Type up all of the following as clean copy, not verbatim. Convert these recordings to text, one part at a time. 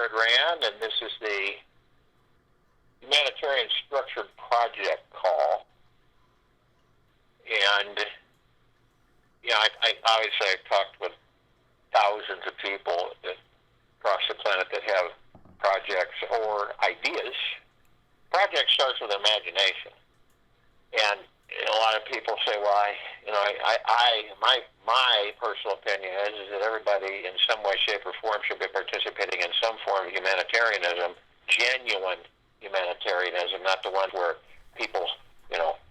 Jared Rand, and this is the Humanitarian Structured Project call. And, I obviously I've talked with thousands of people across the planet that have projects or ideas. Project starts with imagination. And a lot of people say, well, my personal opinion is that everybody in some way, shape, or form should be participating in some form of humanitarianism, genuine humanitarianism, not the one where people,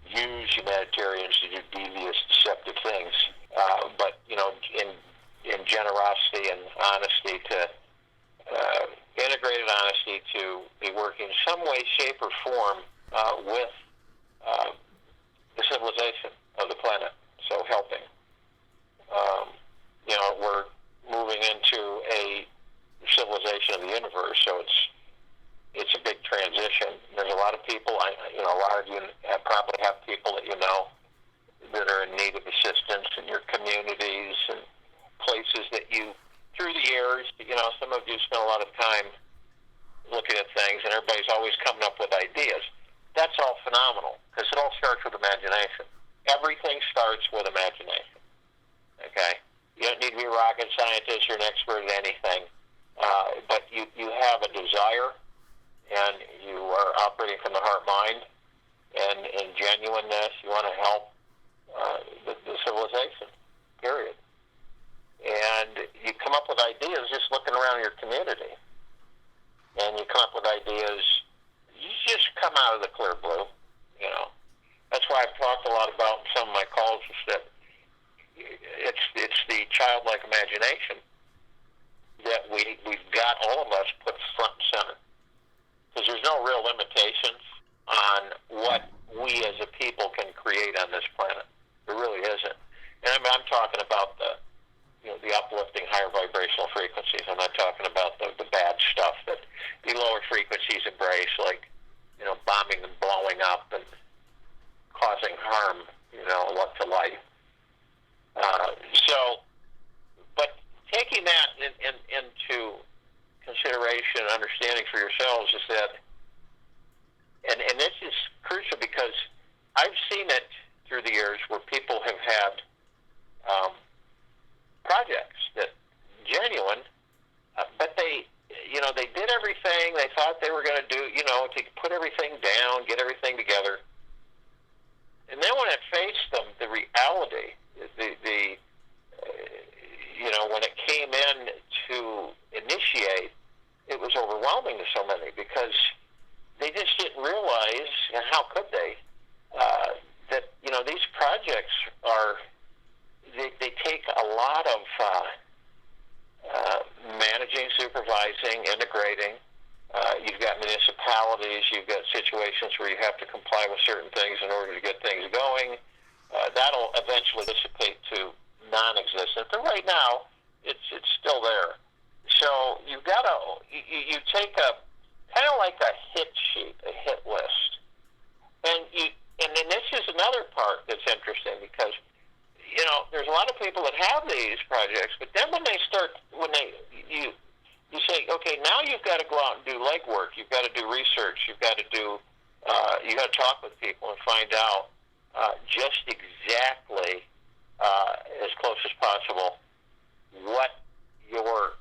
use humanitarians to do devious, deceptive things, but, in generosity and honesty integrated honesty to be working some way, shape, or form with the civilization of the planet, so helping. We're moving into a civilization of the universe, so it's a big transition. There's a lot of people, a lot of you probably have people that you know that are in need of assistance in your communities and places that you, through the years, some of you spend a lot of time looking at things, and everybody's always coming up with ideas. That's all phenomenal, because it all starts with imagination. Everything starts with imagination, okay? You don't need to be a rocket scientist or an expert at anything, but you have a desire, and you are operating from the heart-mind, and in genuineness, you want to help the civilization, period. And you come up with ideas just looking around your community, and you come up with ideas, you just come out of the clear blue, That's why I've talked a lot about in some of my calls is that it's the childlike imagination that we've got, all of us, put front and center. Because there's no real limitations on what we as a people can create on this planet. There really isn't. And I'm talking about the uplifting higher vibrational frequencies. I'm not talking about the bad stuff that the lower frequencies embrace, like, bombing and blowing up and causing harm, to life. But taking that into consideration and understanding for yourselves is that, and this is crucial because I've seen it through the years where people have had projects that genuine, but they did everything they thought they were going to do, to put everything down, get everything together. And then when it faced them, the reality, when it came in to initiate, it was overwhelming to so many because they just didn't realize, and how could they, that, these projects they take a lot of managing, supervising, integrating. You've got municipalities, you've got situations where you have to comply with certain things in order to get things going. That'll eventually dissipate to non-existent, but right now it's still there. So you've got to you take a kind of like a hit sheet, a hit list, and then this is another part that's interesting because there's a lot of people that have these projects, but then you say, okay, now you've got to go out and do legwork. You've got to do research. You've got to talk with people and find out just exactly as close as possible what you're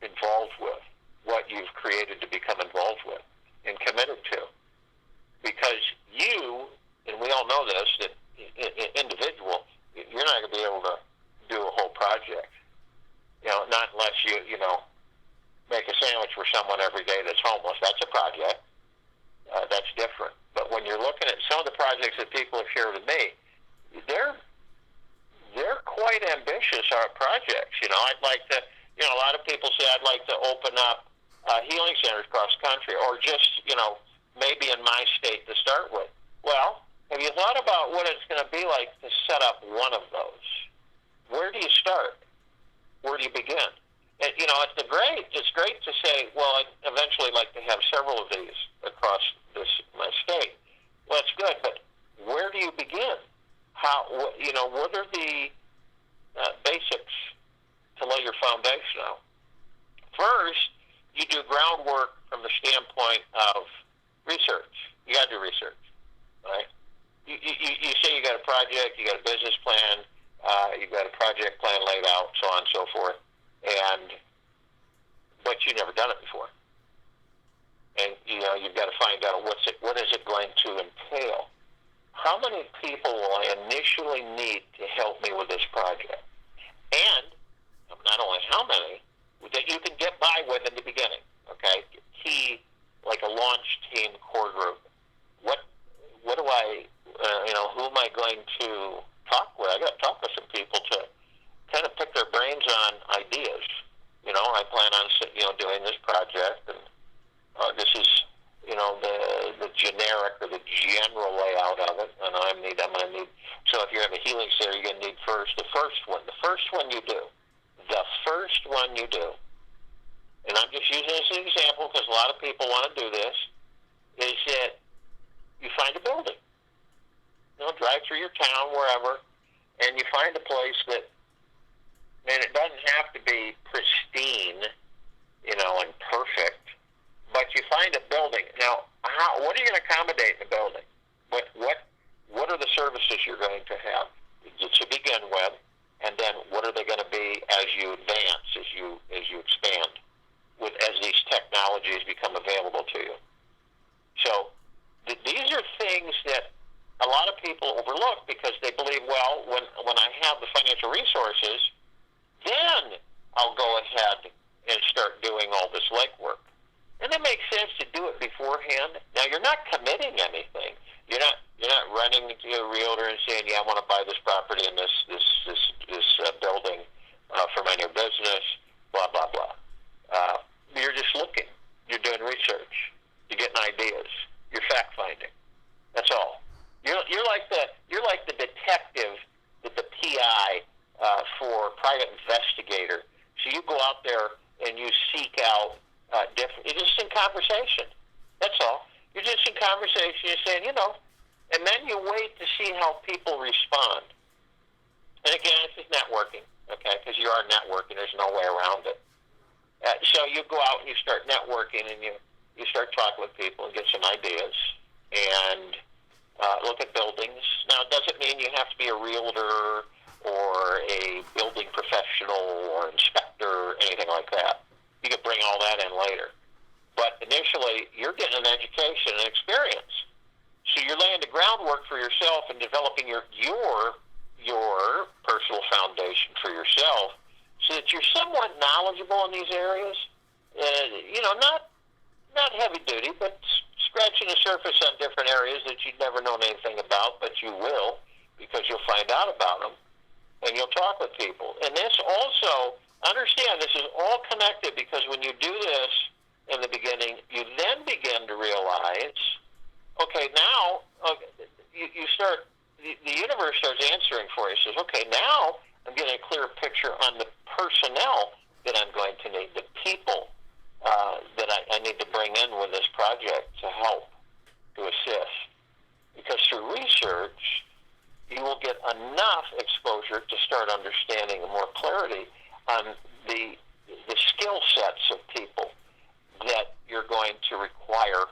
involved with, what you've created to become involved with and committed to. Because and we all know this, that individual, you're not going to be able to do a whole project. Not unless you make a sandwich for someone every day that's homeless. That's a project. That's different. But when you're looking at some of the projects that people have shared with me, they're quite ambitious projects. I'd like to, a lot of people say I'd like to open up healing centers across the country, or just, maybe in my state to start with. Well, have you thought about what it's going to be like to set up one of those? Where do you start? Where do you begin? And, it's great to say, well, I'd eventually like to have several of these across my state. Well, that's good, but where do you begin? What are the basics to lay your foundation out? First, you do groundwork from the standpoint of research. You got to do research, right? You say you got a project, you got a business plan, you've got a project plan laid out, so on and so forth, but you've never done it before. And, you've got to find out what is it going to entail. How many people will I initially need to help me with this project? And not only how many, that you can get by with in the beginning, okay? Key, like a launch team core group. What do I, who am I going to talk with? I got to talk with some people to kind of pick their brains on ideas. I plan on, doing this project, and this is, the generic or the general layout of it, and I'm going to need, so if you have a healing center, you're going to need the first one you do, and I'm just using this as an example because a lot of people want to do this, is that you find a building. Drive through your town, wherever, and you find a place that, man, it doesn't have to be pristine, and perfect, but you find a building. Now, what are you going to accommodate in the building? What are the services you're going to have to begin with, and then what are they going to be as you advance, as you expand, as these technologies become available to you? So these are things that a lot of people overlook because they believe, well, when I have the financial resources, then I'll go ahead and start doing all this legwork. And it makes sense to do it beforehand. Now, you're not committing anything. You're not running to a realtor and saying, yeah, I want to buy this property and this building for my new business, blah, blah, blah. You're just looking. You're doing research. You're getting ideas. You're fact-finding. That's all. You're like the detective, the PI for private investigator. So you go out there and you seek out you're just in conversation. That's all. You're just in conversation. You're saying, and then you wait to see how people respond. And again, this is networking, okay? Because you are networking. There's no way around it. So you go out and you start networking, and you start talking with people and get some ideas and look at buildings. Now, it doesn't mean you have to be a realtor or a building professional or inspector, anything like that. You can bring all that in later. But initially, you're getting an education and experience. So you're laying the groundwork for yourself and developing your personal foundation for yourself so that you're somewhat knowledgeable in these areas. Not heavy duty, but scratching the surface on different areas that you've never known anything about, but you will because you'll find out about them and you'll talk with people. And this also, understand, this is all connected because when you do this in the beginning, you then begin to realize, okay, now you start, the universe starts answering for you. It says, okay, now I'm getting a clear picture on the personnel that I'm going to need, the people that I need to bring in with this project to help, to assist. Because through research, you will get enough exposure to start understanding more clarity on the skill sets of people that you're going to require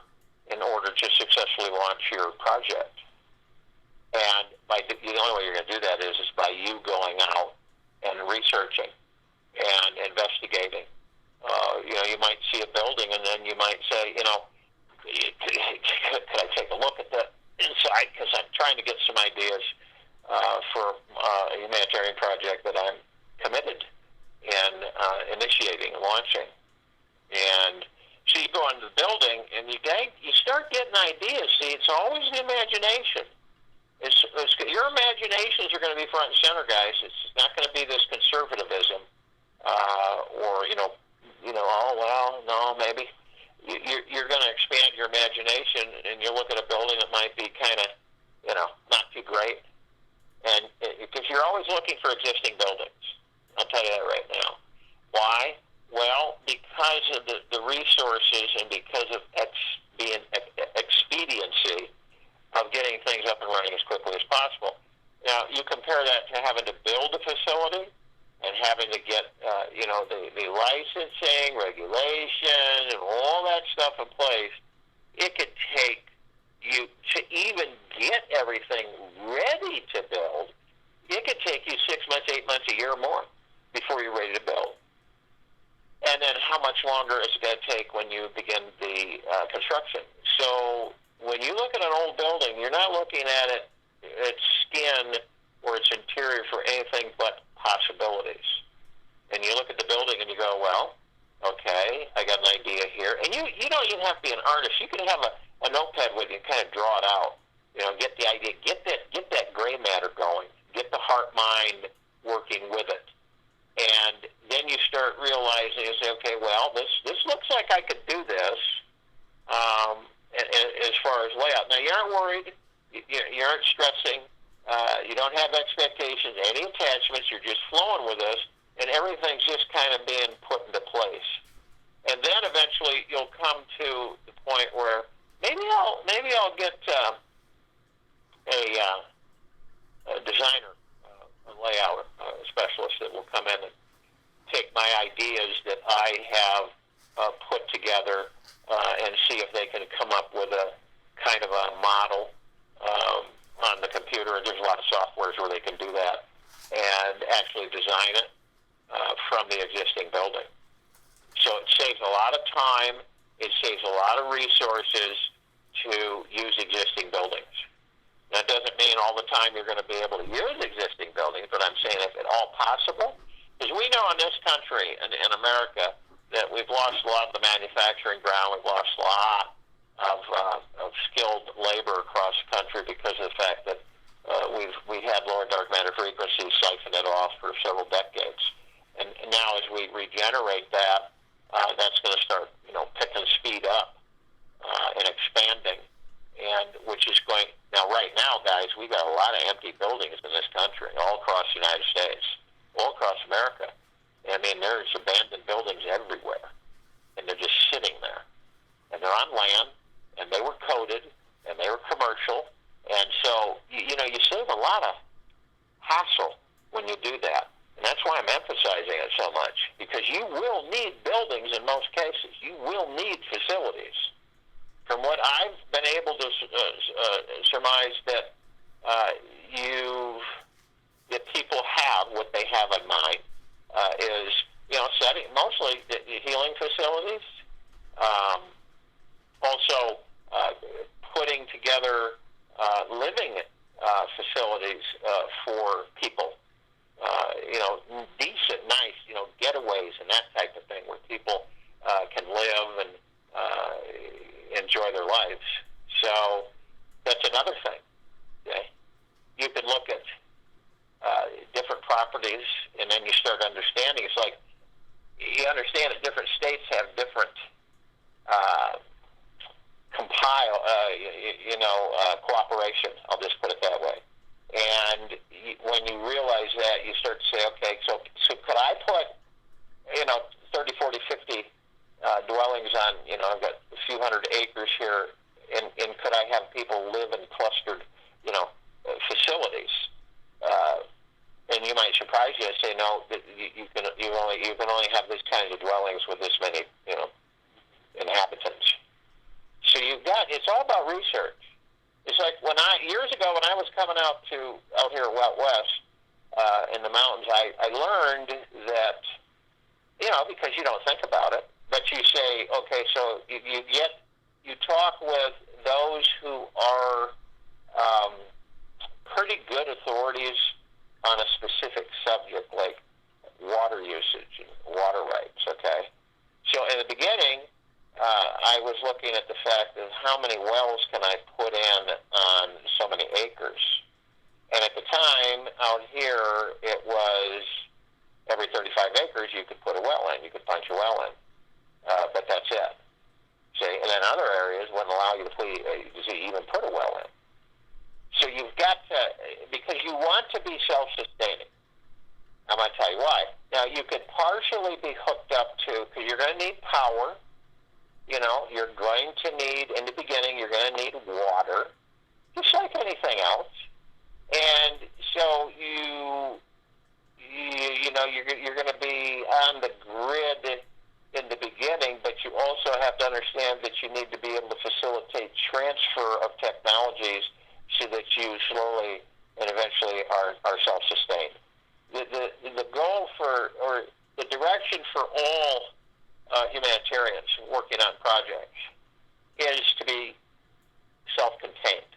in order to successfully launch your project. And the only way you're going to do that is by you going out and researching and investigating. You might see a building and then you might say, could I take a look at the inside? Because I'm trying to get some ideas for a humanitarian project that I'm committed in initiating and launching. And so you go into the building and you start getting ideas. See, it's always the imagination. Your imaginations are going to be front and center, guys. It's not going to be this conservatism oh, well, no, maybe. You're going to expand your imagination, and you look at a building that might be kind of, not too great. And because you're always looking for existing buildings. I'll tell you that right now. Why? Well, because of the resources and because of being expediency of getting things up and running as quickly as possible. Now, you compare that to having to build a facility and having to get, the licensing, regulation, and all that stuff in place, it could take you to even get everything ready to build. It could take you 6 months, 8 months, a year or more before you're ready to build. And then how much longer is it going to take when you begin the construction? So when you look at an old building, you're not looking at its skin or its interior for anything but possibilities. And you look at the building and you go, well, okay, I got an idea here. And you don't even have to be an artist. You can have a notepad with you and kind of draw it out. Get the idea, get that gray matter going, get the heart mind working with it. And then you start realizing, you say, okay, well, this looks like I could do this as far as layout. Now, you aren't worried. You aren't stressing. You don't have expectations, any attachments. You're just flowing with this, and everything's just kind of being put into place. And then eventually you'll come to the point where maybe I'll get a designer, a layout specialist that will come in and take my ideas that I have put together and see if they can come up with a kind of a model on the computer. And there's a lot of softwares where they can do that and actually design it from the existing building. So it saves a lot of time. It saves a lot of resources to use existing buildings. That doesn't mean all the time you're going to be able to use existing buildings, but I'm saying if at all possible, because we know in this country, in America, that we've lost a lot of the manufacturing ground. We've lost a lot of skilled labor across the country because of the fact that we had lower dark matter frequencies siphoned it off for several decades. And now as we regenerate that, that's going to start, picking speed up and expanding. And which is going, now right now, guys, we got a lot of empty buildings in this country, all across the United States, all across America. I mean, there's abandoned buildings everywhere, and they're just sitting there. And they're on land, and they were coded, and they were commercial. And so, you save a lot of hassle when you do that. And that's why I'm emphasizing it so much, because you will need buildings in most cases. You will need facilities. From what I've been able to surmise that that people have, what they have in mind is, setting mostly the healing facilities, also putting together living facilities for people, decent, nice, getaways and that type of thing where people can live and enjoy their lives. So that's another thing. Okay? You could look at different properties, and then you start understanding. It's like you understand that different states have different cooperation. I'll just put it that way. And when you realize that, you start to say, okay, so could I put 30, 40, 50 dwellings on, I've got a few hundred acres here, and could I have people live in clustered, facilities? And you might surprise you and say, no, you can only have these kinds of dwellings with this many, inhabitants. So it's all about research. It's like years ago when I was coming out here out west, in the mountains, I learned that, because you don't think about it, but you say, okay, so you talk with those who are pretty good authorities on a specific subject like water usage and water rights, okay? So in the beginning, I was looking at the fact of how many wells can I put in on so many acres. And at the time, out here, it was every 35 acres you could put a well in. You could punch a well in. But that's it. See? And then other areas wouldn't allow you to even put a well in. So you've got to, because you want to be self-sustaining. I'm going to tell you why. Now, you could partially be hooked up to, because you're going to need power. You're going to need, in the beginning, you're going to need water, just like anything else. And so you you're going to be on the grid in the beginning, but you also have to understand that you need to be able to facilitate transfer of technologies so that you slowly and eventually are self-sustained. The goal for, or the direction for all humanitarians working on projects is to be self-contained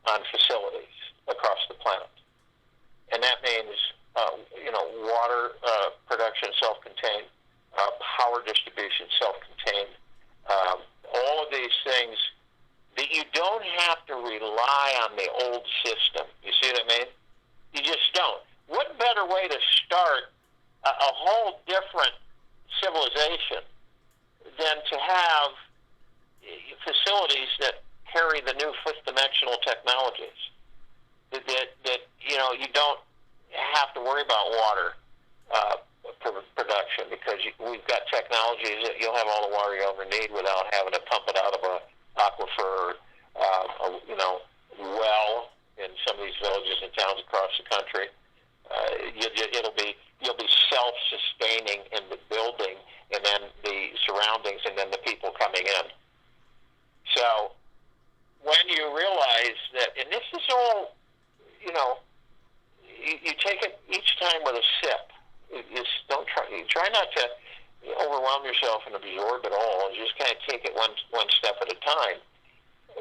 on facilities across the planet. And that means, water production self-contained, power distribution self-contained, all of these things that you don't have to rely on the old system. You see what I mean? You just don't. What better way to start a whole different civilization than to have facilities that carry the new fifth-dimensional technologies? That you don't have to worry about water production, because we've got technologies that you'll have all the water you ever need without having to pump it out of a aquifer, well in some of these villages and towns across the country. You'll be self-sustaining in the building, and then the surroundings, and then the people coming in. So when you realize that, and this is all, you take it each time with a sip. You try not to overwhelm yourself and absorb it all, and just kind of take it one step at a time.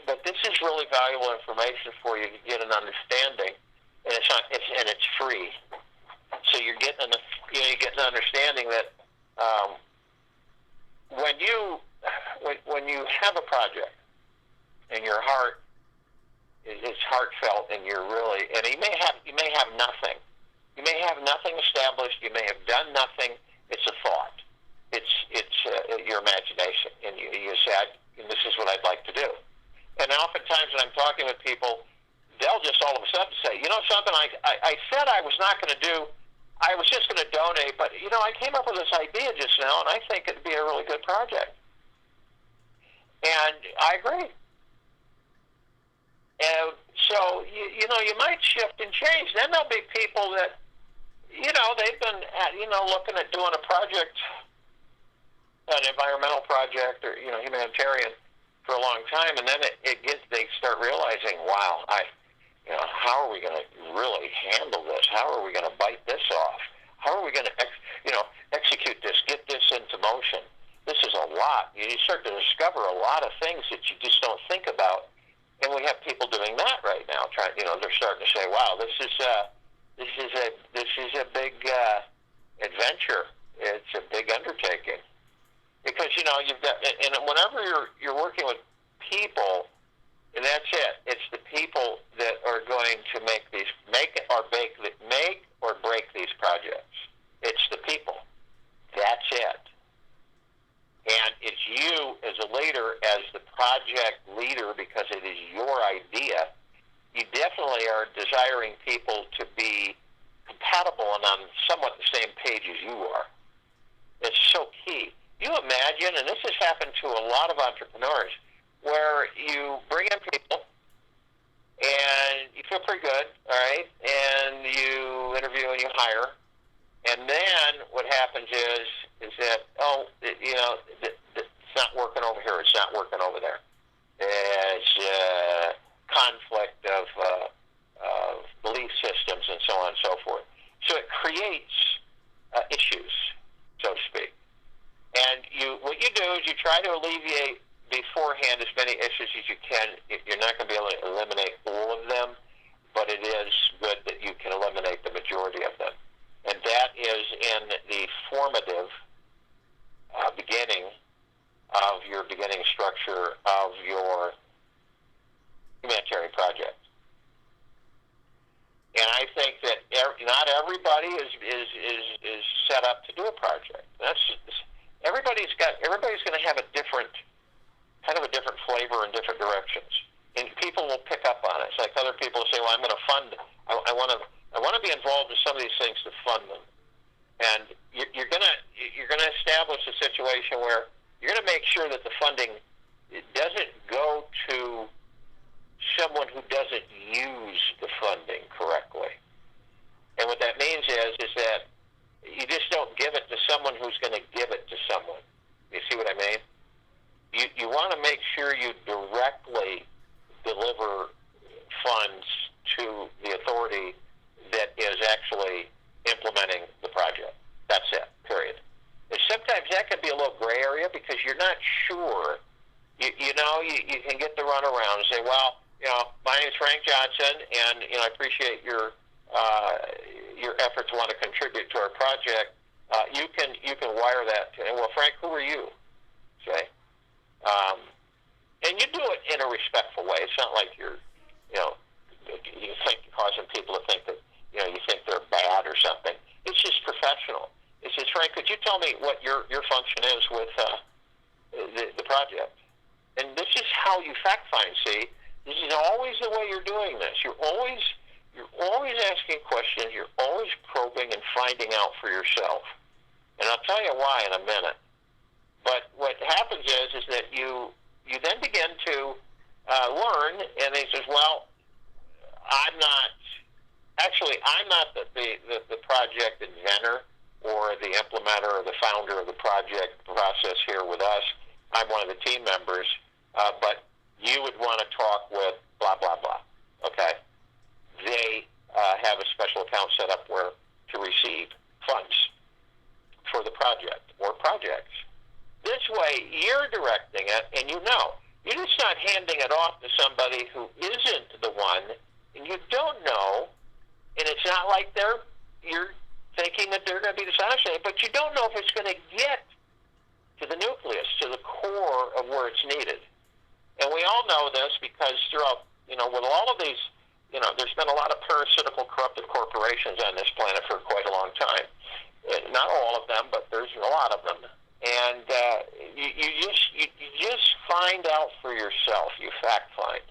But this is really valuable information for you to get an understanding, and it's free. So you're getting an understanding that when you have a project and your heart is heartfelt, and you're really, and you may have nothing. You may have nothing established. You may have done nothing. It's a thought. It's your imagination, and you said, "This is what I'd like to do." And oftentimes when I'm talking with people, they'll just all of a sudden say, something, I said I was not going to do. I was just going to donate, but I came up with this idea just now, and I think it'd be a really good project. And I agree. And so, you might shift and change. Then there'll be people that, they've been, looking at doing a project, an environmental project or, humanitarian for a long time. And then they start realizing, wow, how are we going to really handle this? How are we going to bite this off? How are we going to, execute this, get this into motion? This is a lot. You start to discover a lot of things that you just don't think about. And we have people doing that right now. They're starting to say, "Wow, this is a big adventure. It's a big undertaking." Because you've got, and whenever you're working with people, and that's it. It's the people that are going to make or break these projects. It's the people. That's it. And it's you as a leader, as the project leader, because it is your idea. You definitely are desiring people to be compatible and on somewhat the same page as you are. It's so key. You imagine, and this has happened to a lot of entrepreneurs, where you bring in people and you feel pretty good, all right, and you interview and you hire, and then what happens is that, it's not working over here, it's not working over there. It's conflict of belief systems and so on and so forth. So it creates issues, so to speak. And what you do is you try to alleviate beforehand as many issues as you can. You're not going to be able to eliminate all of them, but it is good that you can eliminate the majority of them. And that is in the formative beginning of your beginning structure of your humanitarian project. And I think that not everybody is set up to do a project. Everybody's going to have a different flavor in different directions, and people will pick up on it. It's like other people say, "Well, I'm going to fund. I want to be involved in some of these things to fund them." And you're going to establish a situation where you're going to make sure that the funding doesn't go to someone who doesn't use the funding correctly. And what that means is that sure you directly deliver funds to the authority that is actually implementing the project. That's it, period. And sometimes that can be a little gray area because you're not sure. You can get the runaround and say, well, my name is Frank Johnson, and I appreciate your effort to want to contribute to our project. You can wire that to, well, Frank, who are you? Say, and you do it in a respectful way. It's not like you think causing people to think that you think they're bad or something. It's just professional. It says, Frank, could you tell me what your function is with the project? And this is how you fact find. See, this is always the way you're doing this. You're always asking questions. You're always probing and finding out for yourself. And I'll tell you why in a minute. But what happens is that you then begin to learn, and he says, well, I'm not the project inventor or the implementer or the founder of the project process here with us. I'm one of the team members, but you would want to talk with blah, blah, blah. Okay? They have a special account set up to receive funds for the project or projects. This way, you're directing it, and you're just not handing it off to somebody who isn't the one, and you don't know, and it's not like you're thinking that they're going to be dishonest, but you don't know if it's going to get to the nucleus, to the core of where it's needed. And we all know this because throughout, with all of these, there's been a lot of parasitical, corrupted corporations on this planet for quite a long time. Not all of them, but there's a lot of them. And you just find out for yourself. You fact find.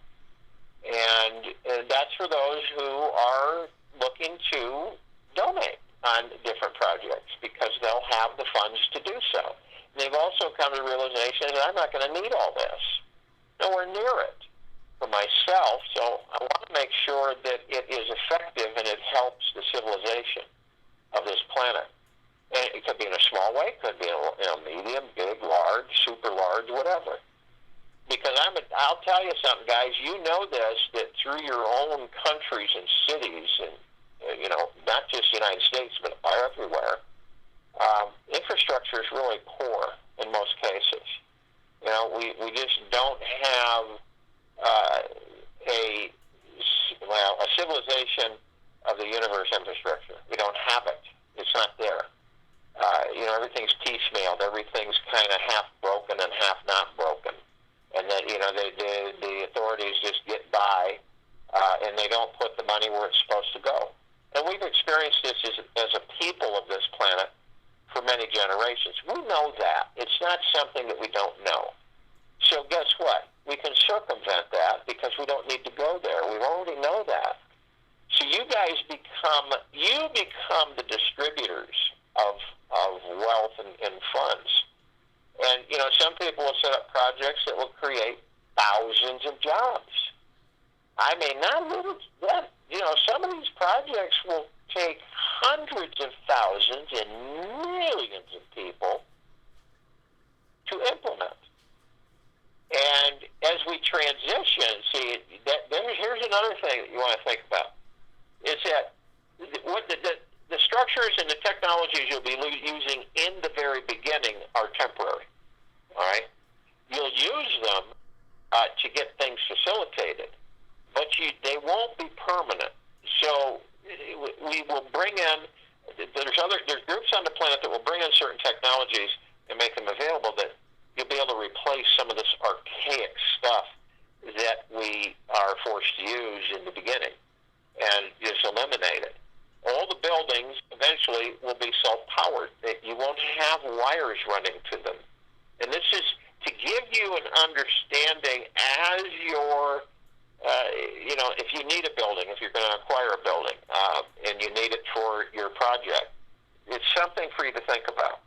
And that's for those who are looking to donate on different projects because they'll have the funds to do so. They've also come to the realization that I'm not going to need all this. Nowhere near it for myself, so I want to make sure that it is effective and it helps the civilization of this planet. And it could be in a small way, it could be in a medium, big, large, super large, whatever. Because I'll tell you something, guys, you know this, that through your own countries and cities, and not just the United States, but everywhere, infrastructure is really poor in most cases. We just don't have a civilization of the universe infrastructure. We don't have it. It's not there. Everything's piecemealed. Everything's kind of half broken and half not broken. And then, the authorities just get by, and they don't put the money where it's supposed to go. And we've experienced this as a people of this planet for many generations. We know that. It's not something that we don't know. So guess what? We can circumvent that because we don't need to go there. We already know that. So you guys become the distributors of wealth and funds. And, some people will set up projects that will create thousands of jobs. I mean, some of these projects will take hundreds of thousands and millions of people to implement. And as we transition, here's another thing that you want to think about, is that what the structures and the technologies you'll be using in the very beginning are temporary. All right? You'll use them to get things facilitated, but they won't be permanent. So we will bring in, there's groups on the planet that will bring in certain technologies and make them available that you'll be able to replace some of this archaic stuff that we are forced to use in the beginning and just eliminate it. All the buildings eventually will be self-powered. You won't have wires running to them. And this is to give you an understanding as you're, if you need a building, if you're going to acquire a building, and you need it for your project, it's something for you to think about.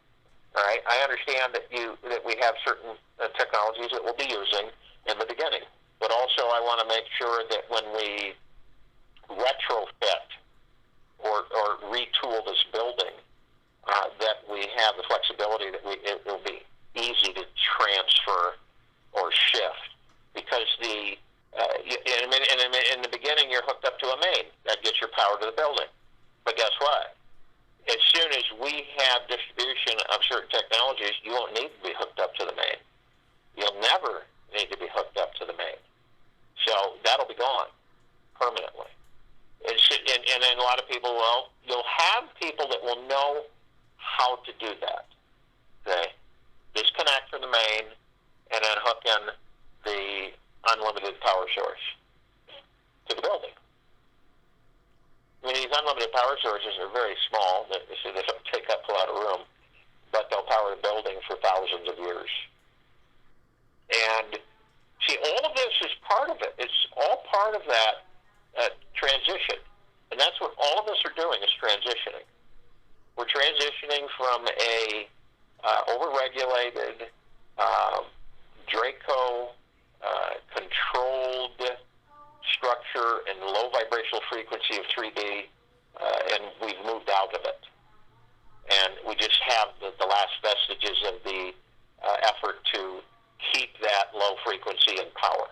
All right, I understand that we have certain technologies that we'll be using in the beginning, but also I want to make sure that when we retrofit or retool this building, that we have the flexibility that it will be easy to transfer or shift ever need to be hooked up to the main. So that'll be gone permanently. And then a lot of people, well, you'll have people that will know how to do that. They disconnect from the main and then hook in the unlimited power source to the building. I mean, these unlimited power sources are very small. They don't take up a lot of room, but they'll power the building for thousands of years. And see, all of this is part of it. It's all part of that transition. And that's what all of us are doing, is transitioning. We're transitioning from a overregulated, Draco controlled structure and low vibrational frequency of 3D, and we've moved out of it. And we just have the last vestiges of the effort to keep that low frequency in power.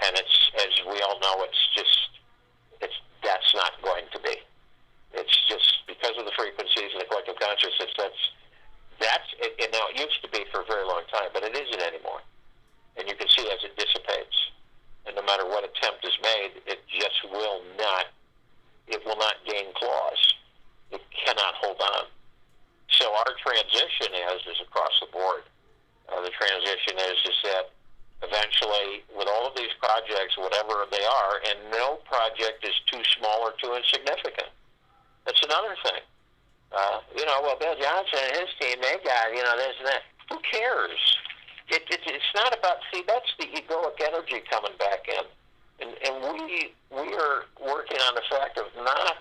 And it's, as we all know, that's not going to be. It's just because of the frequencies and the collective consciousness, that's it. And now it used to be for a very long time, but it isn't anymore. And you can see as it dissipates, and no matter what attempt is made, it will not gain claws. It cannot hold on. So our transition is across the board. The transition is that eventually, with all of these projects, whatever they are, and no project is too small or too insignificant. That's another thing. Well, Bill Johnson and his team, they got, this and that. Who cares? It's not about, that's the egoic energy coming back in. And we are working on the fact of not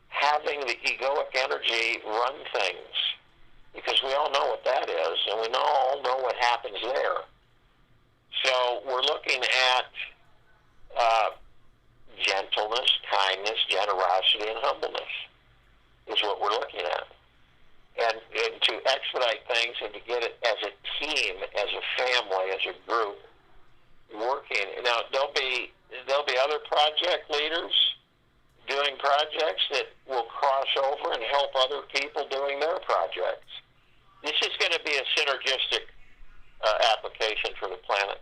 having the egoic energy run things, because we all know what that is, and we all know what happens there. So we're looking at gentleness, kindness, generosity, and humbleness is what we're looking at. And to expedite things and to get it as a team, as a family, as a group, working. Now, there'll be other project leaders doing projects that will cross over and help other people doing their projects. This is going to be a synergistic application for the planet.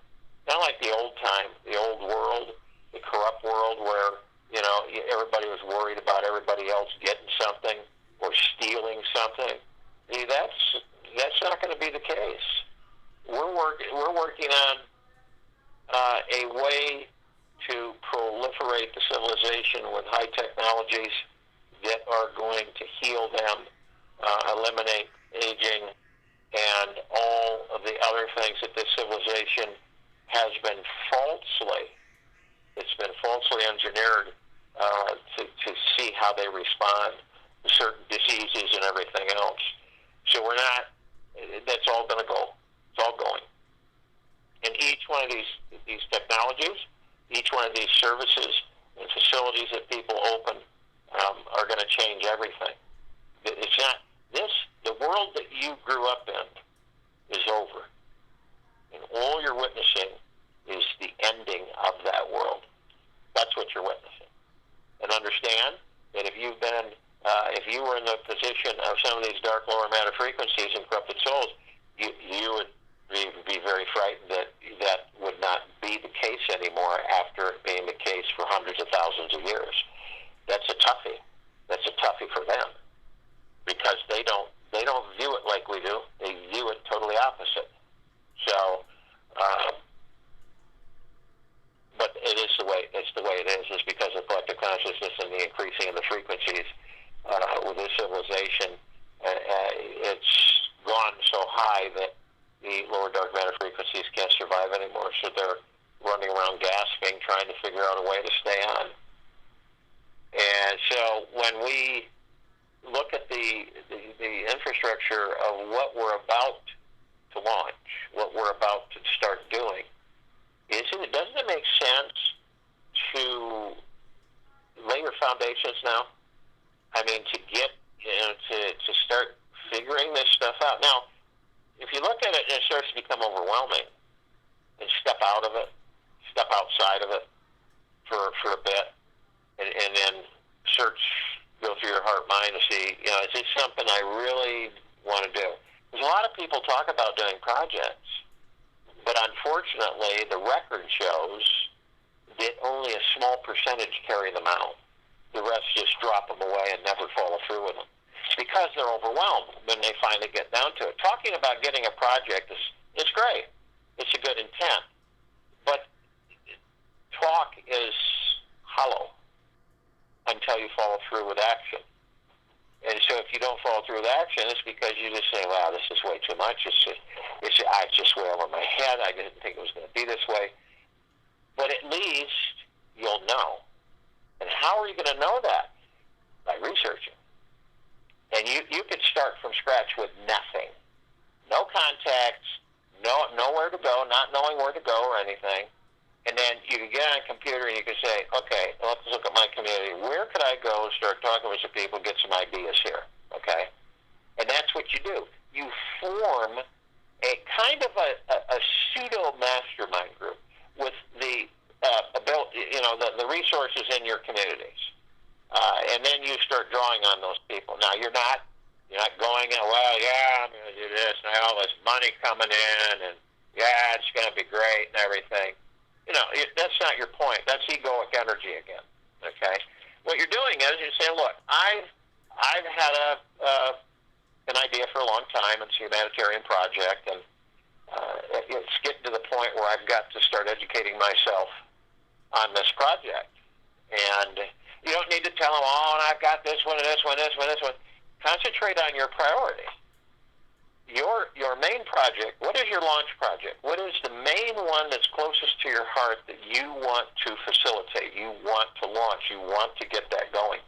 Not like the old time, the old world, the corrupt world where, everybody was worried about everybody else getting something or stealing something. That's not going to be the case. We're working on a way to proliferate the civilization with high technologies that are going to heal them, eliminate aging, and all of the other things that this civilization has been falsely engineered to see how they respond to certain diseases and everything else. So that's all going to go. It's all going. And each one of these technologies, each one of these services and facilities that people open are going to change everything. It's not the world that you grew up in is over. And all you're witnessing is the ending of that world. That's what you're witnessing. And understand that if you were in the position of some of these dark lower matter frequencies and corrupted souls, you would be very frightened that would not be the case anymore after it being the case for hundreds of thousands of years. That's a toughie. That's a toughie for them, because they don't view it like we do. They view it totally opposite. So, but it's the way it is. It's because of collective consciousness and the increasing of the frequencies with this civilization. It's gone so high that the lower dark matter frequencies can't survive anymore. So they're running around gasping, trying to figure out a way to stay on. And so when we look at the infrastructure of what we're about to launch, what we're about to start doing, doesn't it make sense to lay your foundations now? I mean, to get, to start figuring this stuff out. Now, if you look at it and it starts to become overwhelming, then step out of it, step outside of it for a bit, and then go through your heart, mind, and see, is this something I really want to do? Because a lot of people talk about doing projects, but unfortunately, unfortunately, the record shows that only a small percentage carry them out. The rest just drop them away and never follow through with them. It's because they're overwhelmed when they finally get down to it. Talking about getting a project is great. It's a good intent. But talk is hollow until you follow through with action. And so if you don't follow through with action, it's because you just say, wow, this is way too much. It's just way over my head. I didn't think it was going to be this way. But at least you'll know. And how are you going to know that? By researching. And you could start from scratch with nothing. No contacts, nowhere to go, not knowing where to go or anything. And then you can get on a computer and you can say, okay, let's look at my community. Where could I go, start talking with some people, get some ideas here, okay? And that's what you do. You form a kind of a pseudo-mastermind group with the resources in your communities. And then you start drawing on those people. Now, you're not going in, well, yeah, I'm going to do this, and all this money coming in, and yeah, it's going to be great and everything. That's not your point. That's egoic energy again. Okay. What you're doing is you're saying, look, I've had an idea for a long time. It's a humanitarian project, and it's getting to the point where I've got to start educating myself on this project. And you don't need to tell them, oh, I've got this one and this one, this one, this one. Concentrate on your priority. Your main project, what is your launch project? What is the main one that's closest to your heart that you want to facilitate, you want to launch, you want to get that going?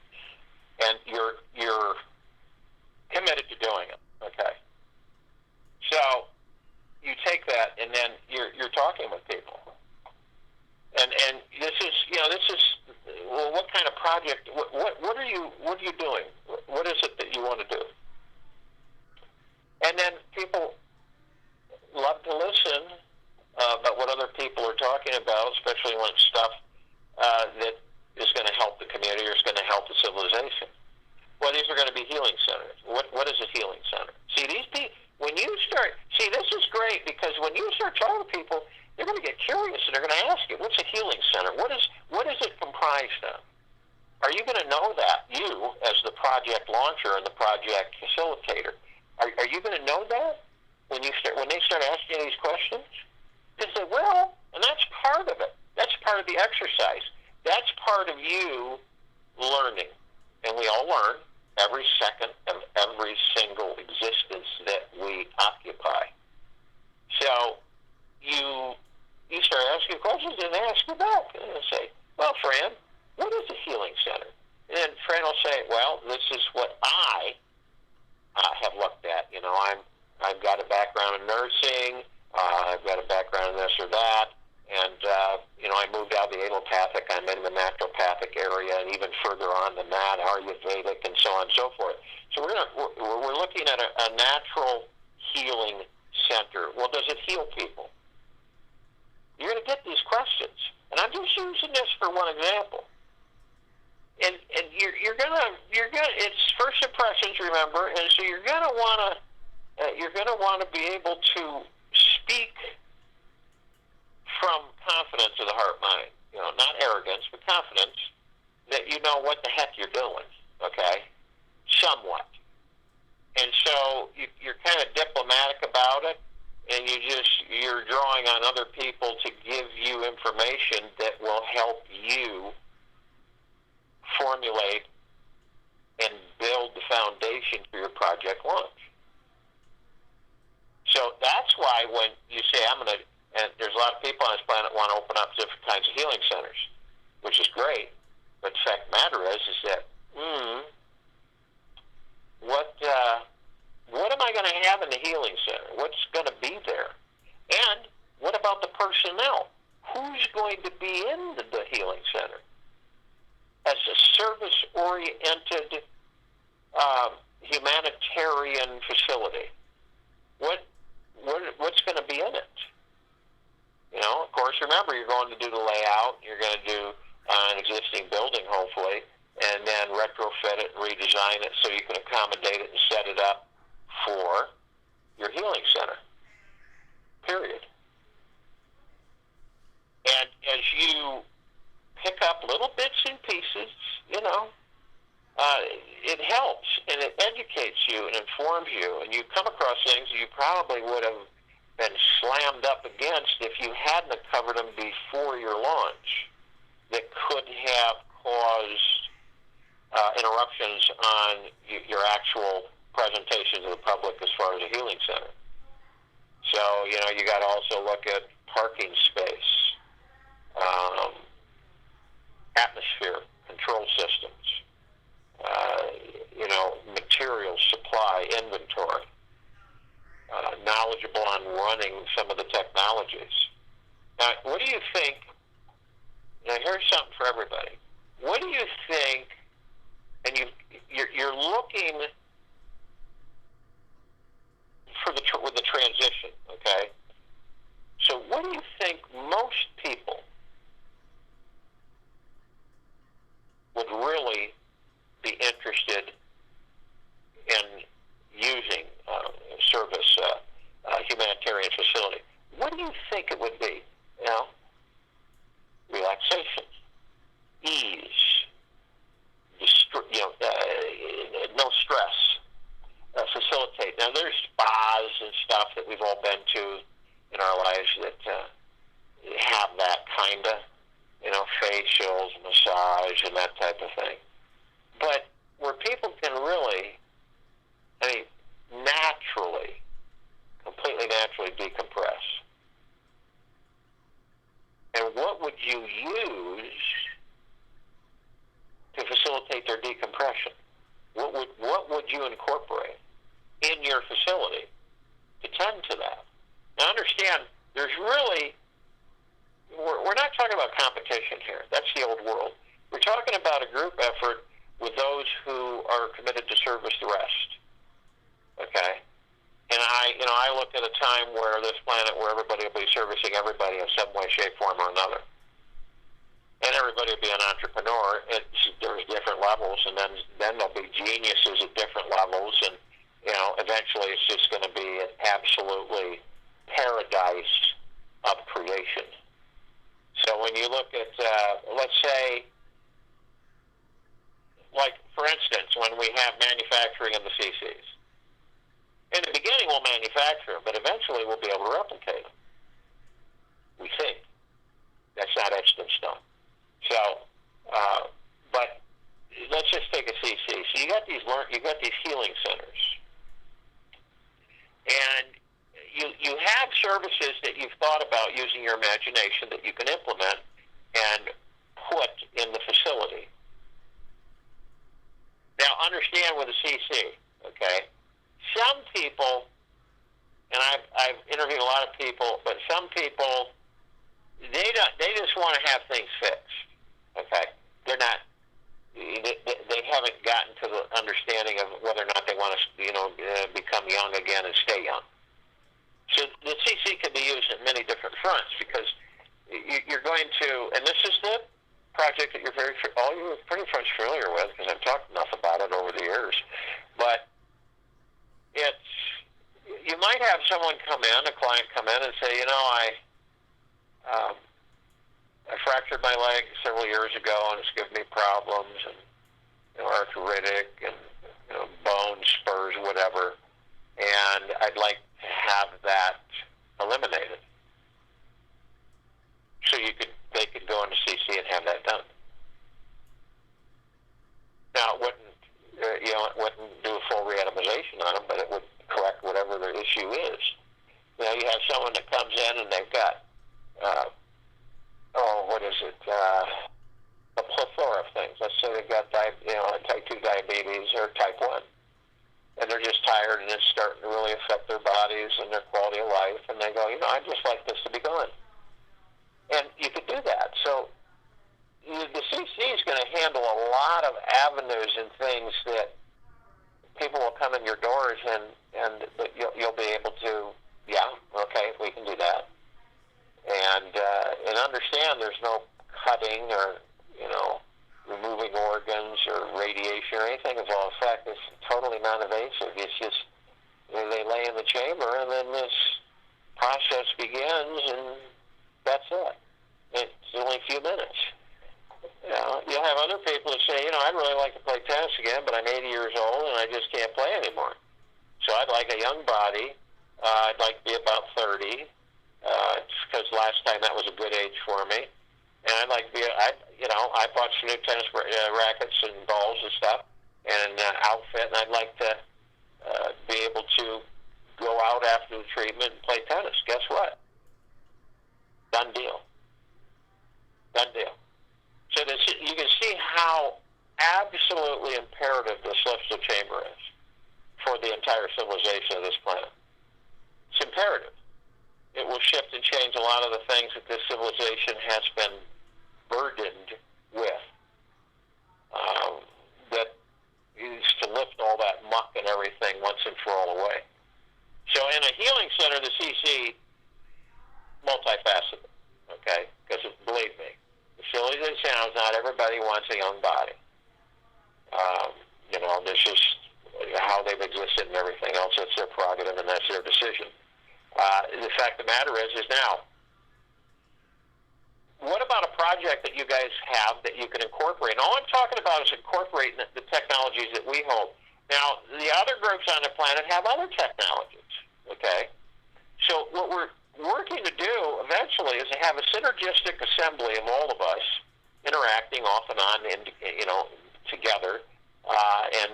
And you're committed to doing it, okay? So you take that and then you're talking with people. And this is well, what kind of project, what are you doing? What is it that you want to do? And then people love to listen about what other people are talking about, especially when it's stuff that is going to help the community or is going to help the civilization. Well, these are going to be healing centers. What is a healing center? See, these people, this is great because when you start talking to people, they're going to get curious and they're going to ask you, what's a healing center? What is it comprised of? Are you going to know that, you, as the project launcher and the project facilitator? Are you going to know that when they start asking you these questions? Because they will, and that's part of it. That's part of the exercise. That's part of you learning. And we all learn every second of every single existence that we occupy. So you start asking questions, and they ask you back. And they say, well, Fran, what is a healing center? And then Fran will say, well, this is what I have looked at. I've got a background in nursing. I've got a background in this or that. And, I moved out of the allopathic. I'm in the naturopathic area, and even further on than that, Ayurvedic, and so on and so forth. So we're looking at a natural healing center. Well, does it heal people? You're going to get these questions. And I'm just using this for one example. And you're gonna it's first impressions, remember, and so you're gonna wanna be able to speak from confidence of the heart mind, not arrogance, but confidence that you know what the heck you're doing, okay? Somewhat. And so you're kind of diplomatic about it, and you're drawing on other people to give you information that will help you formulate and build the foundation for your project launch. So that's why when you say and there's a lot of people on this planet want to open up different kinds of healing centers, which is great, but the fact of the matter is that, what am I going to have in the healing center? What's going to be there? And what about the personnel? Who's going to be in the healing center? As a service-oriented humanitarian facility, what's going to be in it? Of course, remember, you're going to do the layout. You're going to do an existing building, hopefully, and then retrofit it and redesign it so you can accommodate it and set it up for your healing center. Period. you pick up little bits and pieces, it helps, and it educates you and informs you, and you come across things you probably would have been slammed up against if you hadn't covered them before your launch that could have caused interruptions on your actual presentation to the public as far as a healing center. So, you got to also look at parking space, atmosphere, control systems, material supply, inventory, knowledgeable on running some of the technologies. Now, what do you think? Now, here's something for everybody. What do you think? And you're looking for with the transition, okay? So, what do you think most people would really be interested in using service humanitarian facility? What do you think it would be? Relaxation, ease, no stress, facilitate. Now, there's spas and stuff that we've all been to in our lives that have that kind of, facials, massage, and that type of thing. But where people can really, completely naturally decompress. And what would you use to facilitate their decompression? What would you incorporate in your facility to tend to that? Now, understand, there's really, we're not talking about competition here. That's the old world. We're talking about a group effort with those who are committed to service the rest. Okay? And I look at a time where this planet, where everybody will be servicing everybody in some way, shape, form, or another. And everybody will be an entrepreneur. There's different levels, and then there'll be geniuses at different levels, and eventually it's just going to be an absolutely paradise of creation. So when you look at, let's say, like for instance, when we have manufacturing in the CCs, in the beginning we'll manufacture them, but eventually we'll be able to replicate them. We think. That's not etched in stone. So, but let's just take a CC. So you got these healing centers, and you have services that you've thought about using your imagination that you can implement and put in the facility. Now, understand with a CC, okay? Some people, and I've interviewed a lot of people, but some people, they just want to have things fixed. Okay, they haven't gotten to the understanding of whether or not they want to, become young again and stay young. So the CC can be used in many different fronts because you're going to, and this is the project that you're pretty much familiar with because I've talked enough about it over the years. But you might have someone come in, a client come in and say, I fractured my leg several years ago, and it's given me problems, and arthritic, and bone spurs, whatever. And I'd like to have that eliminated, so they could go into CC and have that done. Now, it wouldn't do a full reatomization on them, but it would correct whatever their issue is. You have someone that comes in and they've got a plethora of things. Let's say they've got type 2 diabetes or type 1. And they're just tired and it's starting to really affect their bodies and their quality of life. And they go, I'd just like this to be gone. And you could do that. So the CC is going to handle a lot of avenues and things that people will come in your doors and you'll be able to, we can do that. And understand there's no cutting or, removing organs or radiation or anything of all effect. It's totally non-invasive. It's just they lay in the chamber and then this process begins and that's it. It's only a few minutes. band, but I'm 80 years old and I just can't play anymore. So I'd like a young body. I'd like to be about 30, because last time that was a good age for me. And I'd like to be, I bought some new tennis rackets and balls and stuff, and outfit, and I'd like to be able to go out after the treatment and play tennis. Guess what? Done deal. Done deal. So you can see how absolutely imperative the celestial chamber is for the entire civilization of this planet. It's imperative. It will shift and change a lot of the things that this civilization has been burdened with. That is to lift all that muck and everything once and for all away. So in a healing center, the CC, multifaceted, okay? Because believe me, as silly as it sounds, not everybody wants a young body. This is how they've existed and everything else. That's their prerogative and that's their decision. The fact of the matter is now, what about a project that you guys have that you can incorporate? And all I'm talking about is incorporating the technologies that we hold. Now, the other groups on the planet have other technologies, okay? So what we're working to do eventually is to have a synergistic assembly of all of us interacting off and on, together, and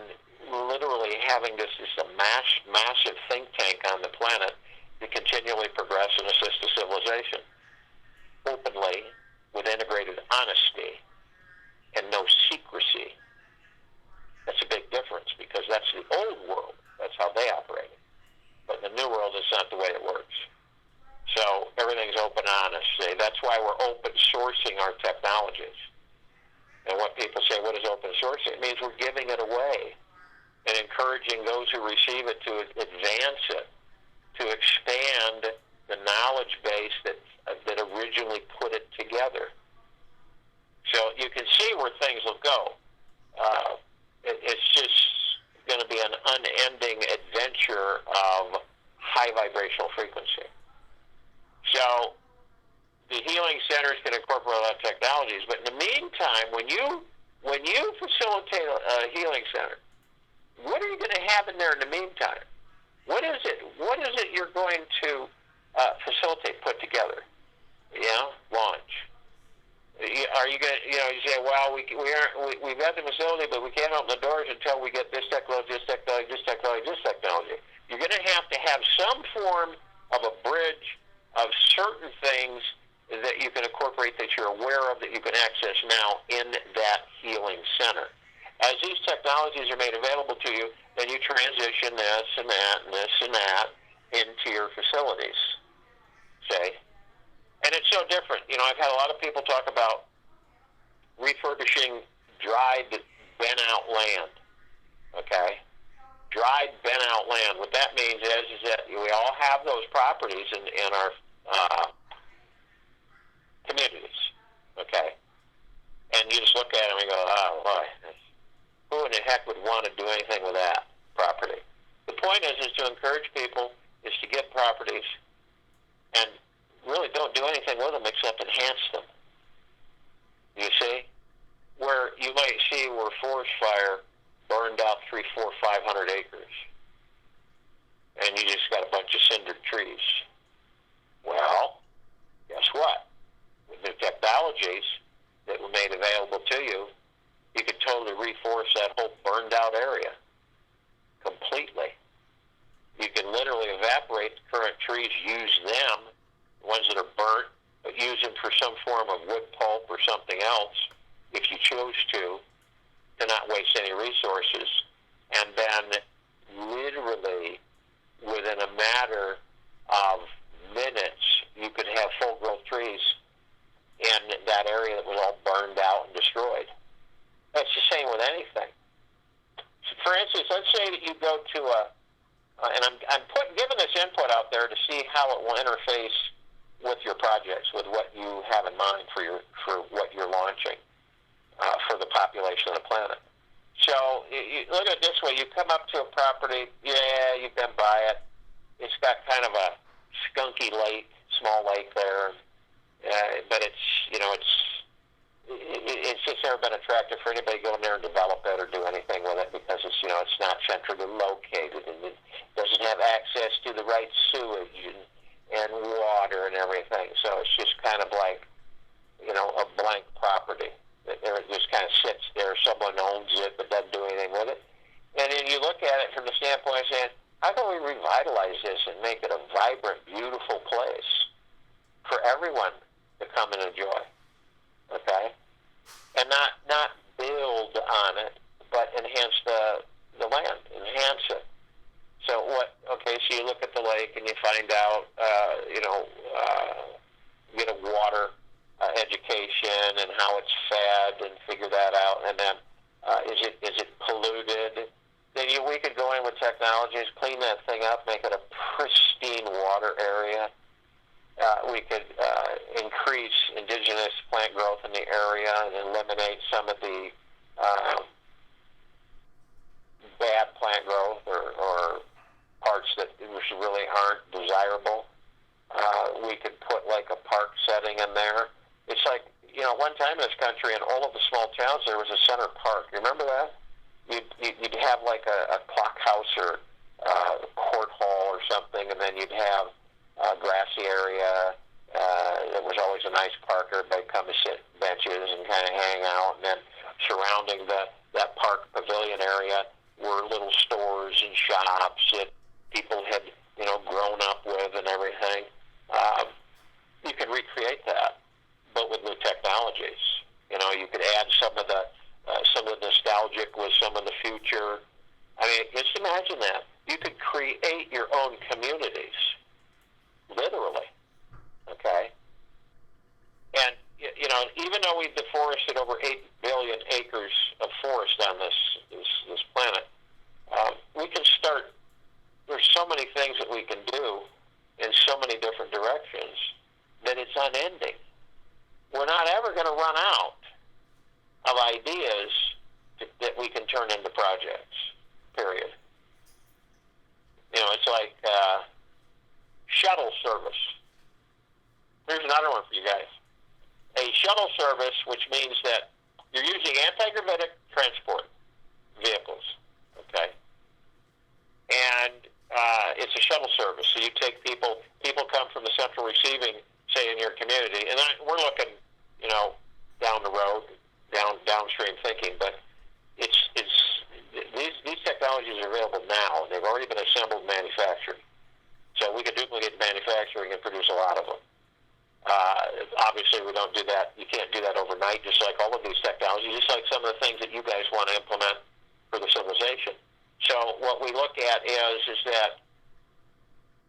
literally having this a massive think tank on the planet to continually progress and assist the civilization openly, with integrated honesty and no secrecy. That's a big difference, because that's the old world. That's how they operate. But in the new world, it's not the way it works. So everything's open honesty. That's why we're open sourcing our technologies. And what people say, what is open sourcing? It means we're giving it away and encouraging those who receive it to advance it, to expand the knowledge base that originally put it together. So you can see where things will go. It's just going to be an unending adventure of high vibrational frequency. So the healing centers can incorporate a lot of technologies, but in the meantime, when you facilitate a healing center, what are you going to have in there in the meantime? What is it you're going to facilitate, put together? Launch. Are you going to, you say, well, we've got the facility, but we can't open the doors until we get this technology, this technology, this technology, this technology. You're going to have some form of a bridge of certain things that you can incorporate, that you're aware of, that you can access now in that healing center. As these technologies are made available to you, then you transition this and that and this and that into your facilities. Okay? And it's so different. I've had a lot of people talk about refurbishing dried, bent-out land. Okay? Dried, bent-out land. What that means is that we all have those properties in our communities. Okay? And you just look at them and go, oh, boy, who in the heck would want to do anything with that property? The point is to encourage people, is to get properties and really don't do anything with them except enhance them. You see? Where you might see where forest fire burned out 300, 400, 500 acres. And you just got a bunch of cindered trees. Well, guess what? With new technologies that were made available to you, you could totally reforest that whole burned out area completely. You can literally evaporate the current trees, use them, the ones that are burnt, but use them for some form of wood pulp or something else, if you choose to not waste any resources. And then literally within a matter of minutes, you could have full growth trees in that area that was all burned out and destroyed. That's the same with anything. So for instance, let's say that you go to and I'm giving this input out there to see how it will interface with your projects, with what you have in mind for what you're launching for the population of the planet. So you look at it this way: you come up to a property, you've been by it. It's got kind of a skunky lake, small lake there, but it's just never been attractive for anybody to go in there and develop it or do anything with it, kind of like, a blank property. It just kind of sits there. Someone owns it but doesn't do anything with it. And then you look at it from the standpoint of saying, how can we revitalize this and make it a vibrant, beautiful place for everyone to come and enjoy? Okay? And not build on it, but enhance the land, enhance it. So so you look at the lake and you find out, get a water education and how it's fed and figure that out. And then is it polluted? Then we could go in with technologies, clean that thing up, make it a pristine water area. We could increase indigenous plant growth in the area and eliminate some of the bad plant growth or parts that really aren't desirable. We could put like a park setting in there. It's like, one time in this country, in all of the small towns, there was a center park. You remember that? You'd have like a clock house or court hall or something, and then you'd have a grassy area. There was always a nice park. Everybody come to sit benches and kind of hang out. And then surrounding that park pavilion area were little stores and shops that people had, grown up with and everything. You could recreate that, but with new technologies. You could add some of the nostalgic with some of the future. I mean, just imagine that. You could create your own communities, literally, okay? And, even though we've deforested over 8 billion acres of forest on this planet, we can start. There's so many things that we can do in so many different directions that it's unending. We're not ever going to run out of ideas that we can turn into projects, period. It's like shuttle service. Here's another one for you guys. A shuttle service, which means that you're using anti-gravitic transport vehicles, okay? And it's a shuttle service. So you take people come from the central receiving, say, in your community, and we're looking, down the road, downstream thinking, but these technologies are available now, and they've already been assembled and manufactured. So we could duplicate manufacturing and produce a lot of them. Obviously, we don't do that. You can't do that overnight, just like all of these technologies, just like some of the things that you guys want to implement for the civilization. So what we look at is that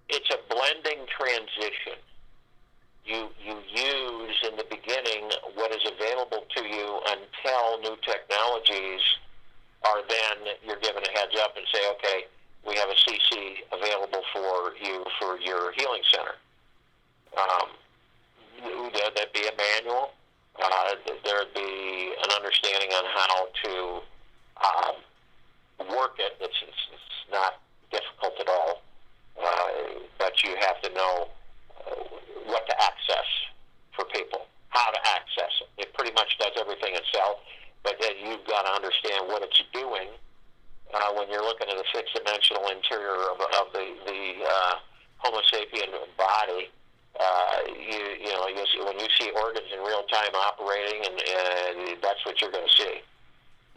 it's a blending transition. You use in the beginning what is available to you until new technologies are then you're given a heads up and say, okay, we have a CC available for you for your healing center. There'd be a manual. There'd be an understanding on how to work it. It's not difficult at all, but you have to know what to access for people, how to access it. It pretty much does everything itself, but then you've got to understand what it's doing when you're looking at a six-dimensional interior of the Homo sapien body. When you see organs in real time operating, and that's what you're going to see.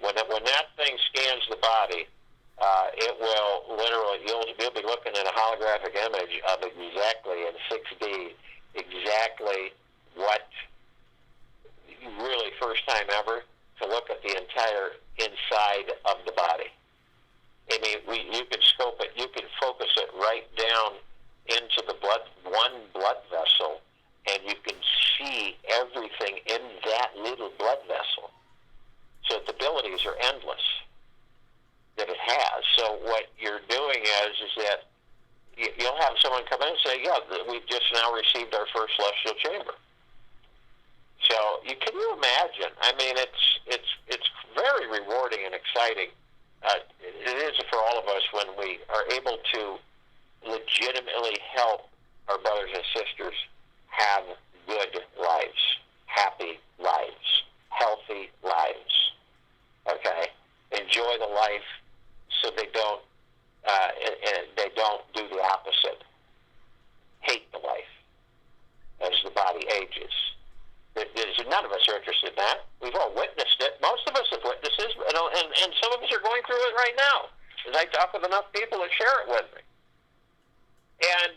When that thing scans the body, it will literally, you'll be looking at a holographic image of exactly in 6D, exactly what, really first time ever, to look at the entire inside of the body. I mean, you could scope it, you could focus it right down into the one blood vessel, and you can see everything in that little blood vessel. So its abilities are endless that it has. So what you're doing is that you'll have someone come in and say, yeah, we've just now received our first celestial chamber. So can you imagine? I mean, it's very rewarding and exciting. It is for all of us when we are able to legitimately help our brothers and sisters have good lives, happy lives, healthy lives. Okay, enjoy the life, so they don't do the opposite. Hate the life as the body ages. None of us are interested in that. We've all witnessed it. Most of us have witnessed it, and some of us are going through it right now. As I talk with enough people that share it with me. And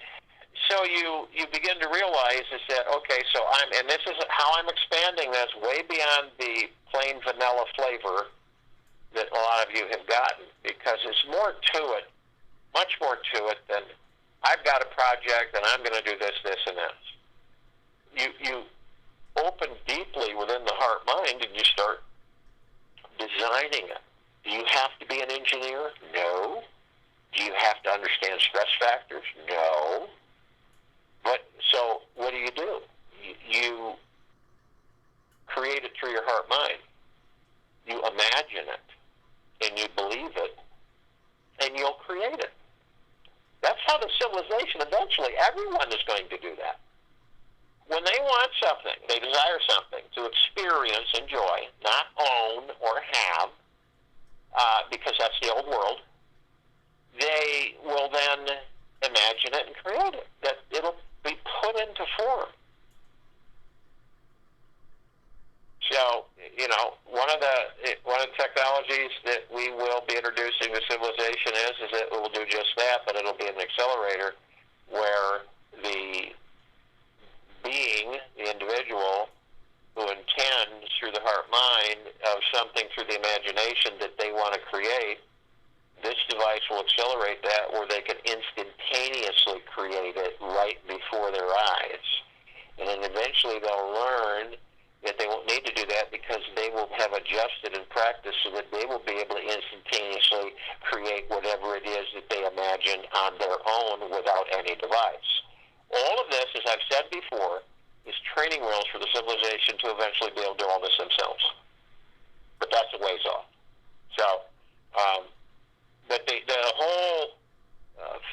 so you begin to realize is that, okay, so and this is how I'm expanding this way beyond the plain vanilla flavor that a lot of you have gotten, because it's more to it, much more to it than I've got a project and I'm going to do this, this, and this. You open deeply within the heart-mind and you start designing it. Do you have to be an engineer? No. Do you have to understand stress factors? No. But so what do? You create it through your heart-mind. You imagine it, and you believe it, and you'll create it. That's how the civilization, eventually, everyone is going to do that. When they want something, they desire something to experience, enjoy, not own or have, because that's the old world, they will then imagine it and create it. That it'll be put into form. So, one of the technologies that we will be introducing to civilization is that it will do just that, but it'll be an accelerator where the being, the individual, who intends through the heart-mind of something through the imagination that they want to create, this device will accelerate that where they can instantaneously create it right before their eyes. And then eventually they'll learn that they won't need to do that because they will have adjusted and practiced so that they will be able to instantaneously create whatever it is that they imagine on their own without any device. All of this, as I've said before, is training wheels for the civilization to eventually be able to do all this themselves. But that's a ways off. So, but the whole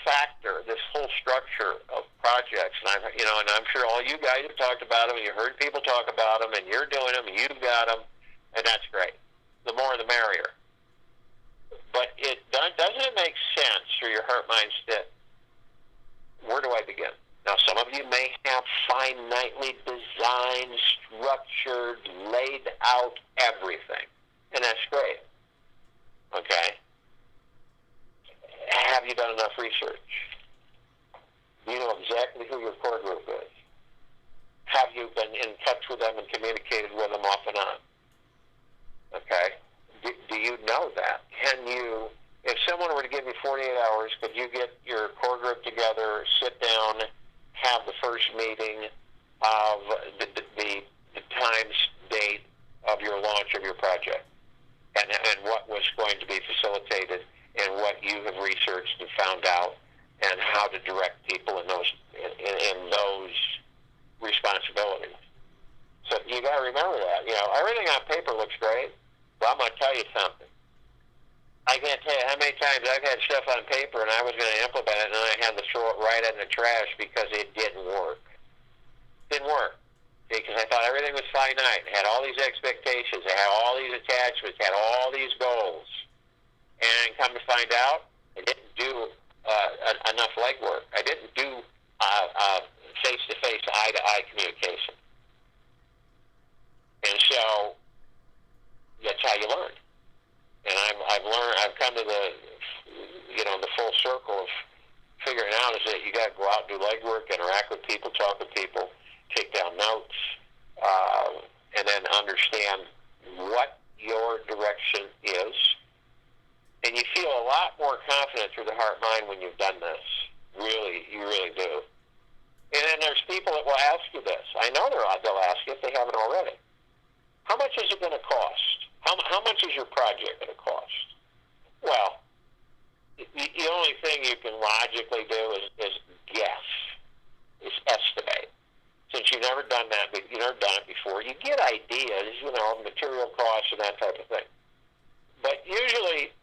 factor, this whole structure of projects, and I'm sure all you guys have talked about them, and you heard people talk about them, and you're doing them, and you've got them, and that's great. The more, the merrier. But doesn't it make sense through your heart mind that where do I begin? Now, some of you may have finitely designed, structured, laid out everything, and that's great. Okay? Have you done enough research? Do you know exactly who your core group is? Have you been in touch with them and communicated with them off and on? Okay? Do you know that? If someone were to give you 48 hours, could you get your core group together, sit down, have the first meeting of the time, date of your launch of your project, and what was going to be facilitated, and what you have researched and found out, and how to direct people in those responsibilities. So you got to remember that. Everything on paper looks great, but I'm going to tell you something. I can't tell you how many times I've had stuff on paper and I was going to implement it and then I had to throw it right in the trash because it didn't work. Didn't work. Because I thought everything was finite. It had all these expectations. It had all these attachments. It had all these goals. And come to find out, I didn't do enough legwork. I didn't do face-to-face, eye-to-eye communication. And so that's how you learn. And I've come to the full circle of figuring out is that you got to go out and do legwork, interact with people, talk with people, take down notes, and then understand what your direction is. And you feel a lot more confident through the heart-mind when you've done this. Really, you really do. And then there's people that will ask you this. I know they'll ask you if they haven't already. How much is it going to cost? How much is your project going to cost? Well, the only thing you can logically do is guess, is estimate. Since you've never done that, you've never done it before, you get ideas, material costs and that type of thing. But usually,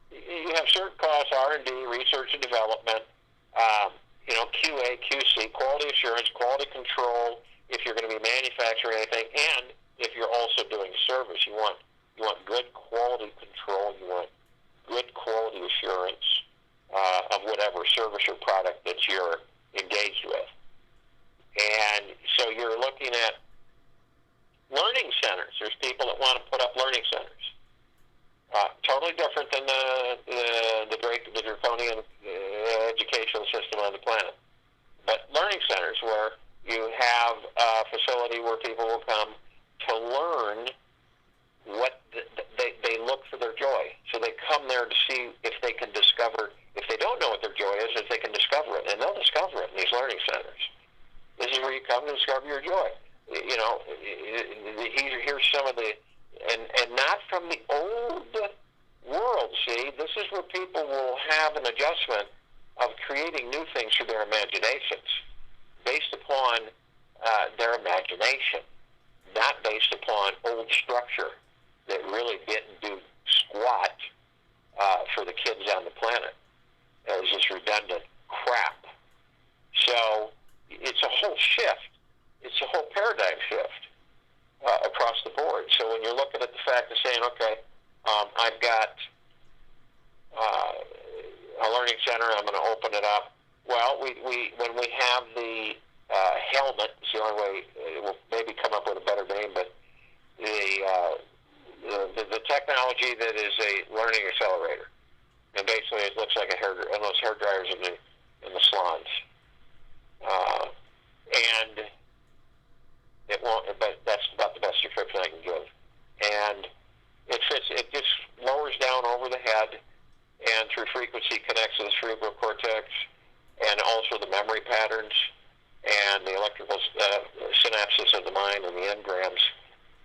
you have certain costs, R&D, research and development, QA, QC, quality assurance, quality control, if you're going to be manufacturing anything, and if you're also doing service, you want good quality control, you want good quality assurance of whatever service or product that you're engaged with. And so you're looking at Learning centers. There's people that want to put up learning centers. Totally different than the draconian educational system on the planet. But learning centers where you have a facility where people will come to learn what they look for their joy. So they come there to see if they can discover, if they don't know what their joy is, if they can discover it. And they'll discover it in these learning centers. This is where you come to discover your joy. You know, here's some of the, and not from the old world, see, this is where people will have an adjustment of creating new things through their imaginations, based upon their imagination, not based upon old structure that really didn't do squat for the kids on the planet. It was just redundant crap. So it's a whole shift. It's a whole paradigm shift across the board. So when you're looking at the fact of saying, okay, I've got a learning center, I'm going to open it up. Well, when we have the helmet, it's the only way, we'll maybe come up with a better name, but the technology that is a learning accelerator. And basically it looks like one of those hair dryers in the salons. And it won't, but that's about the best description I can give. And it just lowers down over the head and through frequency connects to the cerebral cortex and also the memory patterns and the electrical synapses of the mind and the engrams.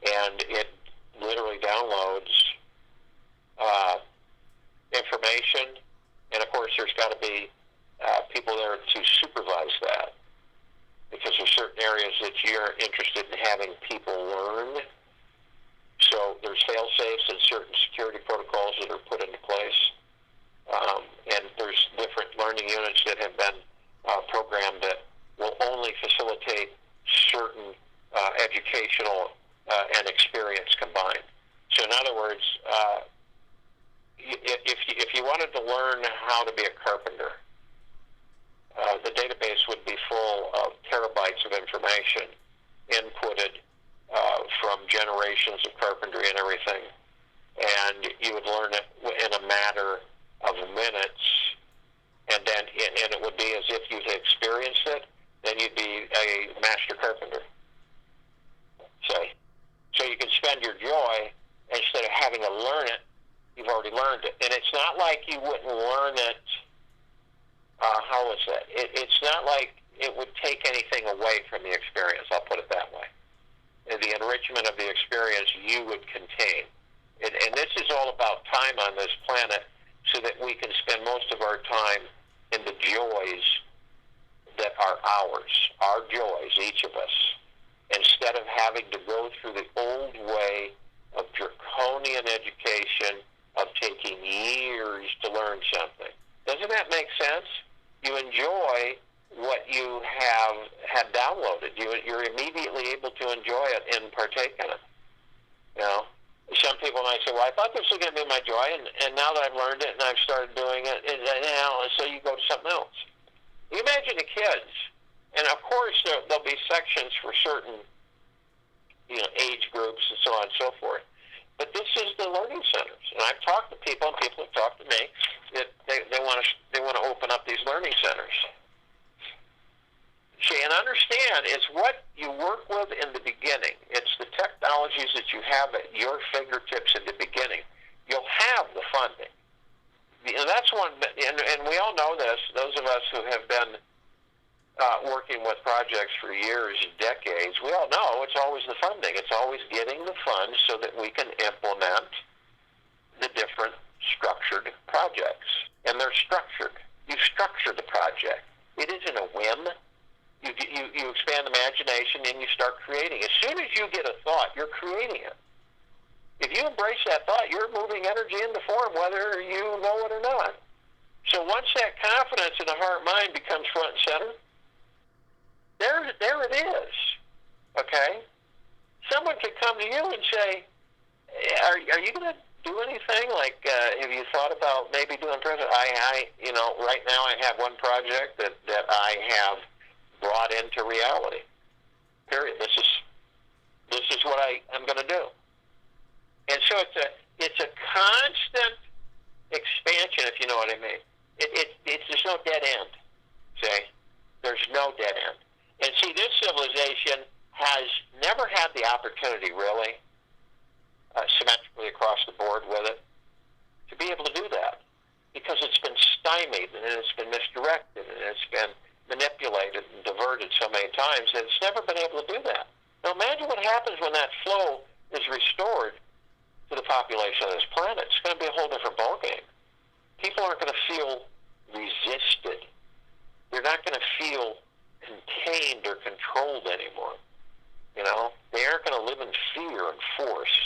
And it literally downloads information. And of course, there's got to be people there to supervise that, because there's certain areas that you're interested in having people learn. So there's fail-safes and certain security protocols that are put into place. And there's different learning units that have been programmed that will only facilitate certain educational and experience combined. So in other words, if you wanted to learn how to be a carpenter, the database would be full of terabytes of information inputted from generations of carpentry and everything, and you would learn it in a matter of minutes, and it would be as if you'd experienced it, then you'd be a master carpenter, say. So you can spend your joy, instead of having to learn it, you've already learned it. And it's not like you wouldn't learn it, how is that? It's not like it would take anything away from the experience, I'll put it that way. The enrichment of the experience you would contain. And this is all about time on this planet, so that we can spend most of our time in the joys that are ours, our joys, each of us, instead of having to go through the old way of draconian education, of taking years to learn something. Doesn't that make sense? You enjoy what you have had downloaded. You're immediately able to enjoy it and partake in it. You know, some people might say, well, I thought this was going to be my joy, and now that I've learned it and I've started doing it, so you go to something else. You imagine the kids, and of course there'll be sections for certain, age groups and so on and so forth. But this is the learning centers, and I've talked to people, and people have talked to me that they want to open up these learning centers. See, and understand, it's what you work with in the beginning. It's the technologies that you have at your fingertips in the beginning. You'll have the funding. And that's one, and we all know this, those of us who have been working with projects for years, decades, we all know it's always the funding. It's always getting the funds so that we can implement the different structured projects. And they're structured. You structure the project. It isn't a whim. You expand imagination and you start creating. As soon as you get a thought, you're creating it. If you embrace that thought, you're moving energy into form, whether you know it or not. So once that confidence in the heart-mind becomes front and center, there it is. Okay? Someone could come to you and say, are you going to do anything? Like, have you thought about maybe doing present? Right now I have one project that I have brought into reality. Period. This is what I I'm going to do. And so it's a constant expansion, if you know what I mean. There's no dead end, see? There's no dead end. And see, this civilization has never had the opportunity, really, symmetrically across the board with it, to be able to do that. Because it's been stymied, and it's been misdirected, and it's been manipulated and diverted so many times that it's never been able to do that. Now imagine what happens when that flow is restored to the population of this planet. It's going to be a whole different ballgame. People aren't going to feel resisted. They're not going to feel contained or controlled anymore. You know, they aren't going to live in fear and force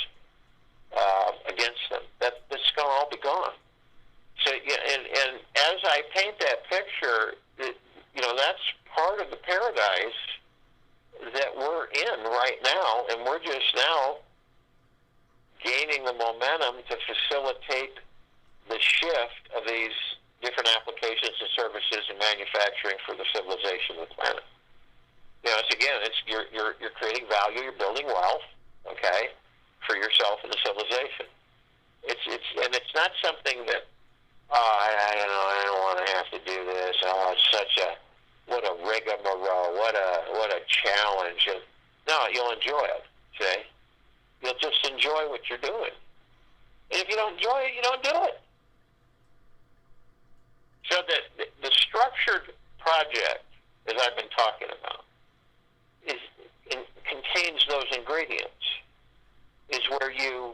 against them. That's going to all be gone. So, and as I paint that picture, you know, that's part of the paradise that we're in right now, and we're just now gaining the momentum to facilitate the shift of these different applications and services and manufacturing for the civilization of the planet. You know, you're creating value, you're building wealth, okay, for yourself and the civilization. It's not something that, I don't want to have to do this. Oh, it's what a rigmarole, what a challenge. And no, you'll enjoy it, see? You'll just enjoy what you're doing. And if you don't enjoy it, you don't do it. So the structured project, as I've been talking about, contains those ingredients. Is where you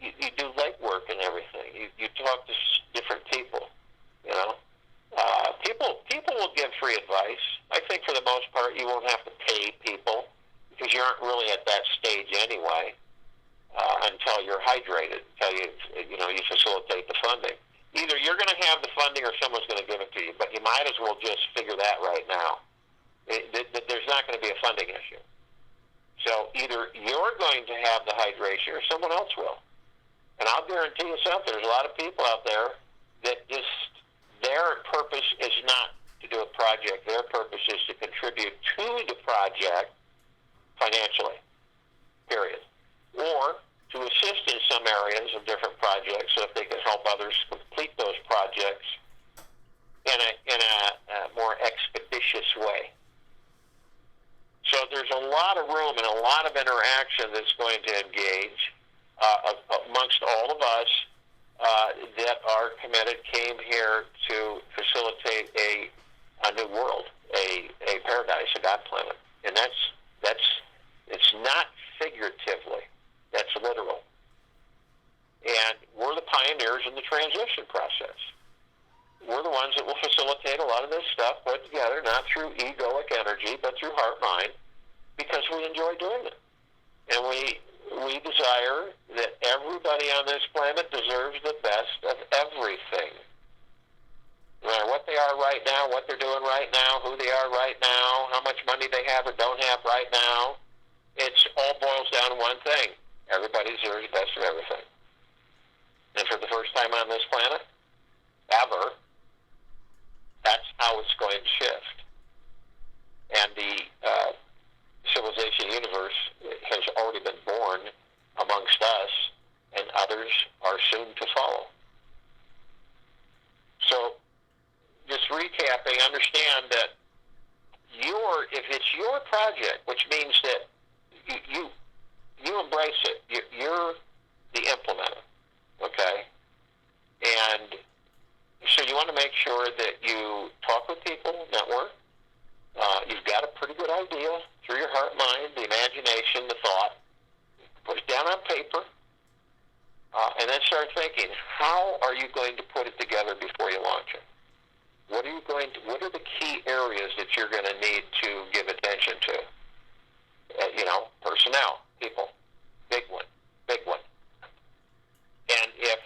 do legwork and everything. You talk to different people, you know. People will give free advice. I think for the most part you won't have to pay people because you aren't really at that stage anyway until you're hydrated, until you facilitate the funding. Either you're going to have the funding or someone's going to give it to you, but you might as well just figure that right now. There's not going to be a funding issue. So either you're going to have the hydration or someone else will. And I'll guarantee you something, there's a lot of people out there that just, their purpose is not to do a project. Their purpose is to contribute to the project financially, period. Or to assist in some areas of different projects so that they can help others complete those projects in a more expeditious way. So there's a lot of room and a lot of interaction that's going to engage amongst all of us that are committed, came here to facilitate a new world, a paradise, a God planet. And it's not figuratively, that's literal. And we're the pioneers in the transition process. We're the ones that will facilitate a lot of this stuff put together, not through egoic energy, but through heart-mind, because we enjoy doing it. And we desire that everybody on this planet deserves the best of everything. No matter what they are right now, what they're doing right now, who they are right now, how much money they have or don't have right now, it all boils down to one thing. Everybody deserves the best of everything. And for the first time on this planet, ever, that's how it's going to shift. And the civilization universe has already been born amongst us, and others are soon to follow. So, just recapping, understand that if it's your project, which means that you embrace it, you're the implementer, okay? And so you want to make sure that you talk with people, network. You've got a pretty good idea through your heart, mind, the imagination, the thought. Put it down on paper, and then start thinking, how are you going to put it together before you launch it? What are the key areas that you're going to need to give attention to? Personnel, people, big one. And if,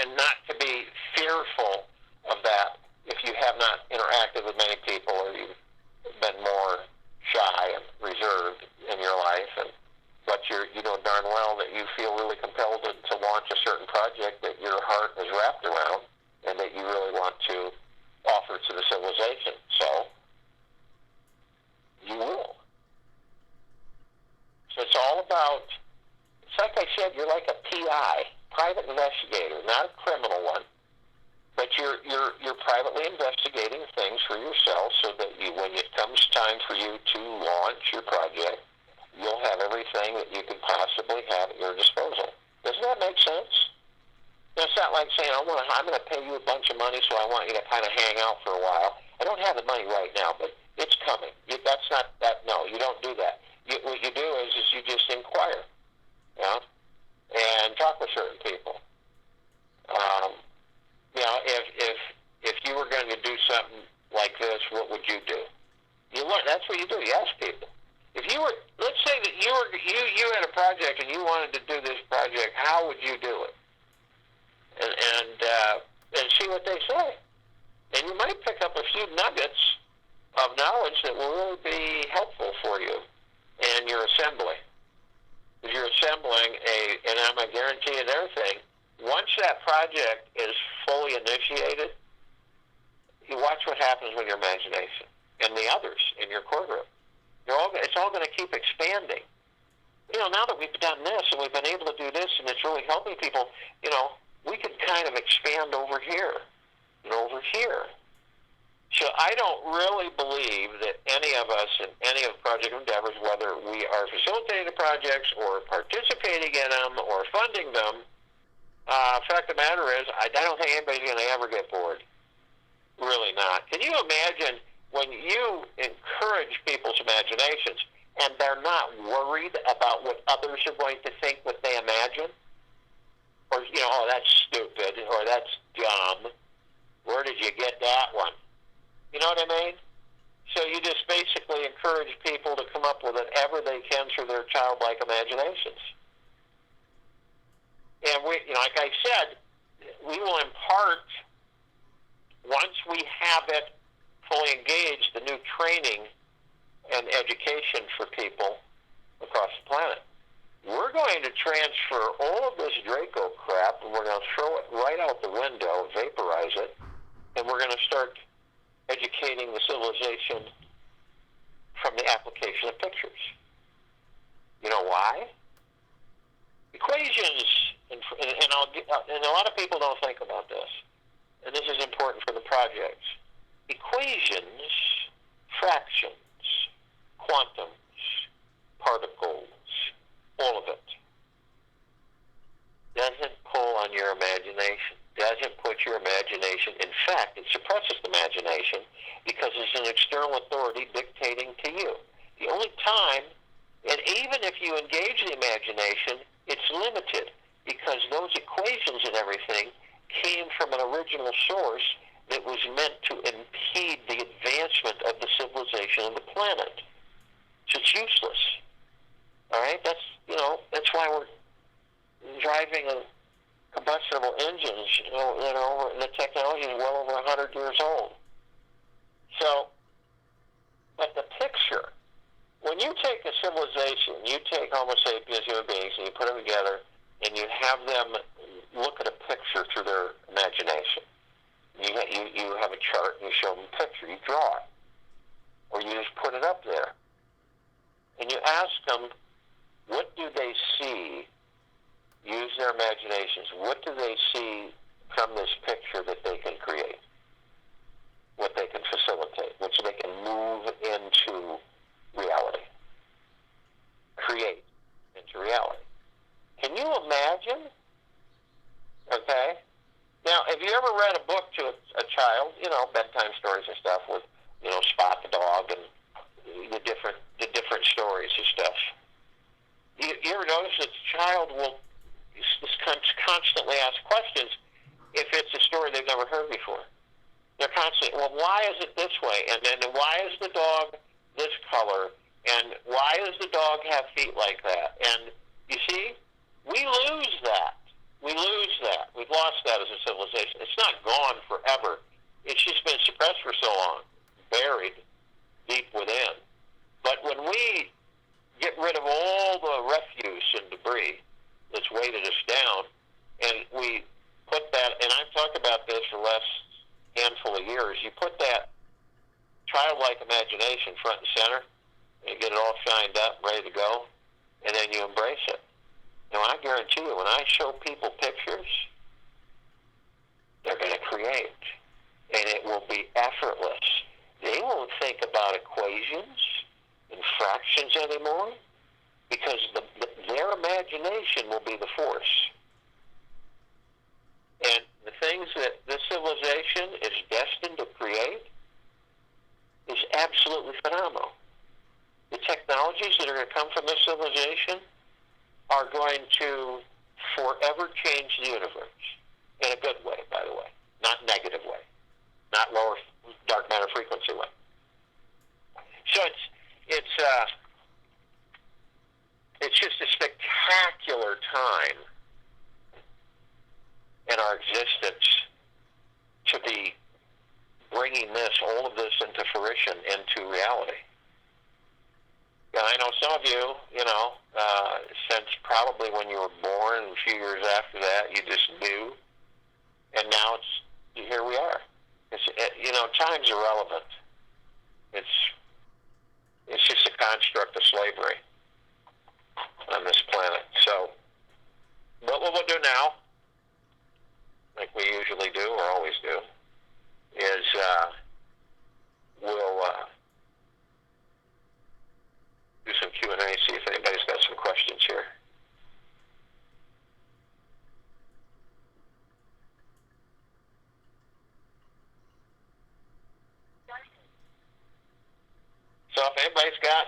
and not to be fearful of that if you have not interacted with many people or you've been more shy and reserved in your life, but you know darn well that you feel really compelled to launch a certain project that your heart is wrapped around and that you really want to offer to the civilization. So you will. all about, it's like I said, you're like a PI, private investigator, not a criminal one, but you're privately investigating things for yourself so that when it comes time for you to launch your project, you'll have everything that you could possibly have at your disposal. Doesn't that make sense? It's not like saying, I'm going to pay you a bunch of money, so I want you to kind of hang out for a while. I don't have the money right now, but it's coming. That's not that. No, you don't do that. What you do is you just inquire, and talk with certain people. If you were going to do something like this, what would you do? You learn. That's what you do. You ask people. If you were, let's say that you had a project and you wanted to do this project, how would you do it? And see what they say. And you might pick up a few nuggets of knowledge that will really be helpful for you and your assembly. If you're assembling and I'm going to guarantee you another thing, once that project is fully initiated, you watch what happens with your imagination and the others in your core group. It's all going to keep expanding. Now that we've done this and we've been able to do this and it's really helping people, we could kind of expand over here and over here. So I don't really believe that any of us in any of project endeavors, whether we are facilitating projects or participating in them or funding them, fact of the matter is, I don't think anybody's going to ever get bored. Really not. Can you imagine when you encourage people's imaginations and they're not worried about what others are going to think what they imagine? Or, oh, that's stupid, or that's dumb. Where did you get that one? You know what I mean? So you just basically encourage people to come up with whatever they can through their childlike imaginations. And like I said, we will impart, once we have it fully engaged, the new training and education for people across the planet. We're going to transfer all of this Draco crap, and we're going to throw it right out the window, vaporize it, and we're going to start educating the civilization from the application of pictures. You know why? Equations, and a lot of people don't think about this, and this is important for the projects. Equations, fractions, quantums, particles, all of it doesn't pull on your imagination, doesn't put your imagination. In fact, it suppresses the imagination because it's an external authority dictating to you. The only time, and even if you engage the imagination, it's limited because those equations and everything came from an original source that was meant to impede the advancement of the civilization of the planet. So it's useless. All right? That's why we're driving combustible engines, and the technology is well over 100 years old. So, but the picture, when you take a civilization, you take Homo sapiens, human beings, and you put them together, and you have them look at a picture through their imagination. You have a chart, and you show them a picture, you draw it, or you just put it up there. And you ask them, what do they see? Use their imaginations. What do they see from this picture that they can create? What they can facilitate, which they can move into reality. Create into reality. Can you imagine? Okay? Now, have you ever read a book to a child, bedtime stories and stuff with, Spot the dog and the different stories and stuff? You ever notice that the child will constantly ask questions if it's a story they've never heard before? They're constantly, well, why is it this way? And then why is the dog this color? And why does the dog have feet like that? And you see, we lose that. We lose that. We've lost that as a civilization. It's not gone forever. It's just been suppressed for so long, buried deep within. But when we get rid of all the refuse and debris that's weighted us down, and we put that, and I've talked about this for the last handful of years, you put that childlike imagination front and center, and get it all shined up, ready to go, and then you embrace it. Now, I guarantee you, when I show people pictures, they're going to create, and it will be effortless. They won't think about equations and fractions anymore, because their imagination will be the force. And the things that this civilization is destined to create is absolutely phenomenal. The technologies that are going to come from this civilization are going to forever change the universe, in a good way, by the way, not negative way, not lower dark matter frequency way. So it's just a spectacular time in our existence to be bringing all of this into fruition, into reality. And I know some of you, since probably when you were born and a few years after that, you just knew. And now here we are. Time's irrelevant. It's just a construct of slavery on this planet. So what we'll do now, like we usually do, or always do, is we'll do some Q&A, see if anybody's got some questions here. So if anybody's got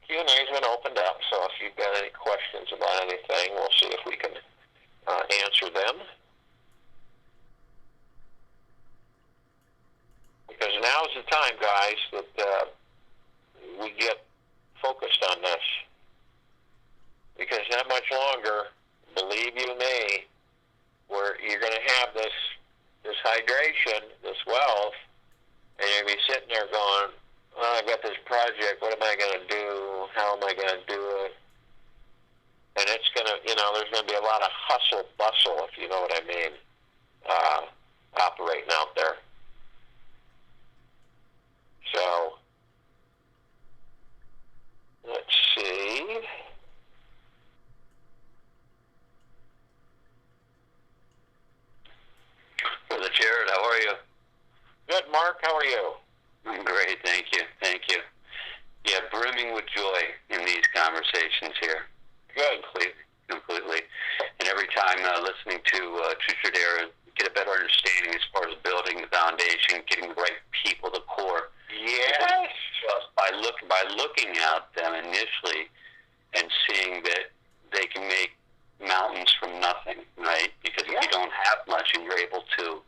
Q&A's been opened up, so if you've got any questions about anything, we'll see if we can answer them. Because now's the time, guys, that we get focused on this. Because not much longer, believe you me, where you're going to have this hydration, this wealth, and you're going to be sitting there going, well, I've got this project, what am I going to do? How am I going to do it? And it's going to, there's going to be a lot of hustle bustle, if you know what I mean, operating out there. So, let's see. Brother Jared, how are you? Good, Mark. How are you? I'm great, thank you. Yeah, brimming with joy in these conversations here. Good. Completely. And every time listening to Tradera, get a better understanding as far as building the foundation, getting the right people, the core. Yes. Just by looking at them initially and seeing that they can make mountains from nothing, right? Because if you don't have much and you're able to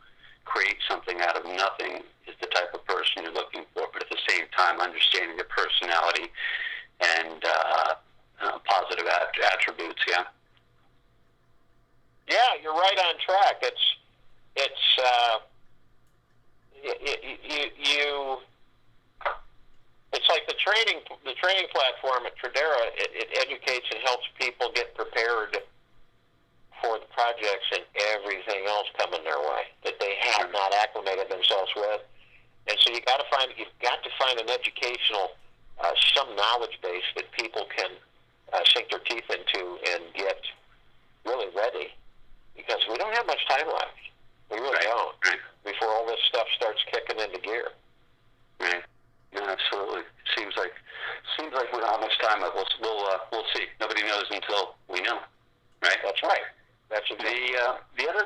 create something out of nothing is the type of person you're looking for, but at the same time understanding their personality and positive attributes, yeah? Yeah, you're right on track. It's like the training platform at Tradera. It educates and helps people get prepared for the projects and everything else coming their way that they have not acclimated themselves with. And so you've got to find an educational, some knowledge base that people can sink their teeth into and get really ready, because we don't have much time left. We really don't. Right. Before all this stuff starts kicking into gear. Right. Yeah, absolutely. Seems like we don't have much time left. We'll see. Nobody knows until we know. Right. That's right. That's the other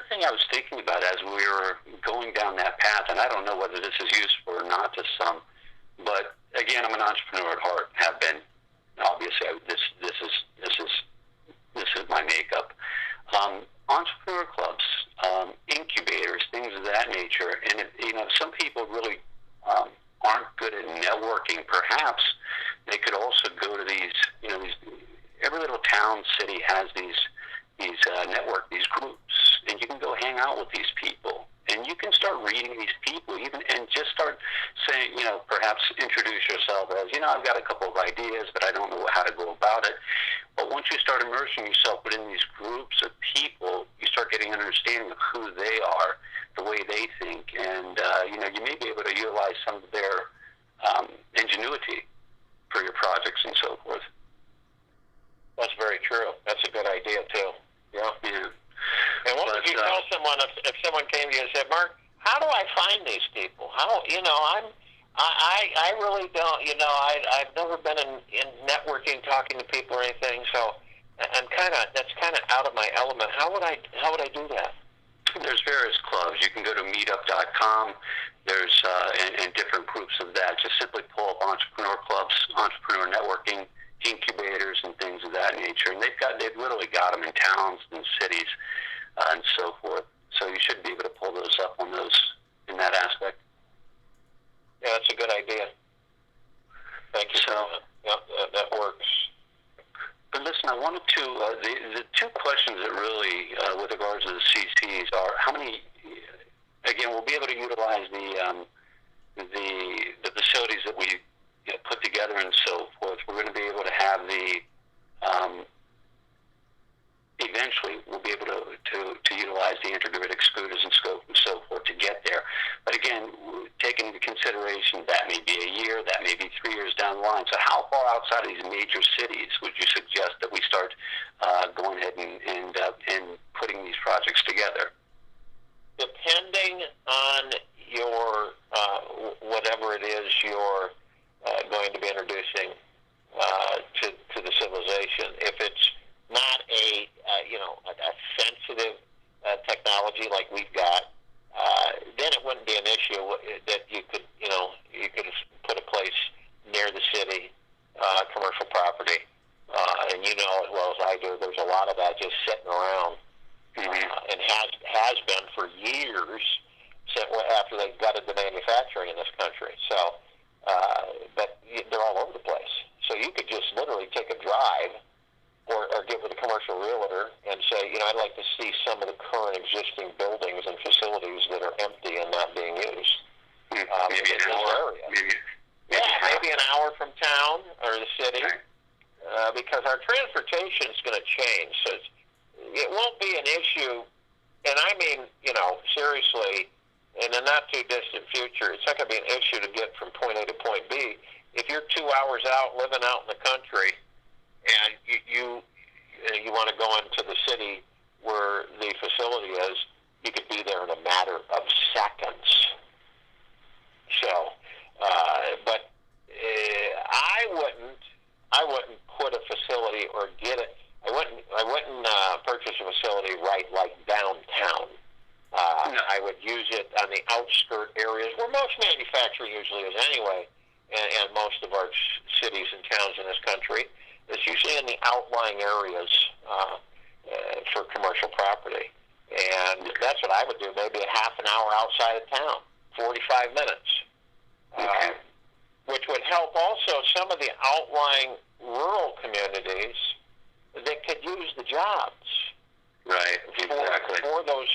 thing I was thinking about as we were going down that path, and I don't know whether this is useful or not to some, but again, I'm an entrepreneur at heart. Have been. Obviously, this is my makeup. Entrepreneur clubs, incubators, things of that nature, and some people really aren't good at networking. Perhaps they could also go to these. Every little town, city has these these groups, and you can go hang out with these people, and you can start reading these people, and just start saying, perhaps introduce yourself as, I've got a couple of ideas, but I don't know how to go about it. But once you start immersing yourself within these groups of people, you start getting an understanding of who they are, the way they think, and you may be able to utilize some of their ingenuity for your projects and so forth. That's very true. That's a good idea too. Yeah. Yeah. And what would you tell someone if someone came to you and said, "Mark, how do I find these people? How I really don't. I've never been in networking, talking to people or anything. So that's kind of out of my element. How would I do that?" There's various clubs. You can go to meetup.com. There's and different groups of that. Just simply pull up entrepreneur clubs, entrepreneur networking, incubators, and things of that nature. And they've literally got them in towns and cities and so forth. So you should be able to pull those up on those in that aspect. Yeah, that's a good idea. Thank you. So that works. But listen, I wanted to the two questions that really, with regards to the CCs, are how many. Again, we'll be able to utilize the facilities that we put together and so forth. We're going to be able to have eventually we'll be able to utilize the integrated scooters and scope and so forth to get there. But again, taking into consideration that may be a year, that may be 3 years down the line. So how far outside of these major cities would you suggest that we start going ahead and putting these projects together? Depending on your whatever it is you're going to be introducing to the civilization, if it's not a sensitive technology like we've got, then it wouldn't be an issue that you could put a place near the city, commercial property, and you know as well as I do, there's a lot of that just sitting around. And has been for years after they gutted the manufacturing in this country. So, but they're all over the place. So you could just literally take a drive or get with a commercial realtor and say, I'd like to see some of the current existing buildings and facilities that are empty and not being used. Maybe an hour. Maybe an hour from town or the city, right. Because our transportation is going to change. So it won't be an issue, and I mean, seriously, in the not-too-distant future, it's not going to be an issue to get from point A to point B. If you're 2 hours out, living out in the country, and you want to go into the city where the facility is, you could be there in a matter of seconds. So, but I wouldn't put a facility or get it. I wouldn't purchase a facility right like downtown. No. I would use it on the outskirt areas where most manufacturing usually is anyway, and most of our cities and towns in this country. It's usually in the outlying areas for commercial property. And that's what I would do, maybe a half an hour outside of town, 45 minutes. Okay. Which would help also some of the outlying rural communities that could use the jobs. Right, exactly. For those,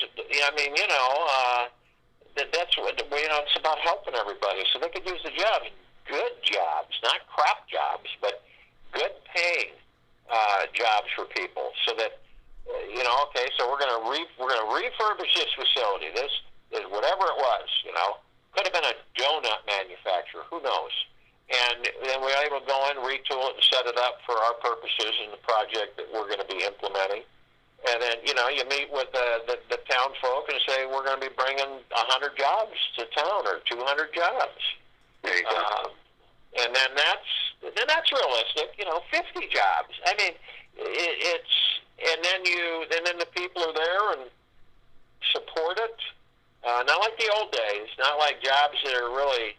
that's what, it's about helping everybody. So they could use the jobs, good jobs, not crap jobs, but good paying jobs for people. So that, so we're going to refurbish this facility. This is whatever it was, could have been a donut manufacturer, who knows? And then we're able to go in, retool it, and set it up for our purposes in the project that we're going to be implementing. And then, you meet with the town folk and say, we're going to be bringing 100 jobs to town or 200 jobs. There you go. And then that's realistic, 50 jobs. I mean, and then the people are there and support it. Not like the old days, not like jobs that are really,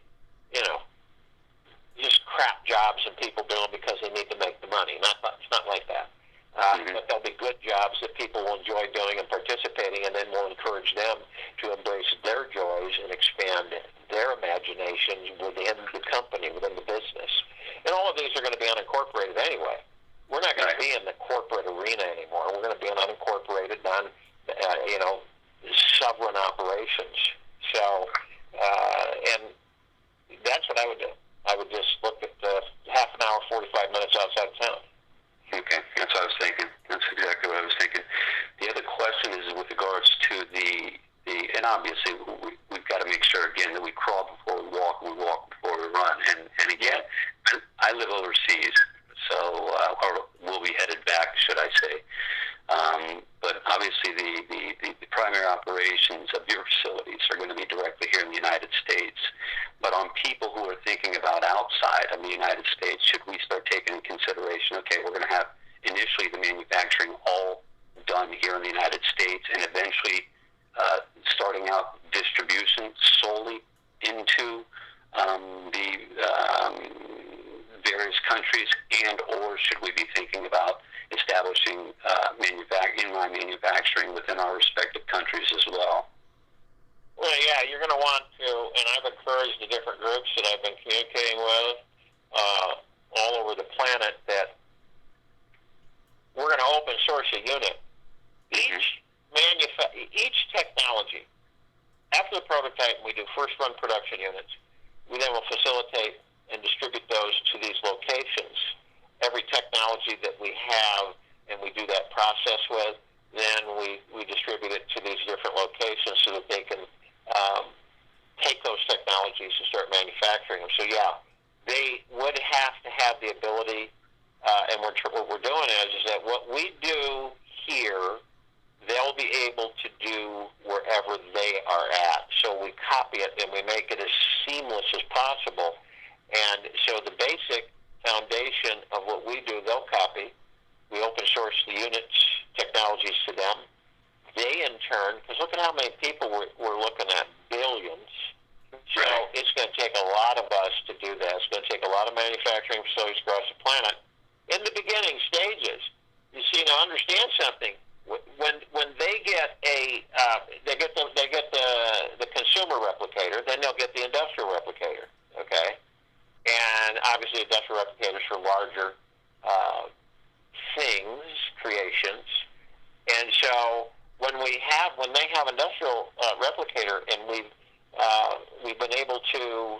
just crap jobs and people do them because they need to make the money. It's not like that. But there'll be good jobs that people will enjoy doing and participating, and then we'll encourage them to embrace their joys and expand their imaginations within the company, within the business. And all of these are going to be unincorporated anyway. We're not going to be in the corporate arena anymore. We're going to be in unincorporated, sovereign operations. So, and that's what I would do. I would just look at half an hour, 45 minutes outside of town. Okay, that's what I was thinking. That's exactly what I was thinking. The other question is with regards to and obviously we've got to make sure again that we crawl before we walk, and we walk before we run. And again, I live overseas, So, or will be headed back, should I say. But obviously the primary operations of your facilities are going to be directly here in the United States. But on people who are thinking about outside of the United States, should we start taking into consideration, okay, we're going to have initially the manufacturing all done here in the United States, and eventually starting out distribution solely into the various countries, and or should we be thinking about establishing inline manufacturing within our respective countries as well? Well, yeah, you're going to want to, and I've encouraged the different groups that I've been communicating with all over the planet that we're going to open source a unit. Each technology, after the prototype, we do first run production units. We then will facilitate and distribute those to these locations. Every technology that we have and we do that process with, then we distribute it to these different locations so that they can take those technologies and start manufacturing them. So yeah, they would have to have the ability, and what we're doing is that what we do here, they'll be able to do wherever they are at. So we copy it and we make it as seamless as possible. And so the basic foundation of what we do, they'll copy. We open source the units, technologies to them. They in turn, because look at how many people we're looking at, billions. So it's going to take a lot of us to do that. It's going to take a lot of manufacturing facilities across the planet. In the beginning stages, you see, now understand something. When they get they get the consumer replicator, then they'll get the industrial replicator. Okay, and obviously industrial replicators for larger things, creations. And so when they have industrial replicator, and we've been able to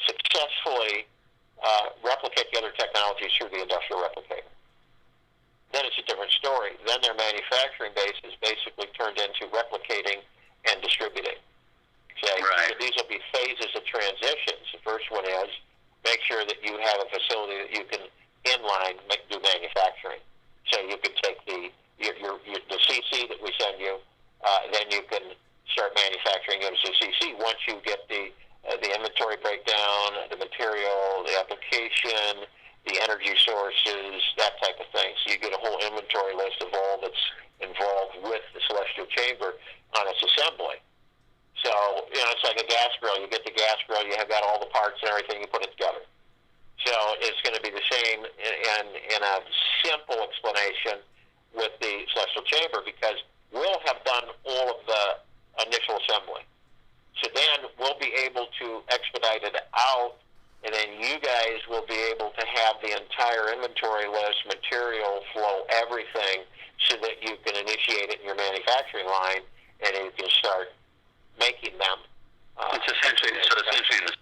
successfully replicate the other technologies through the industrial replicator, then it's a different story. Then their manufacturing base is basically turned into replicating and distributing. Okay? Right. So these will be phases of transitions. The first one is make sure that you have a facility that you can inline do manufacturing. So you could take the CC that we send you, then you can start manufacturing into CC. Once you get the inventory breakdown, the material, the application, the energy sources, that type of thing. So you get a whole inventory list of all that's involved with the celestial chamber on its assembly. So, it's like a gas grill. You get the gas grill, you have got all the parts and everything, you put it together. So it's going to be the same in a simple explanation with the celestial chamber, because we'll have done all of the initial assembly. So then we'll be able to expedite it out, and then you guys will be able to have the entire inventory list, material flow, everything, so that you can initiate it in your manufacturing line, and you can start making them. It's essentially an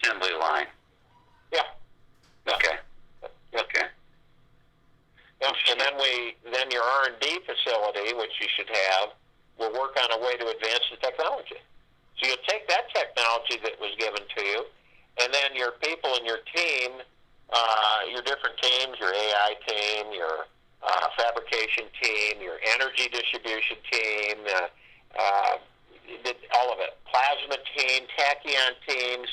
assembly line. Yeah. Okay. Yeah. Okay. Yeah. And then your R&D facility, which you should have, will work on a way to advance the technology. So you'll take that technology that was given to you, and then your people and your team, your different teams, your AI team, your fabrication team, your energy distribution team, all of it, plasma team, tachyon teams,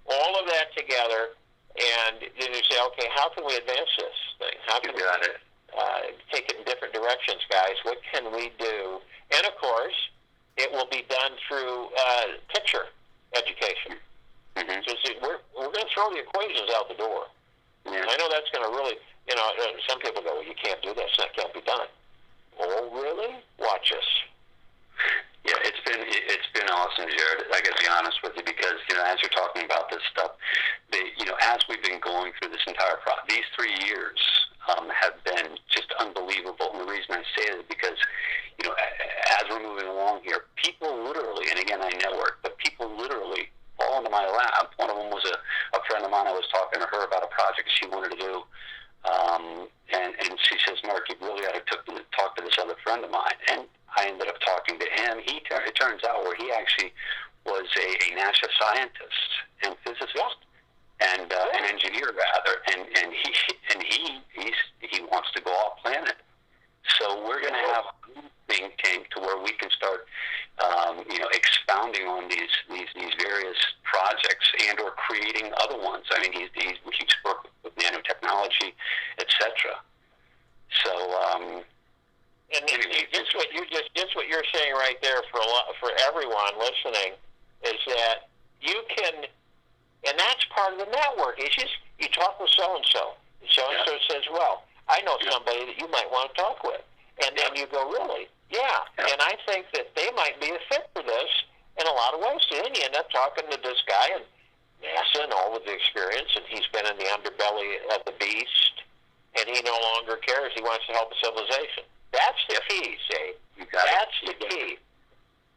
all of that together, and then you say, okay, how can we advance this thing? How can we take it in different directions, guys? What can we do? And, of course, it will be done through picture education. Mm-hmm. So see, we're going to throw the equations out the door. Yeah. I know that's going to really, some people go, well, you can't do this. That can't be done. Oh, really? Watch us. Yeah, it's been awesome, Jared. I got to be honest with you, because as you're talking about this stuff, as we've been going through this entire process, these 3 years have been just unbelievable. And the reason I say it is because as we're moving along here, people literally, and again I network, but people literally fall into my lap. One of them was a friend of mine. I was talking to her about a project she wanted to do, and she says, "Mark, you really ought to talk to this other friend of mine." And I ended up talking to him. It turns out where he actually was a NASA scientist and physicist, and an engineer rather, and he technology, etc. So, and just what you're saying right there for everyone listening is that you can, and that's part of the network. It's just you talk with so and so says, well, I know somebody that you might want to talk with, and then you go, really? Yeah. And I think that they might be a fit for this in a lot of ways. So then you end up talking to this guy and NASA and all of the experience, and he's been in the underbelly of the beast, and he no longer cares. He wants to help the civilization. That's the key, see? That's the key.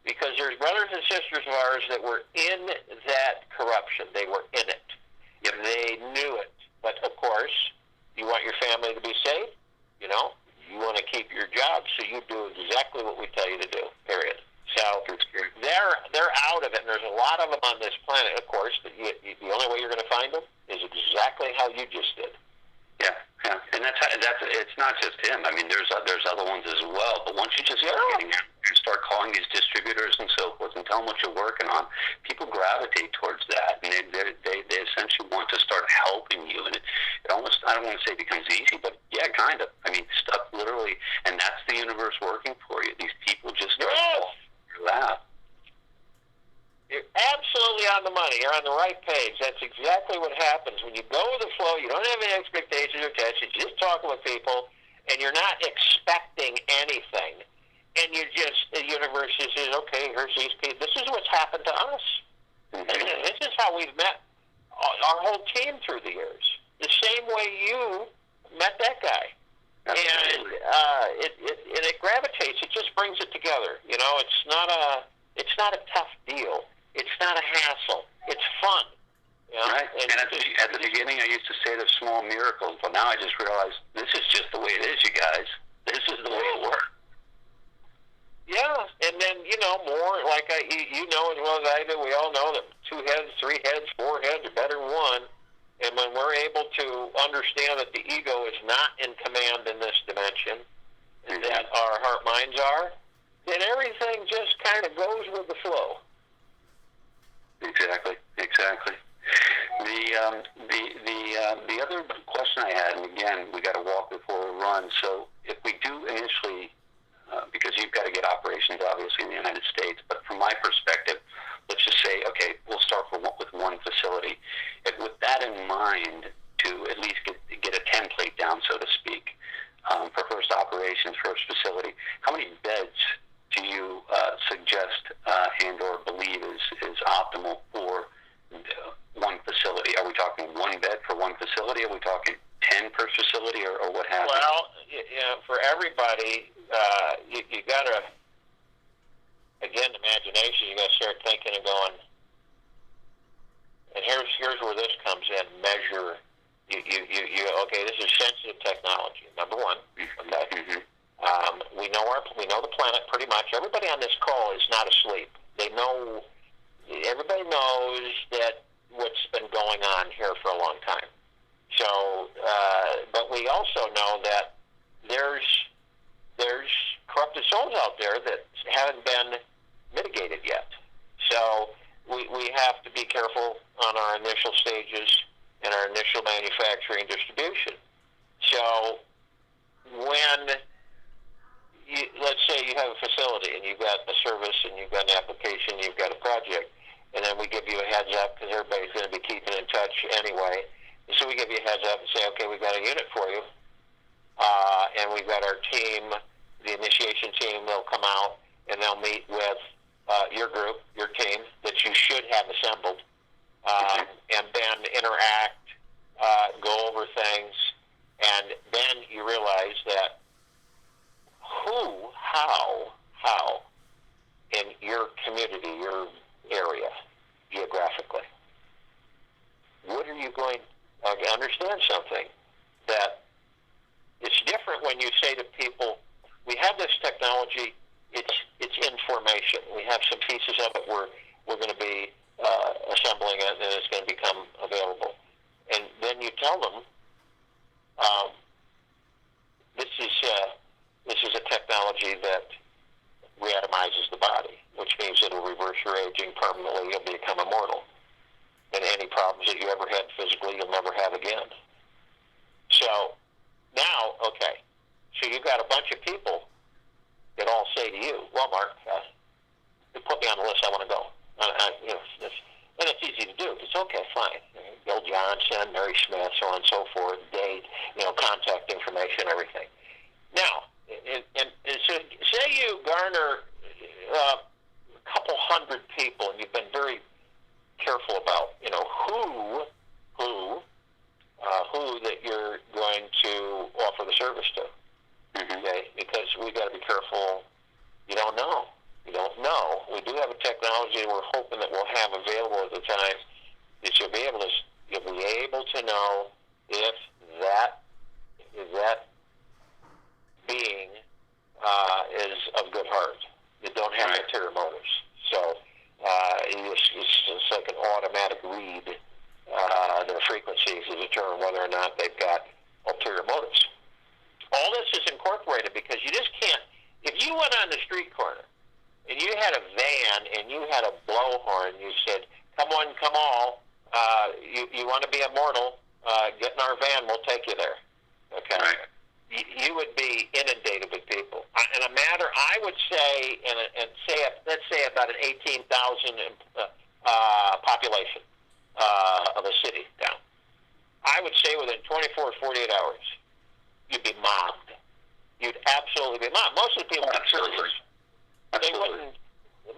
Because there's brothers and sisters of ours that were in that corruption. They were in it. They knew it. But, of course, you want your family to be safe, you know? You want to keep your job, so you do exactly what we tell you to do, period. So they're out of it, and there's a lot of them on this planet, of course, but the only way you're going to find them is exactly how you just did. Yeah, and that's it's not just him. I mean, there's other ones as well. But once you just start getting out and start calling these distributors and so forth and tell them what you're working on, people gravitate towards that, and they essentially want to start helping you. And it almost, I don't want to say it becomes easy, but yeah, kind of. I mean, stuff literally, and that's the universe working for you. These people just start your lap. You're absolutely on the money. You're on the right page. That's exactly what happens. When you go with the flow, you don't have any expectations or tests. You're just talking with people, and you're not expecting anything. And the universe just says, okay, here's these people. This is what's happened to us. Mm-hmm. This is how we've met our whole team through the years. The same way you met that guy. Absolutely. And it gravitates. It just brings it together. You know, it's not a tough deal. It's not a hassle. It's fun. You know? Right. And at the beginning, I used to say there's small miracles, but now I just realize this is just the way it is, you guys. This is the way it works. Yeah, and then, you know, more like you know as well as I do, we all know that 2 heads, 3 heads, 4 heads are better than one. And when we're able to understand that the ego is not in command in this dimension, and that our heart minds are, then everything just kind of goes with the flow. Exactly. The other question I had, and again, we got to walk before we run. So if we do initially, because you've got to get operations obviously in the United States, but from my perspective, let's just say, okay, we'll start with one facility. With that in mind, to at least get a template down, so to speak, for first operations, first facility, how many beds do you suggest and or believe is optimal for one facility? Are we talking 1 bed for one facility? Are we talking 10 per facility, or what have you? Well, for everybody, you got to, again, imagination, you got to start thinking and going, and here's where this comes in, measure. Okay, this is sensitive technology, number one, okay? We know the planet pretty much. Everybody on this call is not asleep. Everybody knows that what's been going on here for a long time. So, but we also know that there's corrupted souls out there that haven't been mitigated yet. So we have to be careful on our initial stages and our initial manufacturing distribution. So when let's say you have a facility and you've got a service and you've got an application, you've got a project, and then we give you a heads up because everybody's going to be keeping in touch anyway. And so we give you a heads up and say, okay, we've got a unit for you, and we've got our team, the initiation team. They'll come out and they'll meet with your group, your team that you should have assembled, and then interact, go over things, and then you realize that how in your community, your area, geographically, what are you going to understand something that it's different when you say to people, we have this technology, it's information. We have some pieces of it we're going to be assembling it, and it's going to become available. And then you tell them, this is a technology that reatomizes the body, which means it'll reverse your aging permanently. You'll become immortal. And any problems that you ever had physically, you'll never have again. So Walmart. You put me on the list. I want to go. And it's easy to do. It's okay, fine. Bill Johnson, Mary Smith, so on and so forth, date, contact information, everything. Now, so say you garner a couple hundred people, and you've been very careful about, who that you're going to offer the service to. Okay? Because we've got to be careful. You don't know. We do have a technology we're hoping that we'll have available at the time that you'll be able to know if that being is of good heart. You don't have ulterior motives. So it's like an automatic read their frequencies to determine whether or not they've got ulterior motives. All this is incorporated because you just can't. If you went on the street corner and you had a van and you had a blowhorn, you said, "Come on, come all. You want to be immortal? Get in our van. We'll take you there." Okay. Right. You would be inundated with people. In a matter, I would say, let's say about an 18,000 population of a city down. I would say within 24 or 48 hours, you'd be mobbed. You'd absolutely be mobbed. Most of the people would be curious. They wouldn't.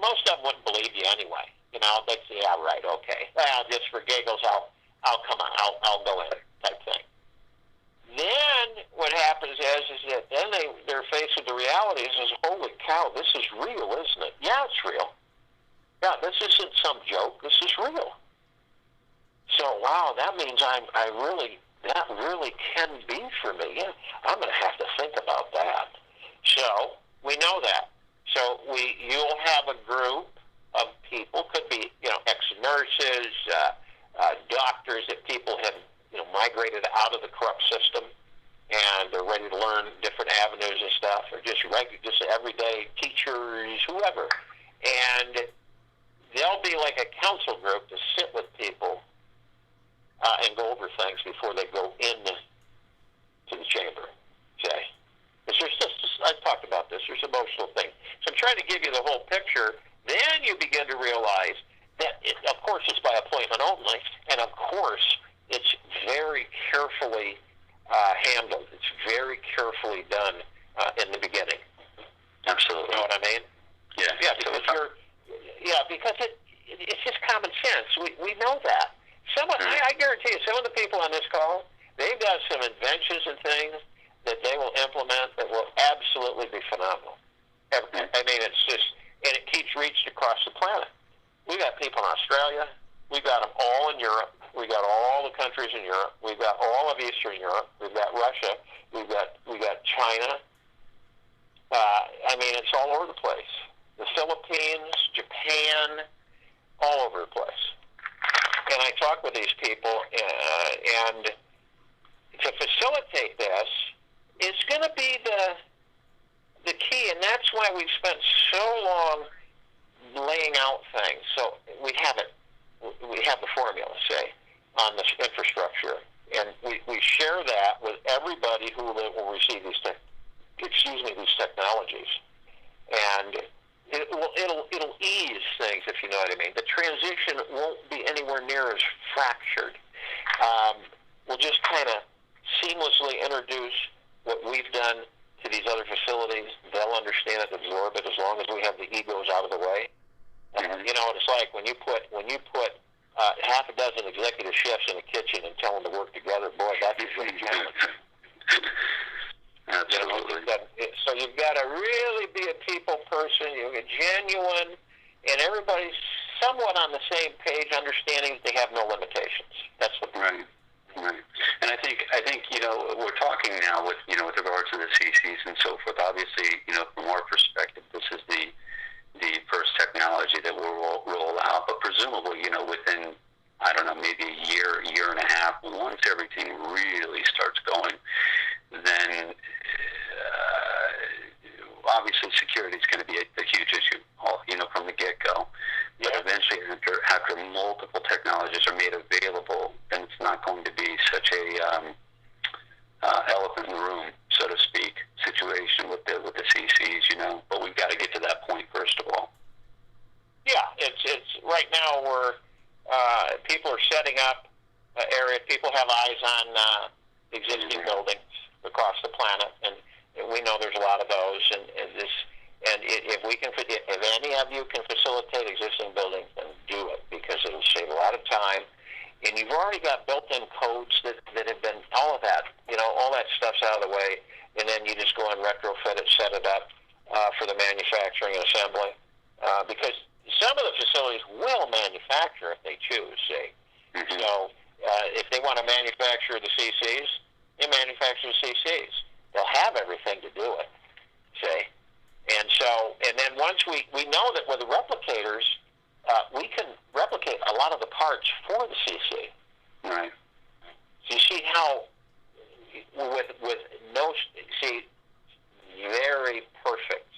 Most of them wouldn't believe you anyway. They'd say, "Yeah, right, okay. Well, just for giggles, I'll come on. I'll go in," type thing. Then what happens is that then they're faced with the reality is, holy cow, this is real, isn't it? Yeah, it's real. Yeah, this isn't some joke. This is real. So, wow, that means that really can be for me. Yeah, I'm going to have to think about that. So we know that. So you'll have a group of people, could be ex-nurses, doctors that people have migrated out of the corrupt system, and they're ready to learn different avenues and stuff, or just everyday teachers, whoever. And they'll be like a council group to sit with people and go over things before they go in to the chamber. Okay? Because I've talked about this, there's emotional things. So I'm trying to give you the whole picture. Then you begin to realize that, of course, it's by appointment only, and of course, it's very carefully handled. It's very carefully done in the beginning. Absolutely. You know what I mean? Yeah. Yeah, because it's just common sense. We know that. I guarantee you, some of the people on this call, they've got some inventions and things that they will implement that will absolutely be phenomenal. I mean, it's just, and it keeps reaching across the planet. We got people in Australia. We got them all in Europe. We got all the countries in Europe. We've got all of Eastern Europe. We've got Russia. We got China. I mean, it's all over the place. The Philippines, Japan, all over the place. And I talk with these people, and to facilitate this, it's going to be the key, and that's why we've spent so long laying out things. So we have it. We have the formula, say, on this infrastructure, and we share that with everybody who will receive these technologies, and it'll ease things, if you know what I mean. The transition won't be anywhere near as fractured. We'll just kind of seamlessly introduce what we've done to these other facilities. They'll understand it, absorb it, as long as we have the egos out of the way. You know what it's like when you put half a dozen executive chefs in a kitchen and tell them to work together. Boy, that's a big challenge. Absolutely. So you've got to really be a people person. You're genuine, and everybody's somewhat on the same page, understanding that they have no limitations. That's the point. Right. And I think we're talking now with regards to the CCs and so forth. Obviously, from our perspective, this is the first technology that we'll roll out. But presumably, within, I don't know, maybe a year and a half, once everything really starts going, then obviously security is going to be a huge issue, from the get-go. But eventually, after multiple technologies are made available, then it's not going to be such a elephant in the room, so to speak, situation with the CCs, But we've got to get to that point setting up area. People have eyes on existing buildings across the planet, and we know there's a lot of those. If any of you can facilitate existing buildings, then do it, because it'll save a lot of time. And you've already got built-in codes that have been, all of that, all that stuff's out of the way, and then you just go and retrofit it, set it up for the manufacturing and assembly. Because some of the facilities will manufacture if they choose, see. Mm-hmm. So if they want to manufacture the CCs, they manufacture the CCs. They'll have everything to do it, see. And then once we know that with the replicators, we can replicate a lot of the parts for the CC. Right. So you see how very perfect,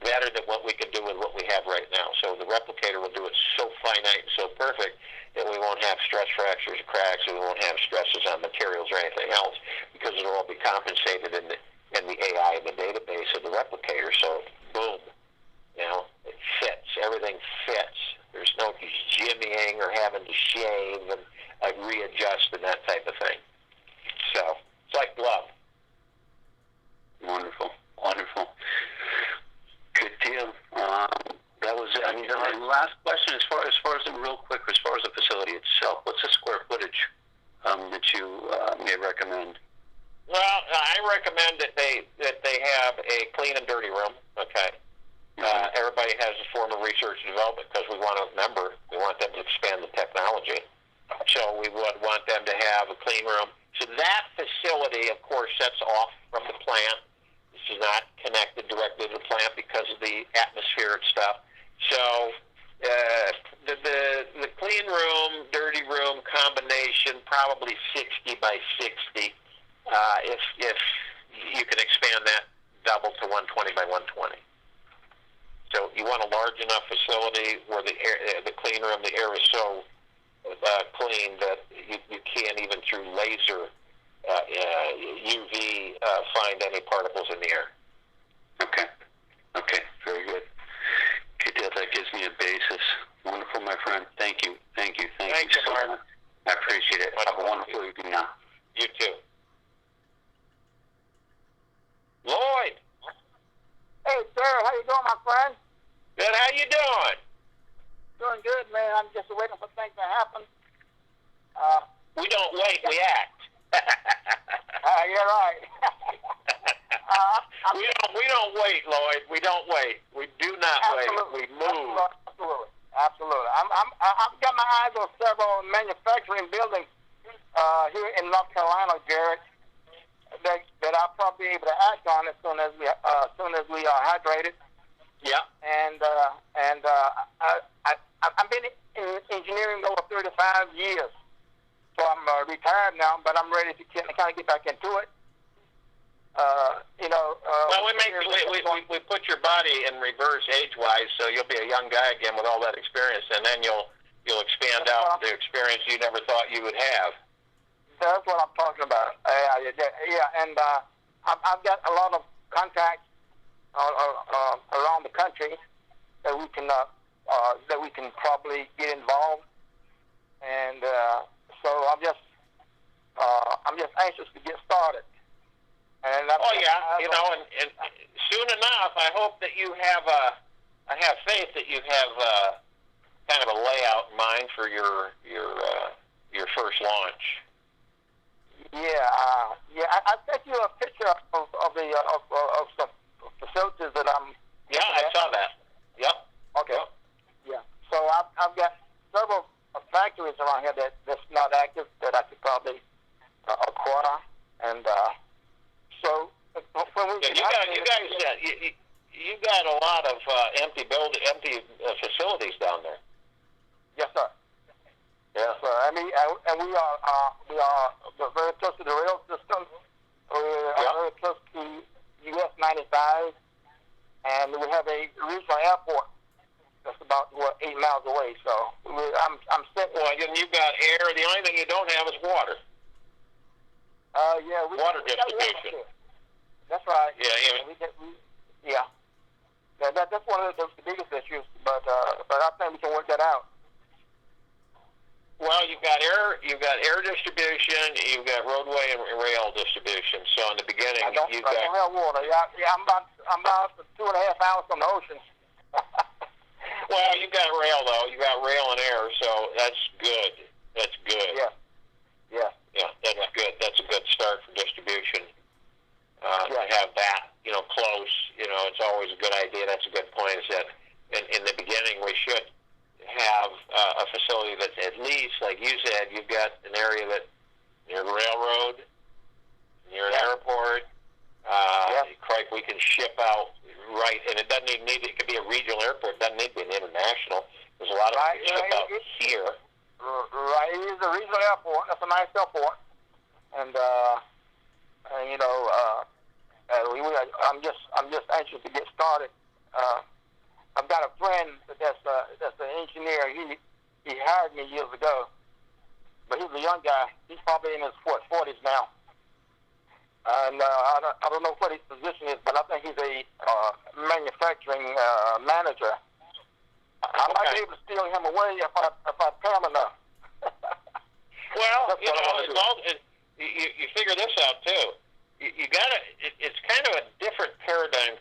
better than what we can do with what we have right now. So the replicator will do it so finite and so perfect that we won't have stress fractures or cracks, and we won't have stresses on materials or anything else, because it'll all be compensated in the AI, in the database of the replicator. So boom, it fits. Everything fits. There's no jimmying or having to shave and readjust and that type of thing. So it's like glove. Wonderful, wonderful. Good deal. That was it. I mean, the last question, as far as the real quick, as far as the facility itself, what's the square footage that you may recommend? Well, I recommend that they have a clean and dirty room. Okay. Everybody has a form of research and development, because we want them to expand the technology. So we would want them to have a clean room. So that facility, of course, sets off from the plant. This is not connected directly to the plant because of the atmospheric stuff. So the clean room, dirty room combination, probably 60 by 60. If you can expand that double to 120 by 120. So you want a large enough facility where the clean room, the air is so clean that you can't, even through laser UV, find any particles in the air. Okay, very good. Good deal. That gives me a basis. Wonderful, my friend. Thank you so much. I appreciate it. Have a wonderful evening now. You too. Lloyd. Hey, sir, how you doing, my friend? Good. How you doing? Doing good, man. I'm just waiting for things to happen. We don't wait, we act. You're right. We don't wait, Lloyd. We don't wait. We do not wait. We move. Absolutely. I've got my eyes on several manufacturing buildings here in North Carolina, Jared, that I'll probably be able to act on as soon as we are hydrated. Yeah. And I've been in engineering over 35 years, so I'm retired now, but I'm ready to kind of get back into it. Well, we put your body in reverse age-wise, so you'll be a young guy again with all that experience, and then you'll expand out the experience you never thought you would have. That's what I'm talking about. And I've got a lot of contacts around the country that we can probably get involved, and so I'm just anxious to get started. And and soon enough, I hope that you have I have faith that you have kind of a layout in mind for your first launch. I sent you a picture of some facilities that I'm. Yeah, I saw that. Yep. Okay. Yep. Yeah. So I've got several factories around here that's not active that I could probably acquire, and so when we. Yeah, you got a lot of empty facilities down there. Yes, sir. Yes, sir. I mean, and we are very close to the rail system. We're very close to US 95, and we have a regional airport that's about 8 miles away. So I'm set. Well, you've got air. The only thing you don't have is water. Water distribution. That's right. Yeah. That's one of the biggest issues, but I think we can work that out. Well, you've got air distribution, you've got roadway and rail distribution. So in the beginning, I don't have water. Yeah, I'm about 2.5 hours from the ocean. Well, you've got rail though. You've got rail and air, so that's good. That's good. Yeah. Yeah, that's good. That's a good start for distribution. To have that, close, it's always a good idea. That's a good point. Is that in the beginning we should have a facility that's at least, like you said, you've got an area that near the railroad, near an airport. We can ship out right, and it doesn't even need. It could be a regional airport. It doesn't need to be an international. There's a lot of ship out here. Right, it is a regional airport. That's a nice airport, and I'm just anxious to get started. I've got a friend that's an engineer. He hired me years ago, but he's a young guy. He's probably in his 40s now, and I don't know what his position is, but I think he's a manufacturing manager. I might be able to steal him away if I pay him enough. Well, you figure this out too. You gotta. It's kind of a different paradigm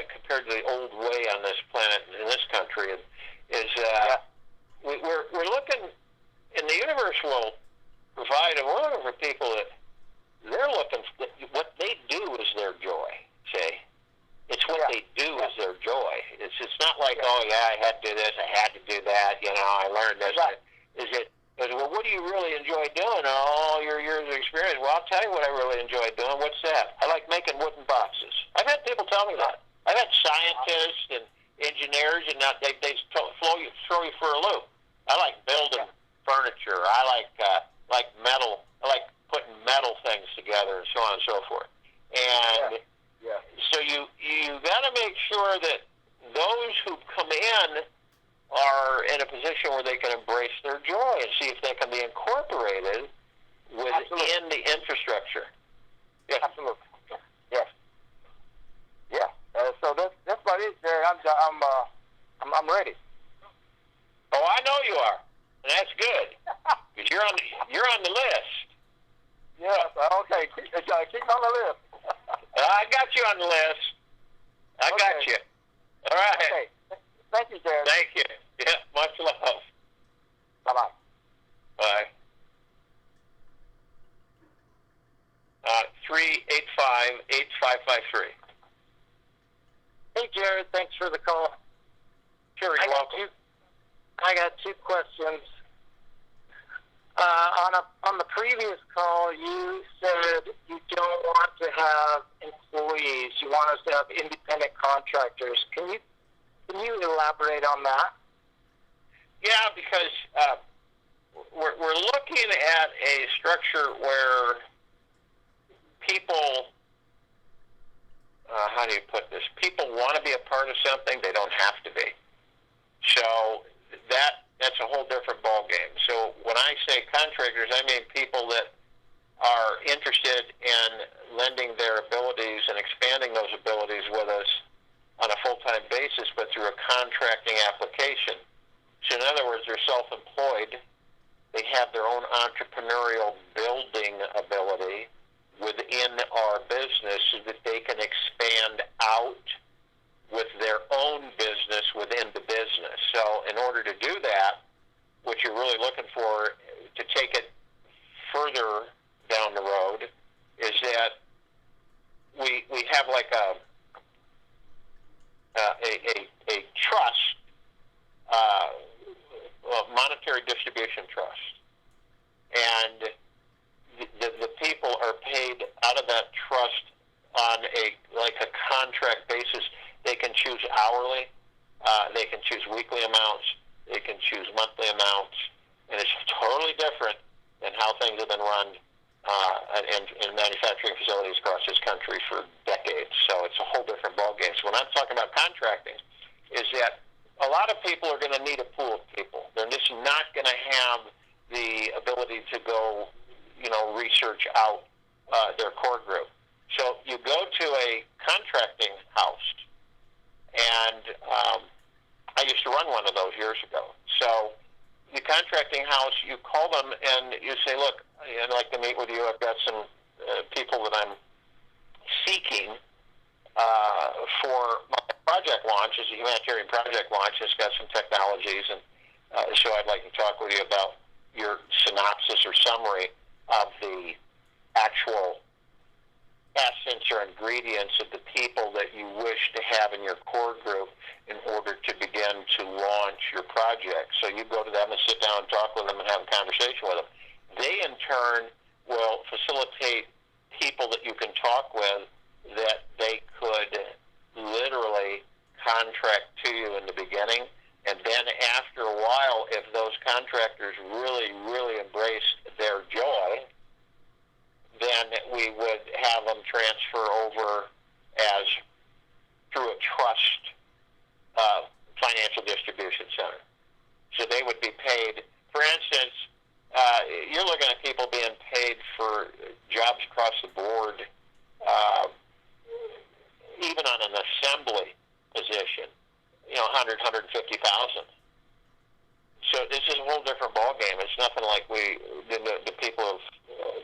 compared to the old way on this planet in this country. We're looking, and the universe will provide, and we're looking for people that they're looking. What they do is their joy. See. It's what they do is their joy. It's not like, I had to do this, I had to do that, I learned this. Right. Well, what do you really enjoy doing all your years of experience? Well, I'll tell you what I really enjoy doing. What's that? I like making wooden boxes. I've had people tell me that. I've had scientists and engineers, and they throw you for a loop. I like building furniture. I like metal. I like putting metal things together and so on and so forth. And so you got to make sure that those who come in are in a position where they can embrace their joy and see if they can be incorporated within the infrastructure. Yeah. Absolutely. Yes. Yeah. So that's what it is, Jerry. I'm ready. Oh, I know you are, and that's good because you're on the list. Yes. Okay. Keep on the list. I got you on the list. I got you. All right. Okay. Thank you, Jerry. Thank you. Yeah, much love. Bye-bye. Bye. 385-8553. Hey, Jared. Thanks for the call. Sure, you're welcome. I got two questions. On the previous call, you said you don't want to have employees. You want us to have independent contractors. Can you elaborate on that? Yeah, because we're looking at a structure where people, how do you put this? People want to be a part of something, they don't have to be. So that's a whole different ballgame. So when I say contractors, I mean people that are interested in lending their abilities and expanding those abilities with us on a full-time basis, but through a contracting application. So in other words, they're self-employed. They have their own entrepreneurial building ability within our business so that they can expand out with their own business within the business. So in order to do that, what you're really looking for to take it further down the road is that we have like a trust, monetary distribution trust, and the people are paid out of that trust on a contract basis. They can choose hourly, they can choose weekly amounts, they can choose monthly amounts, and it's totally different than how things have been run in manufacturing facilities across this country for decades. So it's a whole different ballgame. So when I'm talking about contracting, is that a lot of people are going to need a pool of people. They're just not going to have the ability to go, research out their core group. So you go to a contracting house, and I used to run one of those years ago. So the contracting house, you call them and you say, look, I'd like to meet with you. I've got some people that I'm seeking for my project launch. It's a humanitarian project launch. It's got some technologies, and so I'd like to talk with you about your synopsis or summary of the actual essence or ingredients of the people that you wish to have in your core group in order to begin to launch your project. So you go to them and sit down and talk with them and have a conversation with them. They, in turn, will facilitate people that you can talk with that they could literally contract to you in the beginning. And then after a while, if those contractors really, really embraced their joy, then we would have them transfer over as through a trust financial distribution center. So they would be paid. For instance, you're looking at people being paid for jobs across the board, even on an assembly position, 100, 150,000. So this is a whole different ballgame. It's nothing like the people have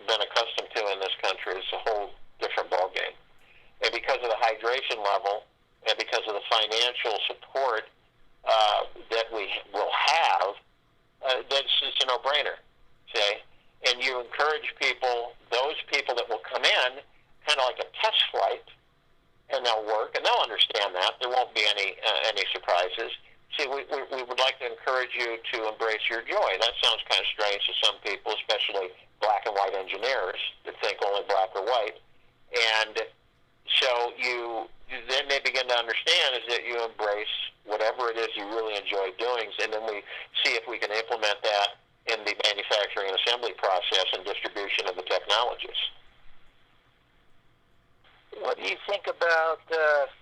been accustomed to in this country. It's a whole different ballgame. And because of the hydration level and because of the financial support that we will have, it's a no-brainer, see? And you encourage people, those people that will come in, kind of like a test flight, and they'll work, and they'll understand that. There won't be any surprises. See, we would like to encourage you to embrace your joy. That sounds kind of strange to some people, especially black and white engineers that think only black or white. And so you then they begin to understand is that you embrace whatever it is you really enjoy doing, and then we see if we can implement that in the manufacturing and assembly process and distribution of the technologies. What do you think about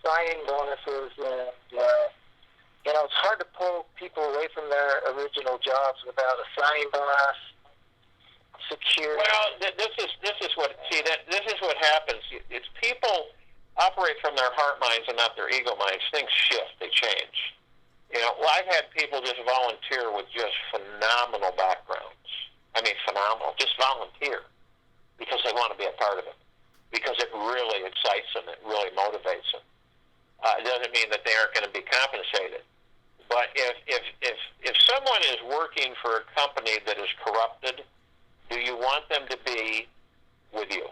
signing bonuses? And it's hard to pull people away from their original jobs without a signing bonus. Security. Well, this is what happens. It's people operate from their heart minds and not their ego minds. Things shift, they change. I've had people just volunteer with just phenomenal backgrounds. I mean, phenomenal. Just volunteer because they want to be a part of it. Because it really excites them, it really motivates them. It doesn't mean that they aren't going to be compensated. But if someone is working for a company that is corrupted, do you want them to be with you?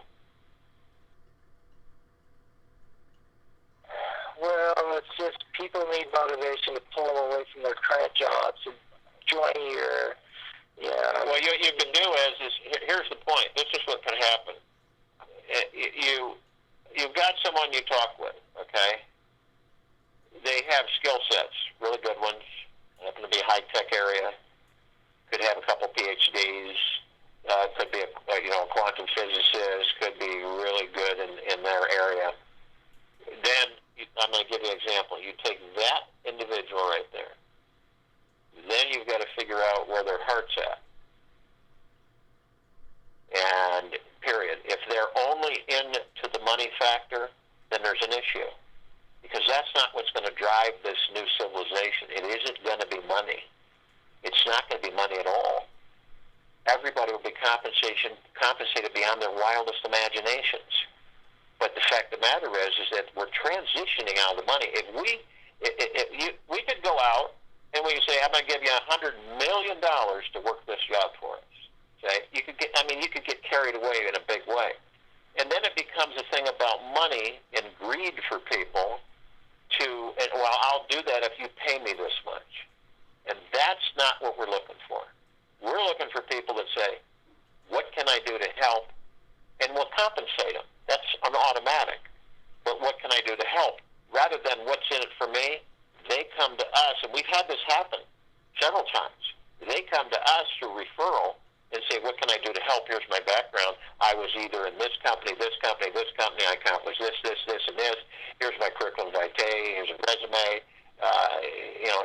Well, it's just people need motivation to pull them away from their current jobs and join your. Well, what you can do is here's the point. This is what can happen. You've got someone you talk with, okay? They have skill sets, really good ones. Happen to be a high-tech area. Could have a couple PhDs. Could be a quantum physicist. Could be really good in their area. Then I'm going to give you an example. You take that individual right there. Then you've got to figure out where their heart's at. And period. If they're only into the money factor, then there's an issue. Because that's not what's going to drive this new civilization. It isn't going to be money. It's not going to be money at all. Everybody will be compensated beyond their wildest imaginations. But the fact of the matter is that we're transitioning out of the money. If we could go out and we say, I'm going to give you $100 million to work this job for us. Okay? You could get carried away in a big way. And then it becomes a thing about money and greed for people I'll do that if you pay me this much. And that's not what we're looking for. We're looking for people that say, what can I do to help? And we'll compensate them. That's an automatic. But what can I do to help? Rather than what's in it for me, they come to us, and we've had this happen several times. They come to us through referral and say, what can I do to help? Here's my background. I was either in this company, this company, this company. I accomplished this, and this. Here's my curriculum vitae. Here's a resume.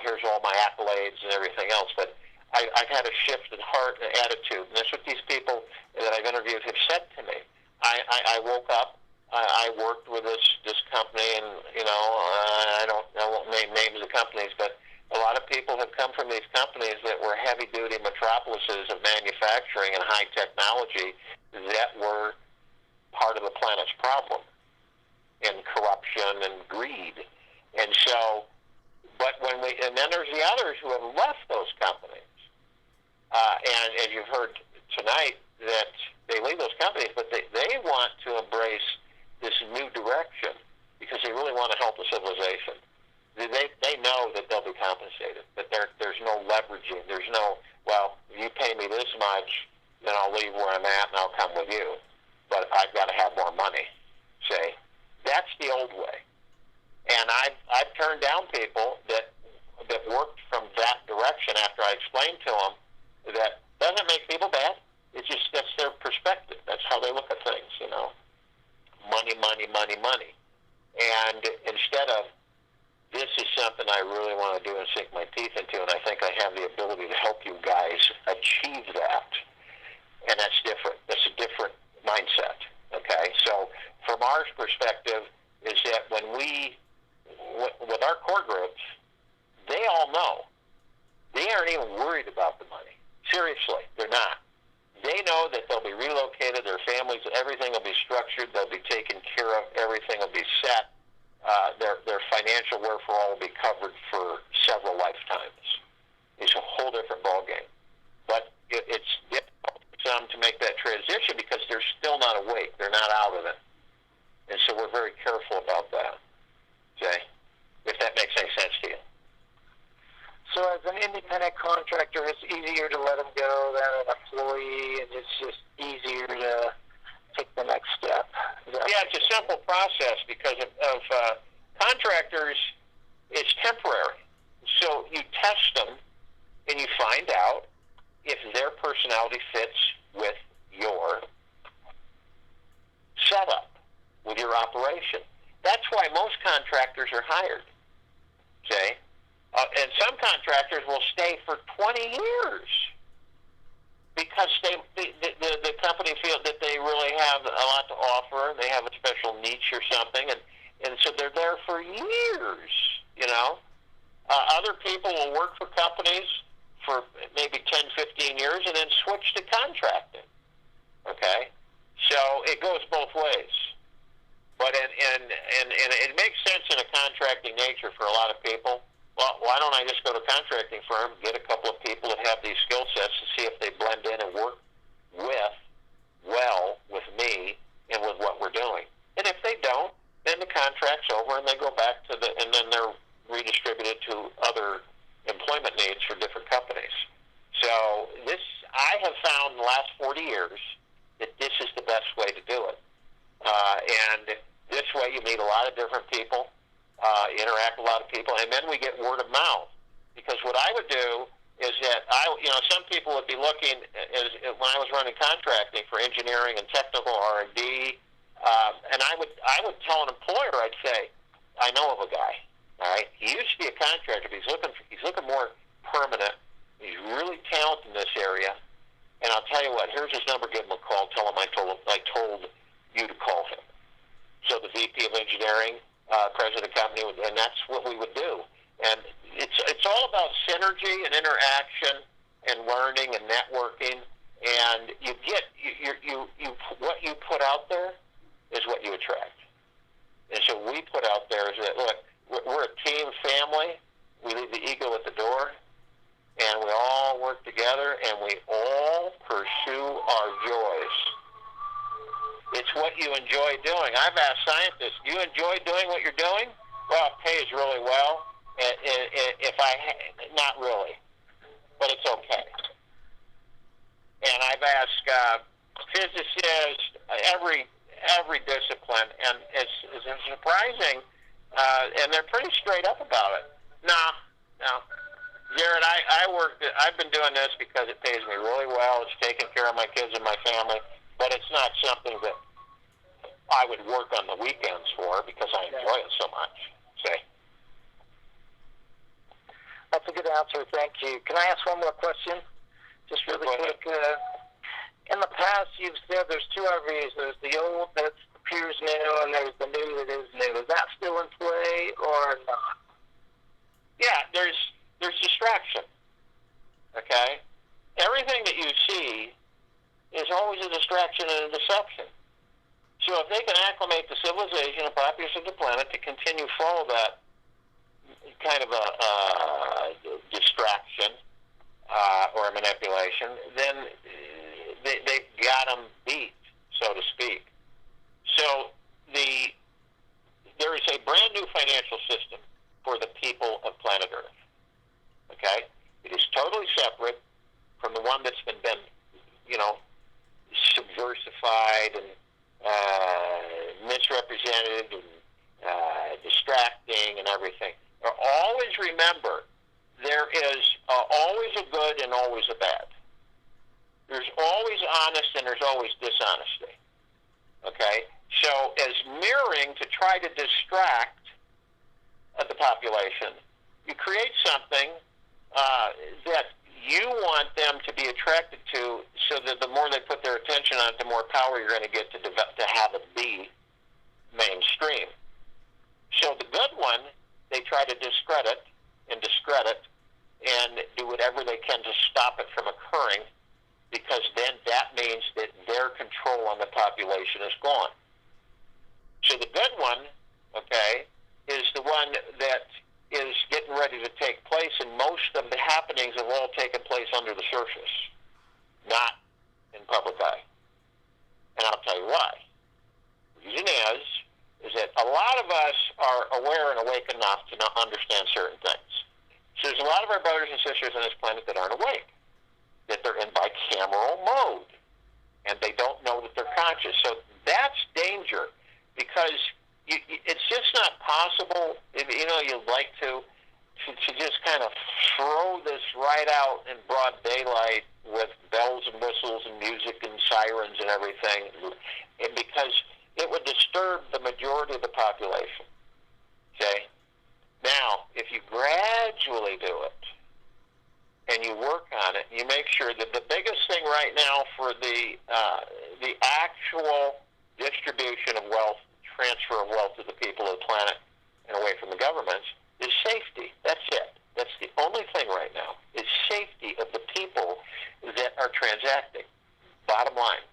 Here's all my accolades and everything else. But I've had a shift in heart and attitude. And that's what these people that I've interviewed have said to me. I woke up. I worked with this company, and I won't name names of the companies, but A lot of people have come from these companies that were heavy-duty metropolises of manufacturing and high technology that were part of the planet's problem in corruption and greed. And so, and then there's the others who have left those companies. And as you've heard tonight, that they leave those companies, but they want to embrace this new direction because they really want to help the civilization. They know that they'll be compensated, but there's no leveraging. There's no, well, if you pay me this much, then I'll leave where I'm at and I'll come with you. But I've got to have more money. See, that's the old way. And I've turned down people that worked from that direction after I explained to them that doesn't make people bad. It's just that's their perspective. That's how they look at things. Money, money, money, money. And instead of, this is something I really want to do and sink my teeth into, and I think I have the ability to help you guys achieve that. And that's different. That's a different mindset, okay? So from our perspective is that when with our core groups, they all know. They aren't even worried about the money. Seriously, they're not. They know that they'll be relocated, their families, everything will be structured, they'll be taken care of, everything will be set. Their financial wherewithal will be covered for several lifetimes. It's a whole different ballgame. But it's difficult for some to make that transition because they're still not awake. They're not out of it. And so we're very careful about that. Okay? If that makes any sense to you. So as an independent contractor, it's easier to let them go than an employee, and it's just easier to take the next step. Yeah, it's a simple process because of contractors, it's temporary. So you test them and you find out if their personality fits with your setup, with your operation. That's why most contractors are hired. Okay? And some contractors will stay for 20 years because the company feels that they really have a lot to offer, and they have a special niche or something, and so they're there for years, Other people will work for companies for maybe 10, 15 years and then switch to contracting, okay? So it goes both ways. But and it makes sense in a contracting nature for a lot of people. Well, why don't I just go to a contracting firm, get a couple of people that have these skill sets and see if they blend in and work well with me and with what we're doing. And if they don't, then the contract's over and they go back and then they're redistributed to other employment needs for different companies. So I have found in the last 40 years that this is the best way to do it. And this way you meet a lot of different people, interact with a lot of people, and then we get word of mouth. Because what I would do is that some people would be looking, when I was running contracting for engineering and technical R&D, and I would tell an employer, I'd say, I know of a guy. All right, he used to be a contractor, but he's looking more permanent. He's really talented in this area, and I'll tell you what. Here's his number. Give him a call. Tell him I told you to call him. So the VP of engineering, president of the company, and that's what we would do. And it's all about synergy and interaction and learning and networking. And you get what you put out there is what you attract. And so we put out there is that, look, we're a team family. We leave the ego at the door, and we all work together, and we all pursue our joys. It's what you enjoy doing. I've asked scientists, do you enjoy doing what you're doing? Well, it pays really well. Not really, but it's okay. And I've asked physicists, every discipline, and it's surprising, and they're pretty straight up about it. No. Jared, I've been doing this because it pays me really well. It's taking care of my kids and my family, but it's not something that I would work on the weekends for because I enjoy it so much. See? That's a good answer. Thank you. Can I ask one more question? Just really quick. In the past, you've said there's two RVs. There's the old that appears new, and there's the new that is new. Is that still in play or not? Yeah, there's distraction. Okay? Everything that you see is always a distraction and a deception. So if they can acclimate the civilization and populace of the planet to continue to follow that kind of a distraction or a manipulation, then they've got them beat, so to speak. So there is a brand new financial system for the people of planet Earth. Okay? It is totally separate from the one that's been subversified and misrepresented and distracting and everything. Always remember, there is always a good and always a bad. There's always honest and there's always dishonesty. Okay? So as mirroring to try to distract the population, you create something that you want them to be attracted to, so that the more they put their attention on it, the more power you're going to get to have it be mainstream. So the good one, they try to discredit and do whatever they can to stop it from occurring, because then that means that their control on the population is gone. So the good one, okay, is the one that is getting ready to take place, and most of the happenings have all taken place under the surface, not in public eye. And I'll tell you why. The reason is that a lot of us are aware and awake enough to not understand certain things. So there's a lot of our brothers and sisters on this planet that aren't awake, that they're in bicameral mode, and they don't know that they're conscious. So that's danger, because it's just not possible, you'd like to just kind of throw this right out in broad daylight with bells and whistles and music and sirens and everything, because it would disturb the majority of the population. Okay? Now, if you gradually do it, and you work on it, you make sure that the biggest thing right now for the actual distribution of wealth, transfer of wealth to the people of the planet and away from the governments, is safety. That's it. That's the only thing right now, is safety of the people that are transacting, bottom line.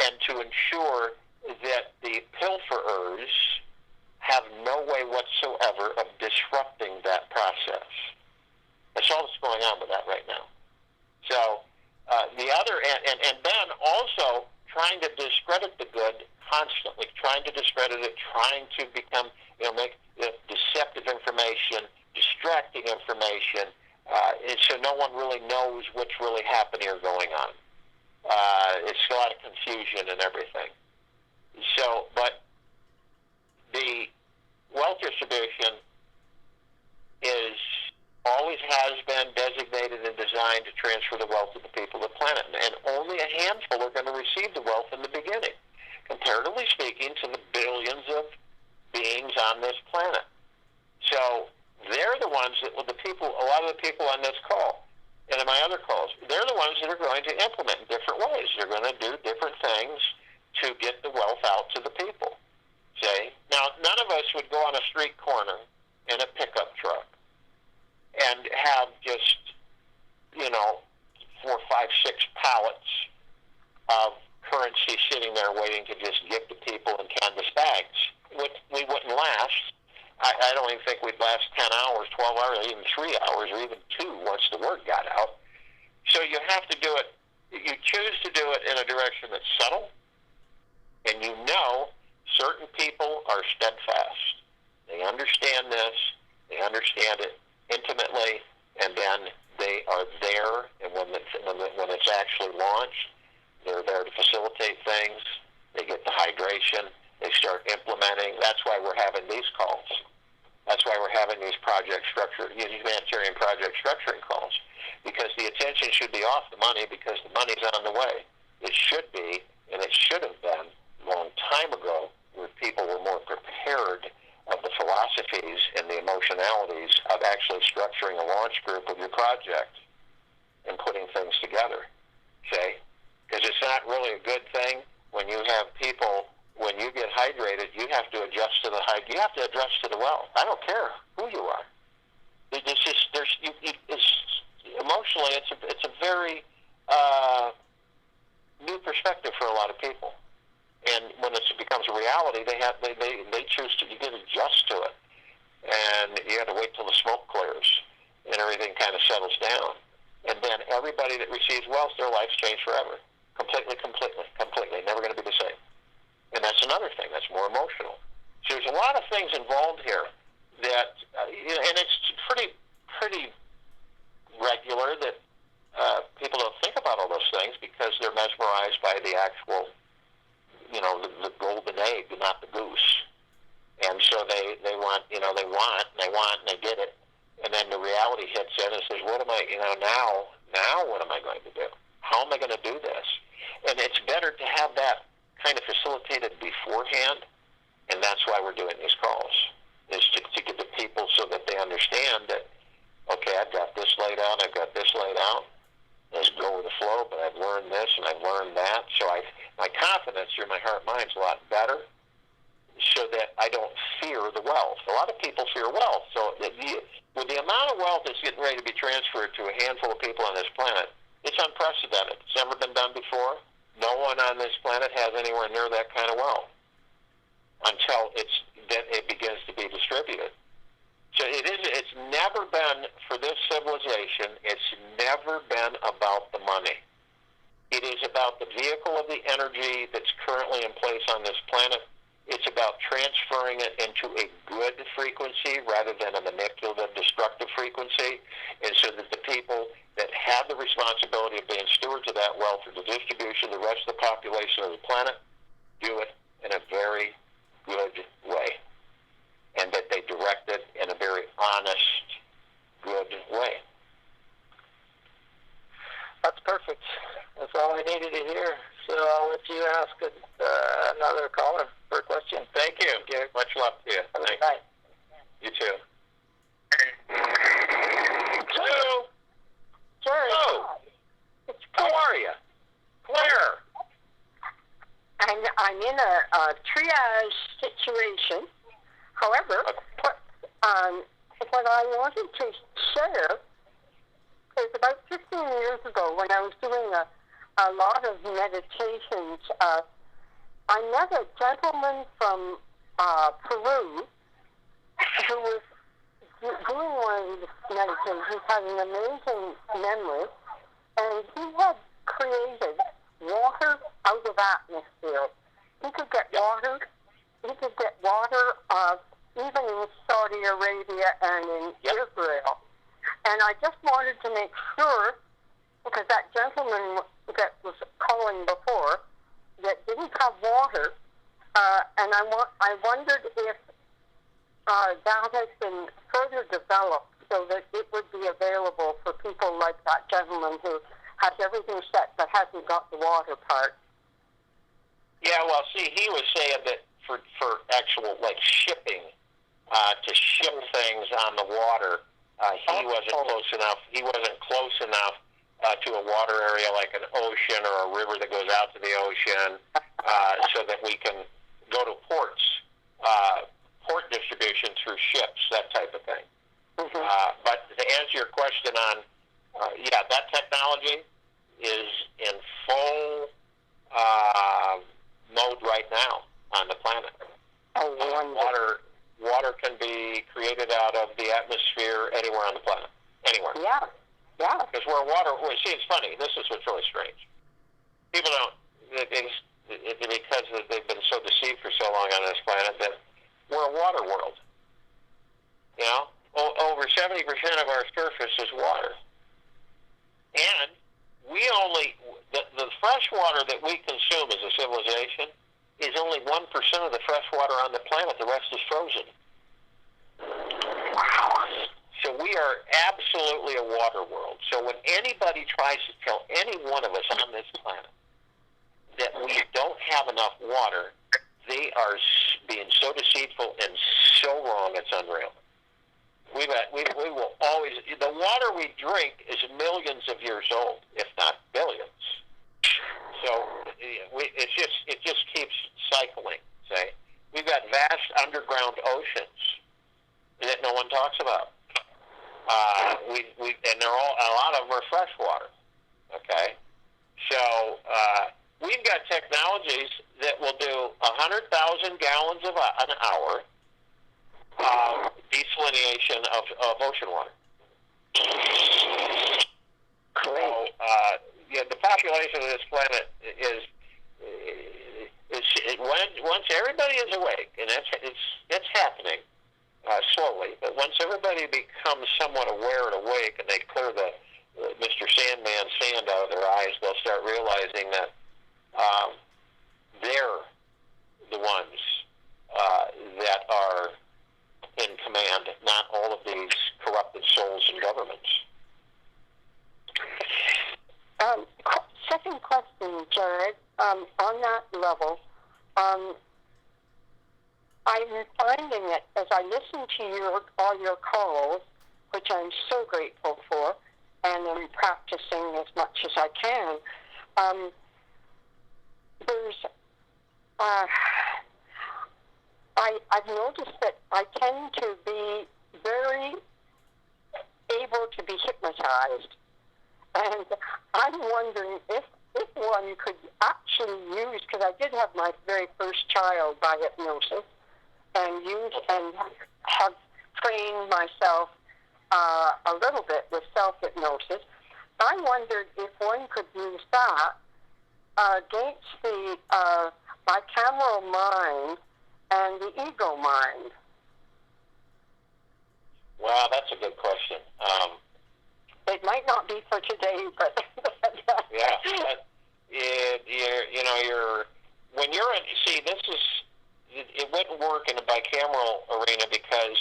And to ensure that the pilferers have no way whatsoever of disrupting that process. That's all that's going on with that right now. So the other, and then also trying to discredit the good constantly, trying to discredit it, trying to become, make deceptive information, distracting information, and so no one really knows what's really happening or going on. It's a lot of confusion and everything. So, but the wealth distribution always has been designated and designed to transfer the wealth of the people of the planet, and only a handful are going to receive the wealth in the beginning, comparatively speaking to the billions of beings on this planet. So they're the ones that, a lot of the people on this call and in my other calls, they're the ones that are going to implement in different ways. They're going to do different things to get the wealth out to the people. See? Now, none of us would go on a street corner in a pickup truck and have just, 4, 5, 6 pallets of currency sitting there waiting to just give to people in canvas bags. We wouldn't last. I don't even think we'd last 10 hours, 12 hours, or even 3 hours, or even 2 once the word got out. So you have to do it, you choose to do it in a direction that's subtle, and certain people are steadfast. They understand this, they understand it intimately, and then they are there, and when it's actually launched, they're there to facilitate things. They get the hydration. They start implementing. That's why we're having these calls. That's why we're having these humanitarian project structuring calls, because the attention should be off the money, because the money's on the way. It should be, and it should have been a long time ago, where people were more prepared of the philosophies and the emotionalities of actually structuring a launch group of your project and putting things together. Okay? Because it's not really a good thing when you have people, when you get hydrated, you have to adjust to the you have to adjust to the wealth. I don't care who you are. It's just emotionally, it's a very new perspective for a lot of people. And when it becomes a reality, they choose to, you get adjust to it, and you have to wait till the smoke clears and everything kind of settles down. And then everybody that receives wealth, their lives change forever, completely, never going to be the same. And that's another thing that's more emotional. So there's a lot of things involved here that, and it's pretty regular that people don't think about all those things because they're mesmerized by the actual, the golden egg, not the goose. And so they want, and they get it. And then the reality hits in and says, what am I, now what am I going to do? How am I going to do this? And it's better to have that kind of facilitated beforehand. And that's why we're doing these calls, is to get the people so that they understand that, okay, I've got this laid out, let's go with the flow, but I've learned this and I've learned that. So my confidence through my heart and mind is a lot better, so that I don't fear the wealth. A lot of people fear wealth. So with the amount of wealth that's getting ready to be transferred to a handful of people on this planet, it's unprecedented. It's never been done before. No one on this planet has anywhere near that kind of wealth until it begins to be distributed. So it's never been, for this civilization, it's never been about the money. It is about the vehicle of the energy that's currently in place on this planet. It's about transferring it into a good frequency rather than a manipulative, destructive frequency, and so that the people that have the responsibility of being stewards of that wealth for the distribution of the rest of the population of the planet do it in a very good way, and that they direct it in a very honest, good way. That's perfect. That's all I needed to hear. So I'll let you ask another caller for a question. Thank you. Much love to you. Have a good night. You too. Hello. Jerry. Hello. How are you? Claire. I'm in a triage situation. However, what I wanted to share is about 15 years ago when I was doing a lot of meditations, I met a gentleman from Peru who was doing one of these meditations, had an amazing memory, and he had created water out of atmosphere. He could get water even in Saudi Arabia and in Israel. And I just wanted to make sure, because that gentleman that was calling before that didn't have water, and I wondered if that has been further developed so that it would be available for people like that gentleman who has everything set but hasn't got the water part. Yeah, well, see, he was saying that for actual, shipping, to ship things on the water, he wasn't close enough. He wasn't close enough to a water area like an ocean or a river that goes out to the ocean, so that we can go to ports, port distribution through ships, that type of thing. Mm-hmm. But to answer your question on, that technology is in full mode right now on the planet. Water can be created out of the atmosphere anywhere on the planet. Anywhere. Yeah. Because it's funny. This is what's really strange. People don't, because they've been so deceived for so long on this planet, that we're a water world. Over 70% of our surface is water. And the fresh water that we consume as a civilization is only 1% of the fresh water on the planet. The rest is frozen. Wow. So we are absolutely a water world. So when anybody tries to tell any one of us on this planet that we don't have enough water, they are being so deceitful and so wrong, it's unreal. We will always, the water we drink is millions of years old, if not billions. So it just keeps cycling. Say, we've got vast underground oceans that no one talks about. And they're all, a lot of them are fresh water. Okay, so we've got technologies that will do 100,000 gallons of an hour desalination of ocean water. So, the population of this planet is once everybody is awake, and that's happening slowly. But once everybody becomes somewhat aware and awake, and they clear the Mr. Sandman sand out of their eyes, they'll start realizing that they're the ones that are in command, not all of these corrupted souls and governments. Second question, Jared. On that level, I'm finding that as I listen to all your calls, which I'm so grateful for, and I'm practicing as much as I can, I've noticed that I tend to be very able to be hypnotized. And I'm wondering if one could actually use, because I did have my very first child by hypnosis, and have trained myself a little bit with self-hypnosis. I wondered if one could use that against the bicameral mind and the ego mind. Wow, that's a good question. It might not be for today, but yeah, when you're in, see, it wouldn't work in a bicameral arena, because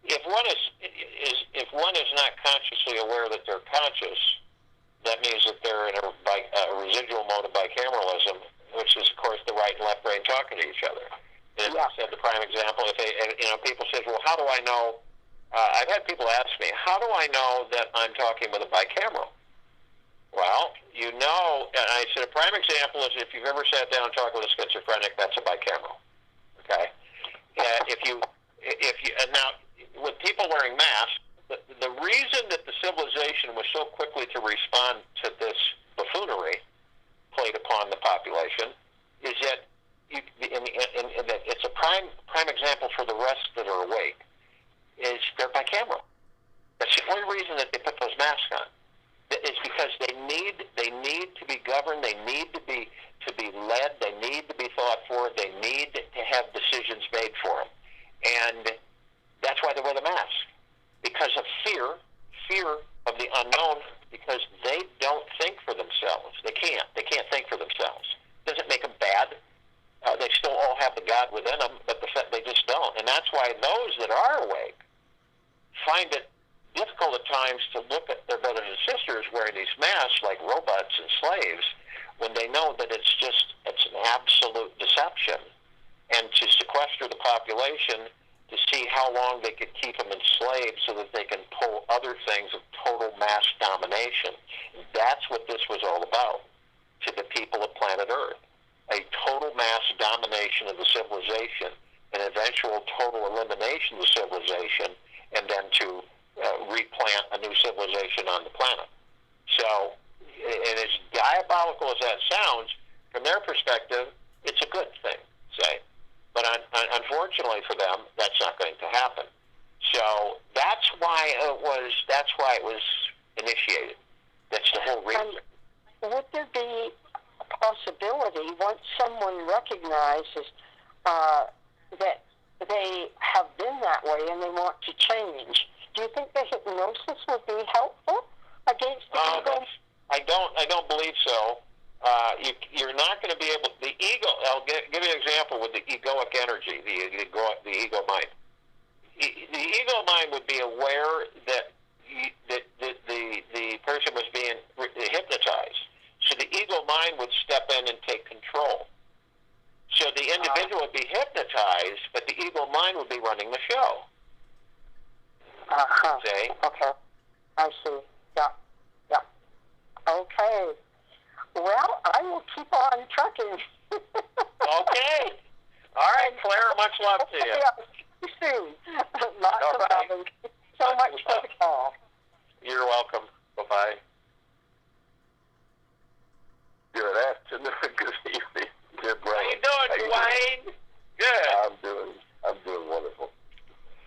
if one is not consciously aware that they're conscious, that means that they're in a residual mode of bicameralism, which is, of course, the right and left brain talking to each other. And as I said, the prime example, people say, well, how do I know? I've had people ask me, how do I know that I'm talking with a bicameral? Well, and I said, a prime example is if you've ever sat down and talked with a schizophrenic, that's a bicameral. Okay? Now, with people wearing masks, the reason that the civilization was so quickly to respond to this buffoonery played upon the population is that it's a prime example for the rest that are awake, is they're bicameral. That's the only reason that they put those masks on. It's because they need to be governed. They need to be led. They need to be thought for. They need to have decisions made for them, and that's why they wear the mask, because of fear of the unknown. Because they don't think for themselves. They can't think for themselves. It doesn't make them bad. They still all have the God within them, but they just don't. And that's why those that are awake find it difficult at times to look at their brothers and sisters wearing these masks like robots and slaves, when they know that it's an absolute deception, and to sequester the population to see how long they could keep them enslaved so that they can pull other things of total mass domination. That's what this was all about to the people of planet Earth. A total mass domination of the civilization, an eventual total elimination of the civilization, and then to replant a new civilization on the planet. So, and as diabolical as that sounds, from their perspective, it's a good thing, say. But unfortunately for them, that's not going to happen. So that's why it was initiated. That's the whole reason. Would there be a possibility, once someone recognizes that they have been that way and they want to change, do you think the hypnosis would be helpful against the ego? I don't believe so. You're not going to be able. The ego. I'll give you an example with the egoic energy, the ego mind. The ego mind would be aware that the person was being hypnotized. So the ego mind would step in and take control. So the individual would be hypnotized, but the ego mind would be running the show. See? Okay. I see. Yeah. Okay. Well, I will keep on trucking. Okay. All right, Claire. Much love to you. Yeah. See you soon. Lots of love. so much for the call. You're welcome. Bye-bye. Good afternoon. Good evening. Good How morning. you doing, Dwayne? Good. I'm doing wonderful.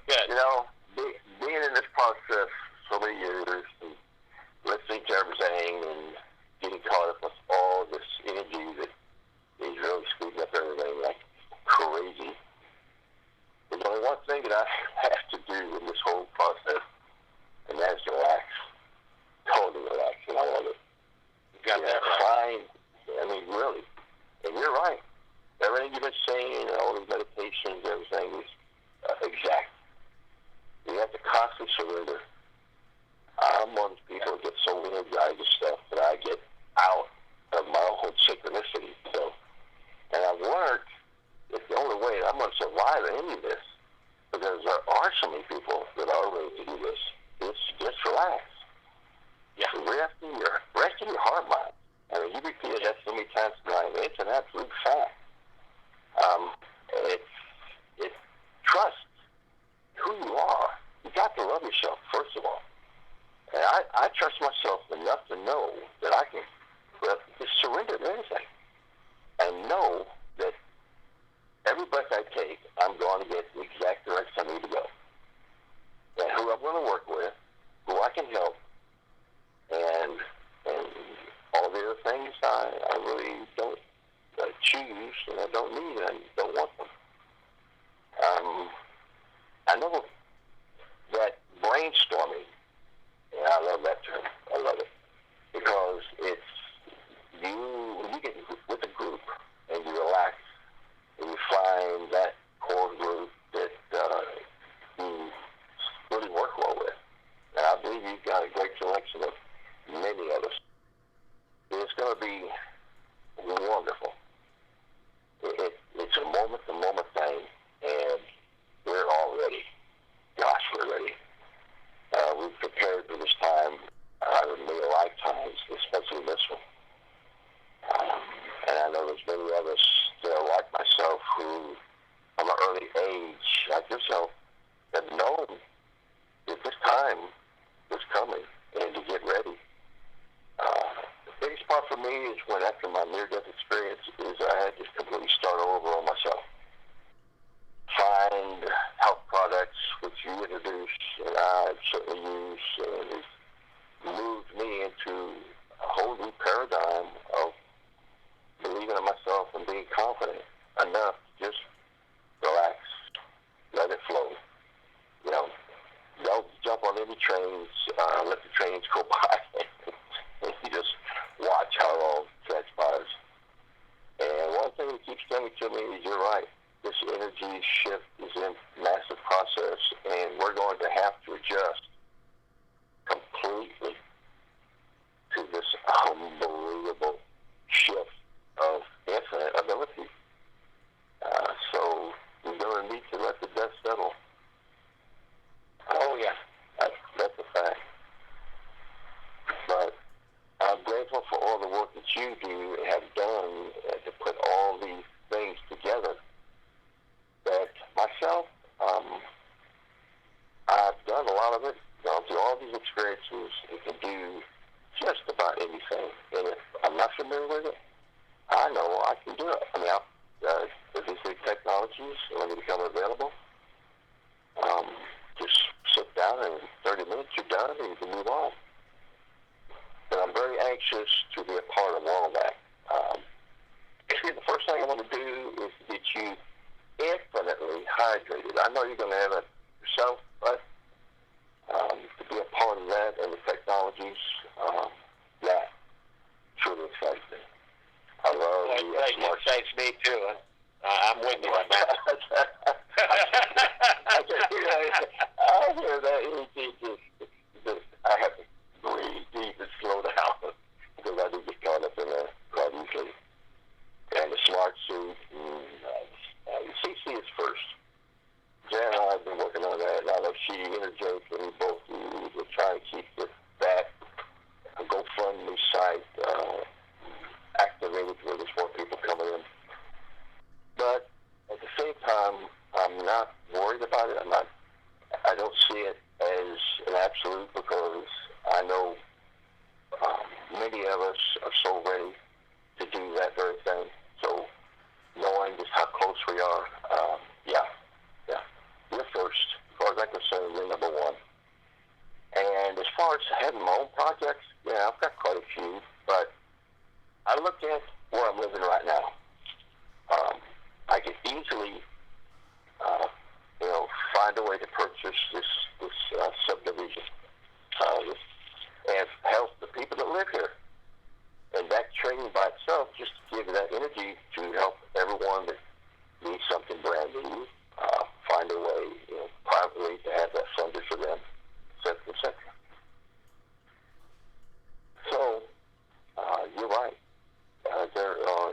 Good. You know, being in this process so many years and listening to everything and getting caught up with all this energy that is really speeding up everything like crazy. There's only one thing that I have to do in this whole process, and that's relax. Totally relax, and I love it. You got that right. I mean, really. And you're right. Everything you've been saying, all these meditations, everything is exact. You have to constantly surrender. I'm one of those people that get so energized with stuff that I get out of my own synchronicity. So, and I've learned it's the only way I'm going to survive any of this, because there are so many people that are ready to do this. It's just relax. Yeah. Rest in your heart mind. I mean, you repeated that so many times tonight. It's an absolute fact. It's trust who you are. You got to love yourself, first of all. And I trust myself enough to know that I can just surrender to anything. And know that every breath I take, I'm going to get the exact direction I need to go. And who I'm going to work with, who I can help, and all the other things I really don't choose, and I don't need, and I don't want them. I know that brainstorming, and I love that term. I love it, because it's when you get with a group and you relax and you find that core group that you really work well with. And I believe you've got a great selection of many of us. It's going to be wonderful. It's a moment-to-moment thing, and we're all ready. Gosh, we're ready. We've prepared for this time in many lifetimes, especially this one. And I know there's many of us that are like myself who, from an early age, like yourself, have known that this time was coming and to get ready. The biggest part for me is when, after my near-death experience, is I had to completely start over on myself. Find health products which you introduced, and I certainly use, and it moved me into a whole new paradigm of believing in myself and being confident enough to just relax, let it flow. You know, don't jump on any trains, let the trains go by, and you just watch how it all transpires. And one thing that keeps coming to me is you're right. This energy shift is a massive process, and we're going to have to adjust completely to this unbelievable shift of infinite ability. So we're going to need to let the dust settle. Oh, yeah, that's a fact. But I'm grateful for all the work that you do and have done to put all these things together. That myself, I've done a lot of it, gone through all these experiences, and can do just about anything. And if I'm not familiar with it, I know I can do it. I mean, if these big technologies, when they become available, just sit down and in 30 minutes you're done and you can move on. But I'm very anxious to be a part of all of that. Actually, the first thing I want to do is get you infinitely hydrated. I know you're going to have it yourself, but to be a part of that and the technologies, that truly excites me. I love the smart. It excites me too. I'm with you on that. I hear that. I have to breathe deep and slow down because I do get caught up in that quite easily. And the smart suit, CC is first. Jan and I have been working on that, and I know she energetically both we're trying to keep that GoFundMe site activated where there's more people coming in. But at the same time, I'm not worried about it. I don't see it as an absolute because I know many of us are so ready to do that very thing. So knowing just how close we are, you're first. As far as I'm concerned, you're number one. And as far as having my own projects, I've got quite a few, but I look at where I'm living right now. I could easily, find a way to purchase this subdivision and help the people that live here. And that training by itself just to give that energy to help everyone that needs something brand new, find a way, privately to have that funded for them, et cetera. So, you're right. There are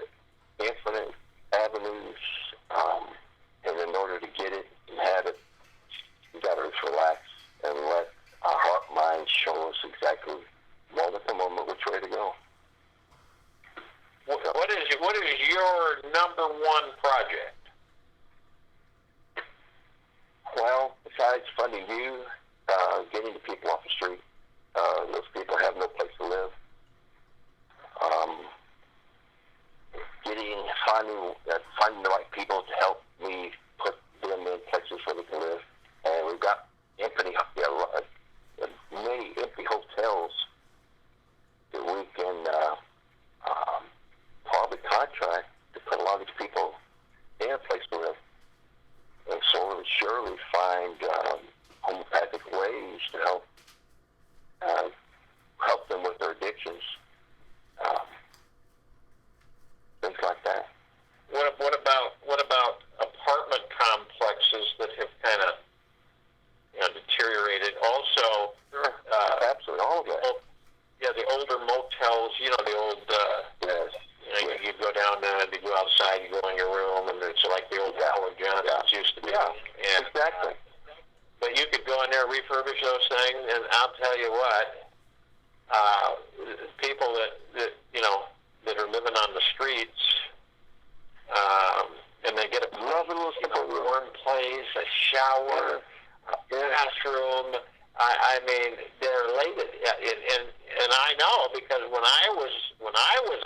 infinite avenues, and in order to get it and have it, you got to just relax and let our heart mind show us exactly, moment to moment, which way to go. What is your number one project? Well, besides funding you, getting the people off the street, those people have no place to live. Finding the right people to help me put them in places where they can live. And we've got many empty hotels that we can probably contract to put a lot of these people in a place to live. And slowly but surely find homeopathic ways to help them with their addictions. Things like that. What about apartment complexes that have kind of deteriorated? Also, Absolutely, all of that. The older motels. The old. Yes. You go down there, you go outside, you go in your room, and it's like the old Howard Johnson's used to be. Yeah, and, exactly. But you could go in there, refurbish those things, and I'll tell you what, people that are living on the streets, and they get a warm place, a shower, a bathroom. I mean, they're elated, and I know because when I was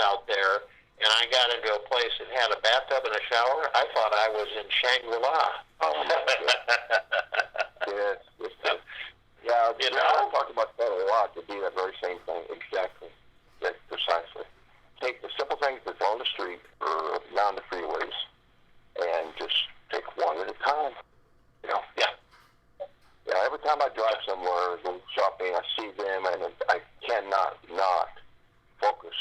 out there and I got into a place that had a bathtub and a shower, I thought I was in Shangri-La. Oh my God. Yes. Yeah, I talk about that a lot, to do that very same thing. Exactly. Yes, precisely. Take the simple things that's on the street or down the freeways and just take one at a time. Yeah, every time I drive somewhere, go shopping, I see them, and I cannot not focus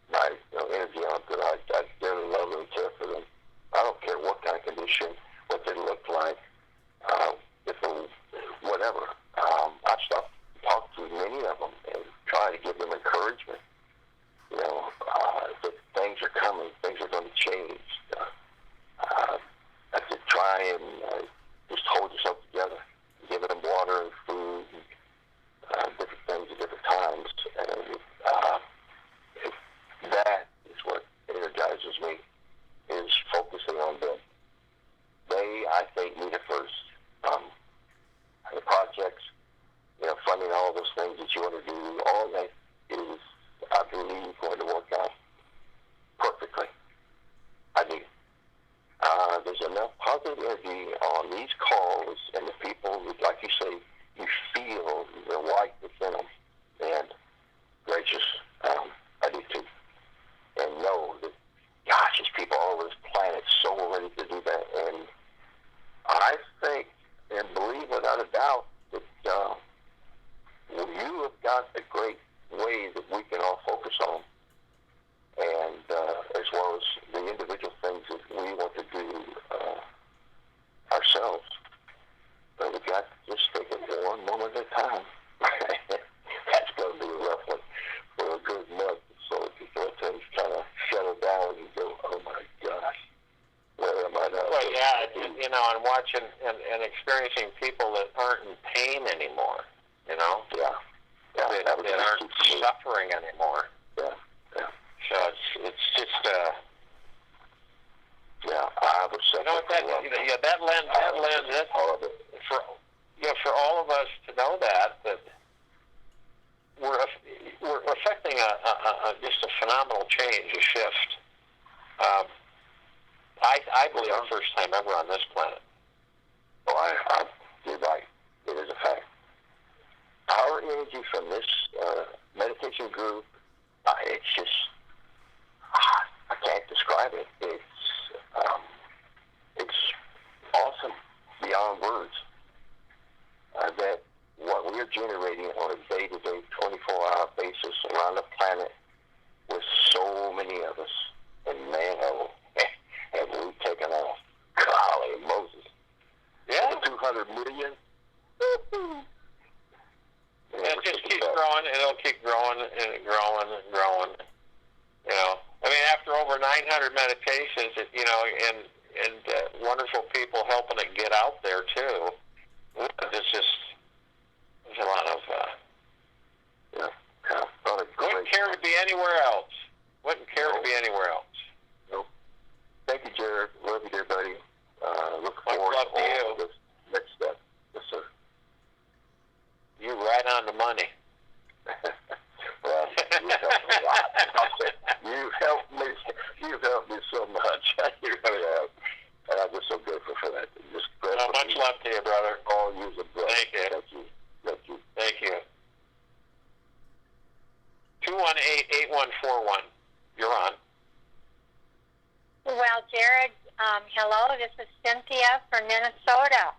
my energy on it, because I really love them and care for them. I don't care what kind of condition, what they look like, whatever. I stop and talk to many of them and try to give them encouragement. That things are coming, things are going to change. I could try and just hold yourself together, giving them water and food and different things at different times. And that is what energizes me, is focusing on them. They, I think, need it first. The projects, funding all those things that you want to do, all that is, I believe, going to work out perfectly. I do. There's enough positive energy on these calls, and the people, like you say, you feel the light within them. And gracious, I do too. And know that, gosh, there's people all over this planet so ready to do that. And I think and believe without a doubt that you have got a great way that we can all focus on. And as well as the individual things that we want to do ourselves. But we've got to just take it one moment at a time. That's going to be a rough one for a good month. So before things kind of settle down and go, oh my gosh, where am I now? Well, yeah, and watching and experiencing people that aren't in pain anymore, Yeah. That aren't suffering anymore. Yeah. So it's just I was that lends all of it. for all of us tonight. phenomenal change, a shift. I believe the first time ever on this planet. Oh, you're right. It is a fact. Our energy from this meditation group, it's just, I can't describe it. It's awesome beyond words. That what we're generating on a day-to-day, 24-hour basis around the planet with so many of us, and man, have we taken off. Golly Moses. Yeah. 200 million. And it just keeps growing, and it'll keep growing and growing and growing. You know, I mean, after over 900 meditations, and wonderful people helping it get out there too. There's a lot of. Wouldn't care to be anywhere else. Wouldn't care to be anywhere else. Nope. Thank you, Jared. Love you, dear buddy. Look forward to all this next step. Yes, sir. You're right on the money. Well, you've helped me. You've helped me so much. You really have. And I'm just so grateful for that. Just grateful. Much love to you, brother. All you are blessed. Thank you. Thank you. Thank you. Thank you. 218-8141. You're on. Well, Jared, hello. This is Cynthia from Minnesota.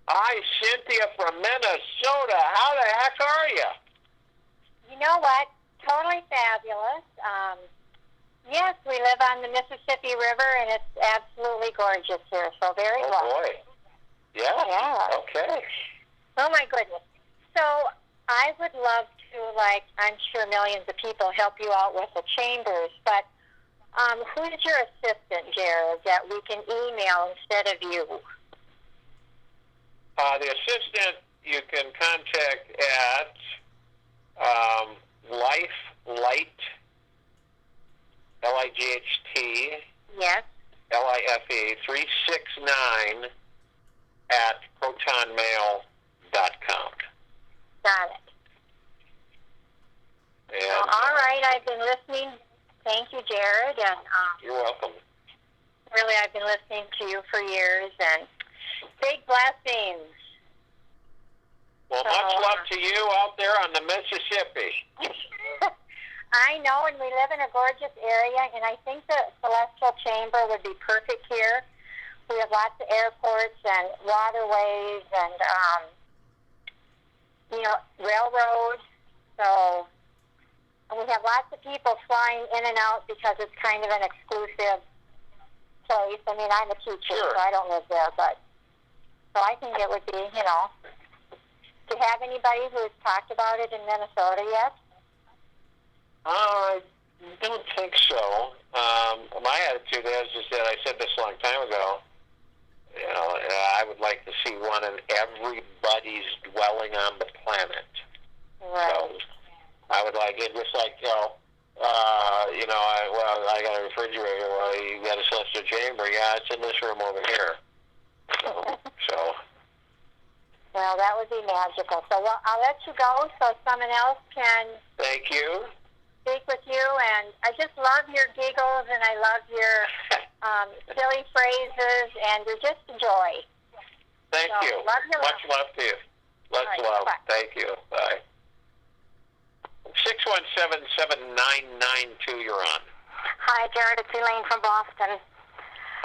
Hi, Cynthia from Minnesota. How the heck are you? You know what? Totally fabulous. Yes, we live on the Mississippi River, and it's absolutely gorgeous here. So very lucky. Oh, boy. Yeah? Okay. Oh, my goodness. So I would love to, like, I'm sure millions of people help you out with the chambers, but who is your assistant, Jared, that we can email instead of you? The assistant you can contact at Light, L-I-G-H-T, yes, L-I-F-E, 369 at protonmail.com. Got it. And, all right, I've been listening. Thank you, Jared. And you're welcome. Really, I've been listening to you for years, and big blessings. Well, much love to you out there on the Mississippi. I know, and we live in a gorgeous area, and I think the Celestial Chamber would be perfect here. We have lots of airports and waterways and, railroads. So we have lots of people flying in and out because it's kind of an exclusive place. I mean, I'm a teacher, sure. So I don't live there, but so I think it would be, Do you have anybody who has talked about it in Minnesota yet? I don't think so. My attitude is that I said this a long time ago. I would like to see one in everybody's dwelling on the planet. Right. So I would like it, just like I got a refrigerator. Well, you got a celestial chamber. Yeah, it's in this room over here. So. Well, that would be magical. So I'll let you go so someone else can. Thank you. Speak with you, and I just love your giggles, and I love your silly phrases, and you're just a joy. Thank you. Much love to you. Let's love. Bye. Thank you. Bye. 617-7992, you're on. Hi, Jared. It's Elaine from Boston.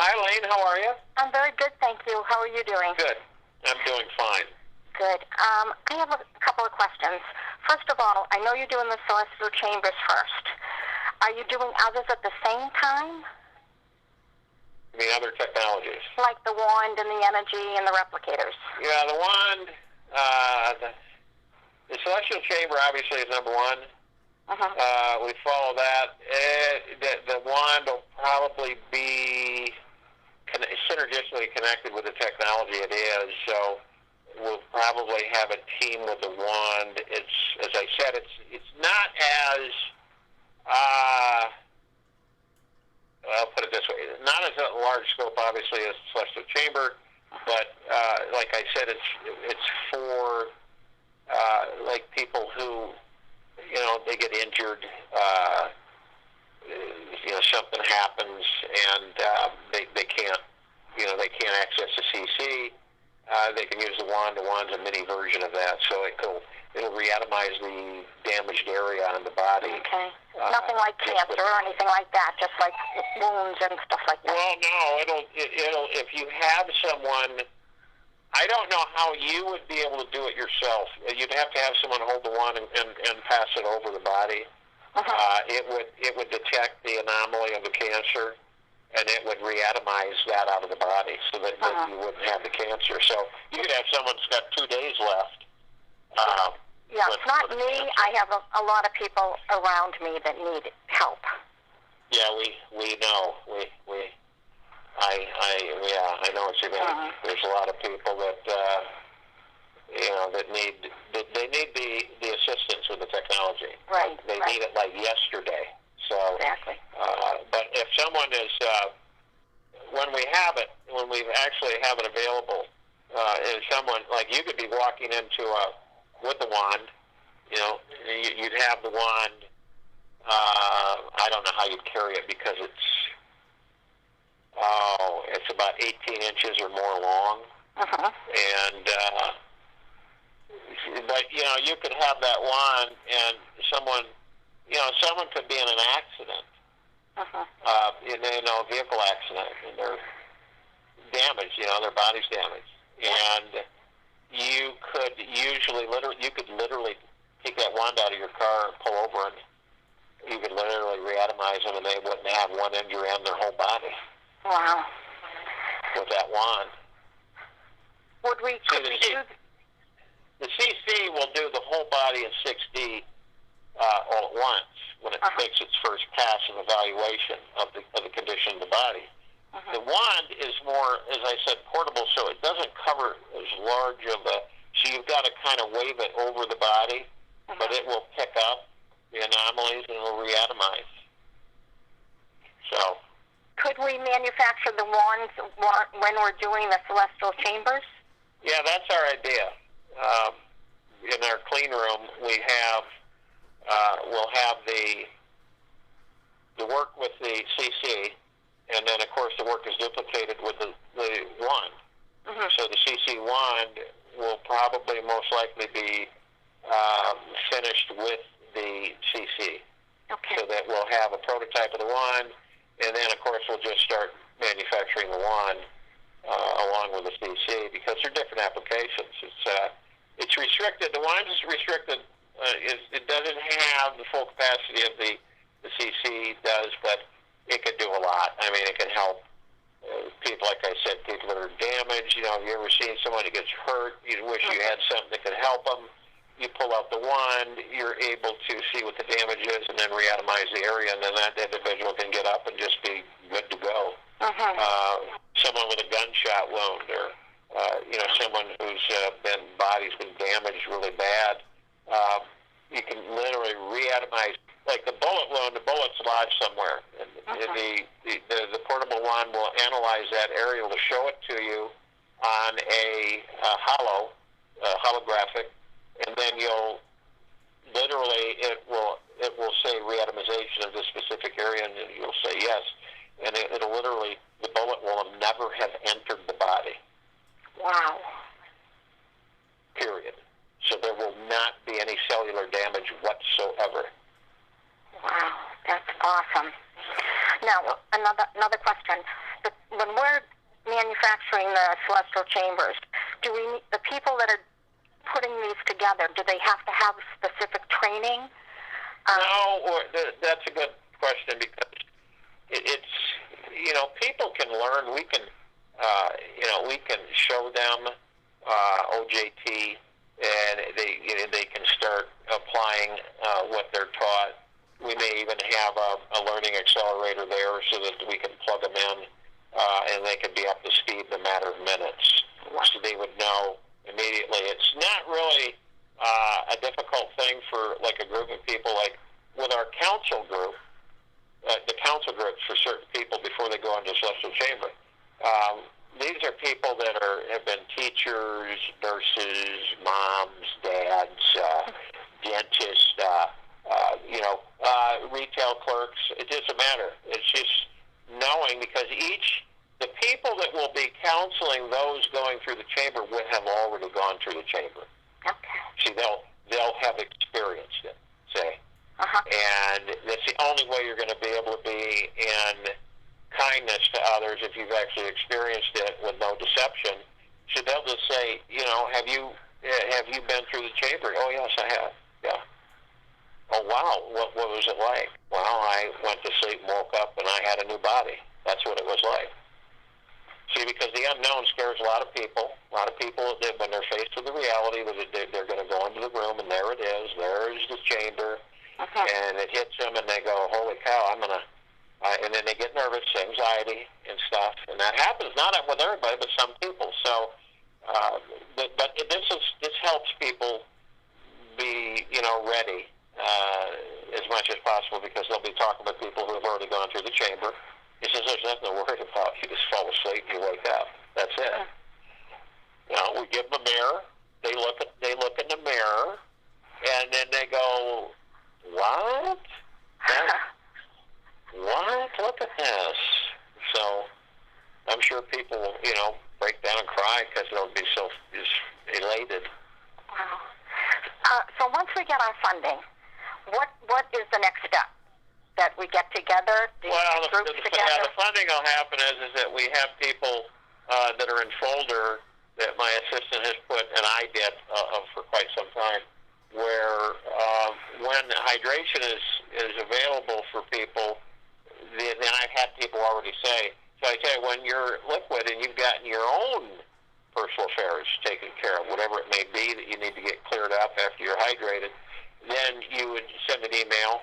Hi, Elaine. How are you? I'm very good, thank you. How are you doing? Good. I'm doing fine. Good. I have a couple of questions. First of all, I know you're doing the celestial chambers first. Are you doing others at the same time? You mean other technologies? Like the wand and the energy and the replicators? Yeah, the wand, the celestial chamber obviously is number one. We follow that. The wand will probably be synergistically connected with the technology it is, so we'll probably have a team with the wand. It's, as I said, it's not as I'll put it this way, not as a large scope obviously as the celestial chamber, but like I said, it's for like people who they get injured something happens and they can't, they can't access the CC. They can use the wand. The wand's a mini version of that, so it'll reatomize the damaged area on the body. Okay. Nothing like cancer or anything like that, just like wounds and stuff like that. Well, no, it'll if you have someone. I don't know how you would be able to do it yourself. You'd have to have someone hold the wand and pass it over the body. It would detect the anomaly of the cancer, and it would reatomize that out of the body so that you wouldn't have the cancer. So you could have someone who's got 2 days left. It's not me. I have a lot of people around me that need help. Yeah, we know. I know what you mean. There's a lot of people that that need the assistance with the technology. Right. They need it like yesterday. So exactly. But if someone is when we actually have it available, and someone like you could be walking into with the wand, you'd have the wand. I don't know how you'd carry it because it's about 18 inches or more long. And, but, you could have that wand and someone could be in an accident, a vehicle accident, and they're damaged, their body's damaged. And you could literally take that wand out of your car and pull over and you could literally reatomize them and they wouldn't have one injury on their whole body. Wow. With that wand. The CC will do the whole body in 6D all at once when it makes its first pass of evaluation of the condition of the body. The wand is more, as I said, portable, so it doesn't cover as large of a. So you've got to kind of wave it over the body, but it will pick up the anomalies and it will reatomize. So. Could we manufacture the wands when we're doing the celestial chambers? Yeah, that's our idea. In our clean room, we'll have the work with the CC, and then of course the work is duplicated with the wand. So the CC wand will probably most likely be finished with the CC. Okay. So that we'll have a prototype of the wand. And then, of course, we'll just start manufacturing the wand along with the CC because they're different applications. It's restricted. The wand is restricted. It doesn't have the full capacity of the CC does, but it can do a lot. I mean, it can help people, like I said, people that are damaged. Have you ever seen someone that gets hurt? You wish you had something that could help them. You pull out the wand, you're able to see what the damage is and then reatomize the area, and then that individual can get up and just be good to go. Someone with a gunshot wound or, someone whose body's been damaged really bad, you can literally reatomize. Like the bullet wound, the bullet's lodged somewhere. And the portable wand will analyze that area, will show it to you on a holographic, and then you'll literally it will say reatomization of this specific area, and you'll say yes, and it'll literally the bullet will never have entered the body. Wow. Period. So there will not be any cellular damage whatsoever. Wow, that's awesome. Now, another question: when we're manufacturing the celestial chambers, the people that are putting these together, do they have to have specific training? No, that's a good question because it's people can learn. We can show them OJT, and they can start applying what they're taught. We may even have a learning accelerator there so that we can plug them in, and they can be up to speed in a matter of minutes. So they would know immediately. It's not really a difficult thing for like a group of people. Like with our council group, the council groups for certain people before they go into celestial chamber. These are people that have been teachers, nurses, moms, dads, dentists, retail clerks. It doesn't matter. It's going because the people that will be counseling those going through the chamber would have already gone through the chamber. Okay. See, they'll have experienced it, say. And that's the only way you're going to be able to be in kindness to others if you've actually experienced it with no deception. So they'll just say, have you been through the chamber? Oh, yes, I have. Yeah. Oh, wow. What was it like? Well, I went to sleep and woke up and I had a new body. That's what it was like. See, because the unknown scares a lot of people. A lot of people, when they're faced with the reality, they're going to go into the room and there it is. There's the chamber. And it hits them and they go, holy cow, and then they get nervous, anxiety and stuff. And that happens, not with everybody, but some people. So, but this helps people be, ready as much as possible because they'll be talking with people who have already gone through the chamber. He says, there's nothing to worry about. You just fall asleep and you wake up. That's it. We give them a mirror. They look in the mirror, and then they go, what? What? Look at this. So I'm sure people will, break down and cry because they'll be so elated. Wow. So once we get our funding, what is the next step? That we get together? The funding will happen is that we have people that are in folder that my assistant has put, and I did for quite some time, where when hydration is available for people, then I've had people already say, so I tell you, when you're liquid and you've gotten your own personal affairs taken care of, whatever it may be that you need to get cleared up after you're hydrated, then you would send an email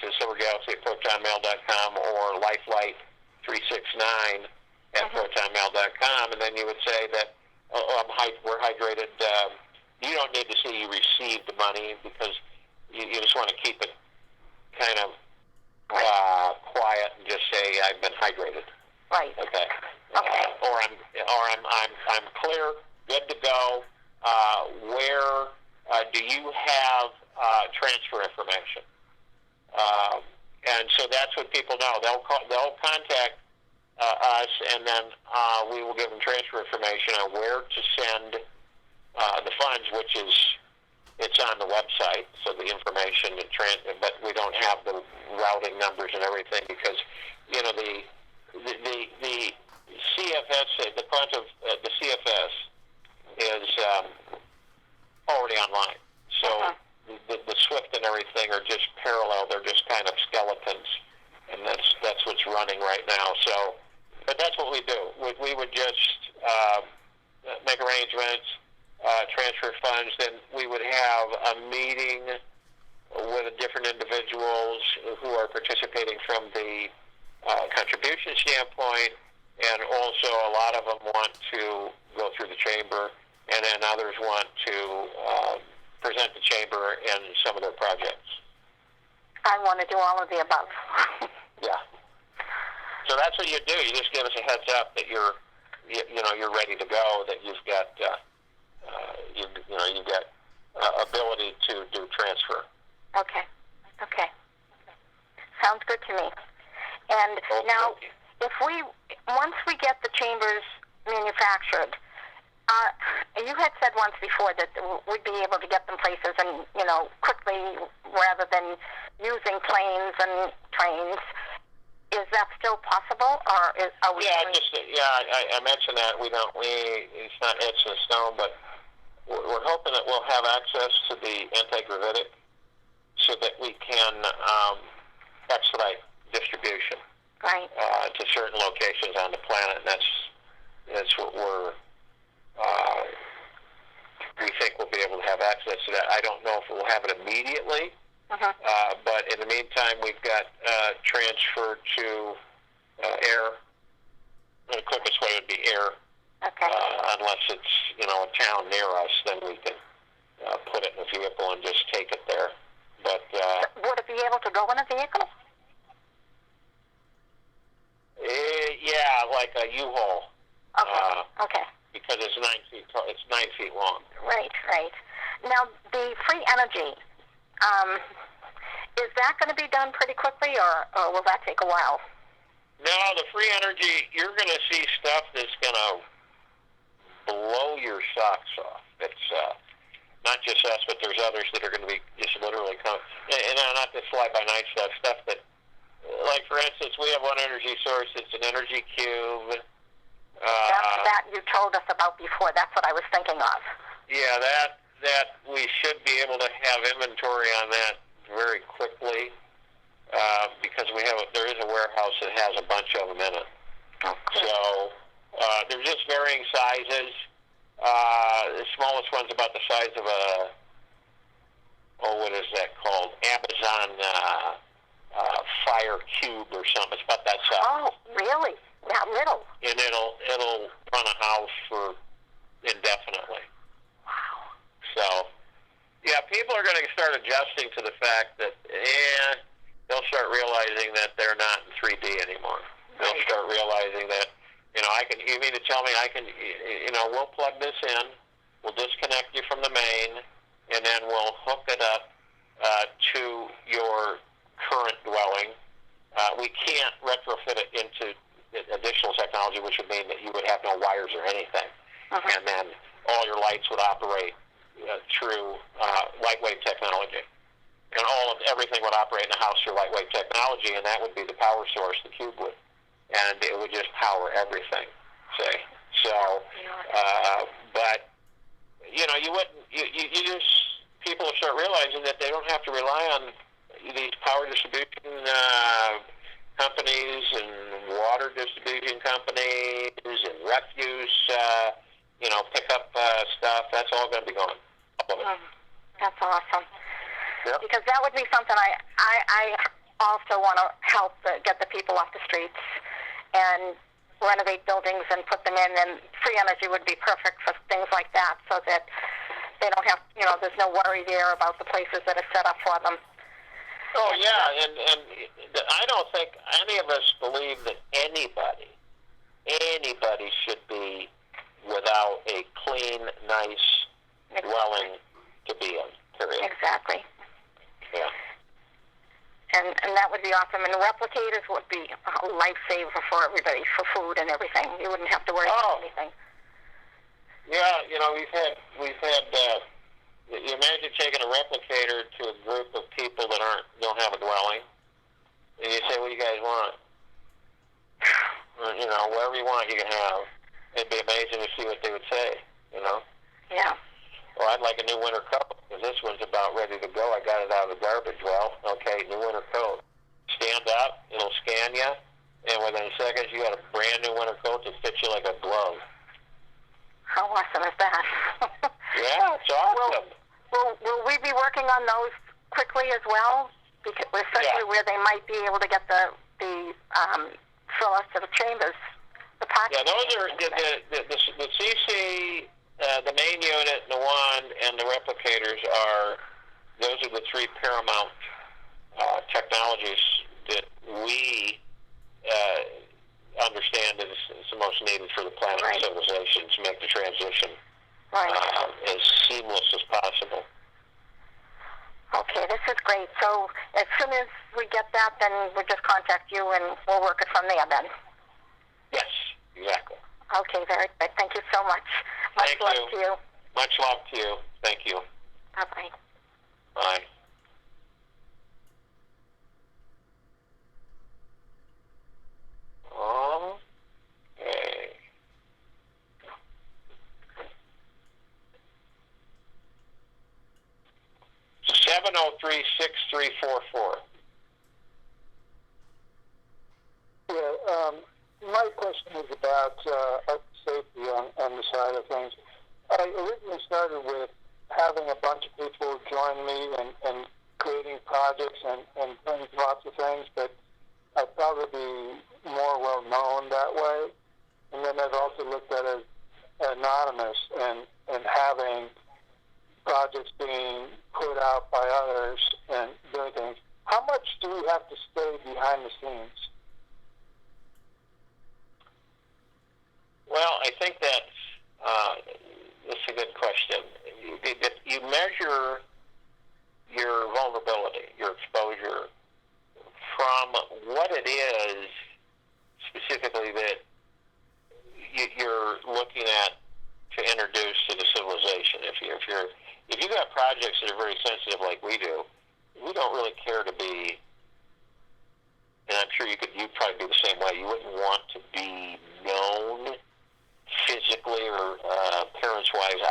to silvergalaxy@protonmail.com or lifelight369 at protonmail.com, and then you would say that we're hydrated. You don't need to say you received the money because you just want to keep it kind of quiet and just say I've been hydrated. Right. Okay. Okay. I'm clear, good to go. Where do you have transfer information? And so that's what people know. They'll contact us, and then we will give them transfer information on where to send the funds, which it's on the website. So the information, but we don't have the routing numbers and everything because the CFS, the front of the CFS is already online. So. The SWIFT and everything are just parallel. They're just kind of skeletons, and that's what's running right now. So, but that's what we do. We would just make arrangements, transfer funds. Then we would have a meeting with different individuals who are participating from the contribution standpoint, and also a lot of them want to go through the chamber, and then others want to present the chamber in some of their projects. I want to do all of the above. Yeah. So that's what you do. You just give us a heads up that you're ready to go. That you've got you've got ability to do transfer. Okay. Sounds good to me. And now, once we get the chambers manufactured. You had said once before that we'd be able to get them places and, quickly rather than using planes and trains. Is that still possible, or are we? Yeah, I mentioned that it's not etched in stone, but we're hoping that we'll have access to the anti-gravitic so that we can expedite distribution to certain locations on the planet, and that's what we think we'll be able to have access to that. I don't know if we'll have it immediately, but in the meantime, we've got transfer to air. The quickest way would be air. Okay. Unless it's a town near us, then we can put it in a vehicle and just take it there. But would it be able to go in a vehicle? Yeah, like a U-Haul. Okay. Because it's 9 feet long. Right. Now, the free energy, is that going to be done pretty quickly, or will that take a while? No, the free energy, you're going to see stuff that's going to blow your socks off. It's not just us, but there's others that are going to be just literally and not this fly-by-night stuff that, like, for instance, we have one energy source. It's an energy cube. That you told us about before. That's what I was thinking of. Yeah, that we should be able to have inventory on that very quickly because there is a warehouse that has a bunch of them in it. Okay. So they're just varying sizes. The smallest one's about the size of what is that called? Amazon Fire Cube or something. It's about that size. Oh, really? That little? And it'll run a house for indefinitely. Wow. So, yeah, people are going to start adjusting to the fact that, they'll start realizing that they're not in 3D anymore. They'll start realizing that, you mean to tell me I can, we'll plug this in, we'll disconnect you from the main, and then we'll hook it up to your current dwelling. We can't retrofit it into additional technology, which would mean that you would have no wires or anything. Uh-huh. And then all your lights would operate through lightwave technology. And everything would operate in the house through lightwave technology, and that would be the power source, the cube would. And it would just power everything, see? So, but, you wouldn't, you just, people will start realizing that they don't have to rely on these power distribution companies and water distribution companies and refuse, pick up stuff. That's all going to be gone. That's awesome. Yep. Because that would be something I also want to help get the people off the streets and renovate buildings and put them in, and free energy would be perfect for things like that, so that they don't have, there's no worry there about the places that are set up for them. Oh, yeah, and I don't think any of us believe that anybody should be without a clean, nice dwelling to be in, period. Exactly. Yeah. And that would be awesome. And replicators would be a lifesaver for everybody, for food and everything. You wouldn't have to worry about anything. Yeah, we've had. You imagine taking a replicator to a group of people that don't have a dwelling, and you say, "What do you guys want?" Whatever you want, you can have. It'd be amazing to see what they would say. Yeah. Well, I'd like a new winter coat, because this one's about ready to go. I got it out of the garbage. Well, okay, new winter coat. Stand up, it'll scan you, and within seconds you got a brand new winter coat that fits you like a glove. How awesome is that? Yeah, it's awesome. Will we be working on those quickly as well? Because especially where they might be able to get the fill us to the chambers, the pocket. Yeah, those are the CC. The main unit, the wand, and the replicators those are the three paramount technologies that we understand is the most needed for the planet and civilization to make the transition as seamless as possible. Okay, this is great. So as soon as we get that, then we'll just contact you and we'll work it from there then. Yes, exactly. Okay, very good. Thank you so much. Much love to you. Much love to you. Thank you. Bye-bye. Bye. Okay. 703-6344. Yeah, my question is about safety on the side of things. I originally started with having a bunch of people join me and creating projects and doing lots of things, but I'd probably be more well known that way. And then I've also looked at it as anonymous and having projects being put out by others and doing things. How much do we have to stay behind the scenes? Well, I think that's a good question. You measure your vulnerability, your exposure, from what it is looking at to introduce to the civilization. If you got projects that are very sensitive like we do, we don't really care to be. And I'm sure you'd probably be the same way. You wouldn't want to be known physically or appearance-wise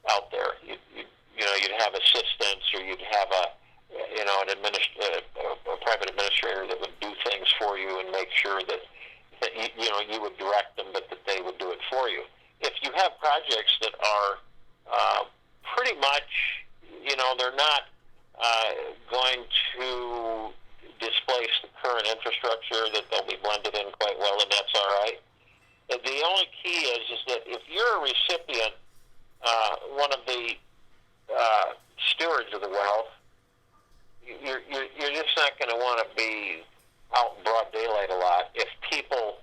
out there. You'd have assistants, or you'd have a private administrator that would do things for you and make sure that you would direct them, but that they would do it for you. If you have projects that are pretty much, they're not going to displace the current infrastructure, that they'll be blended in quite well, and that's all right. The only key is that if you're a recipient, one of the stewards of the wealth, you're just not going to want to be out in broad daylight a lot. If people,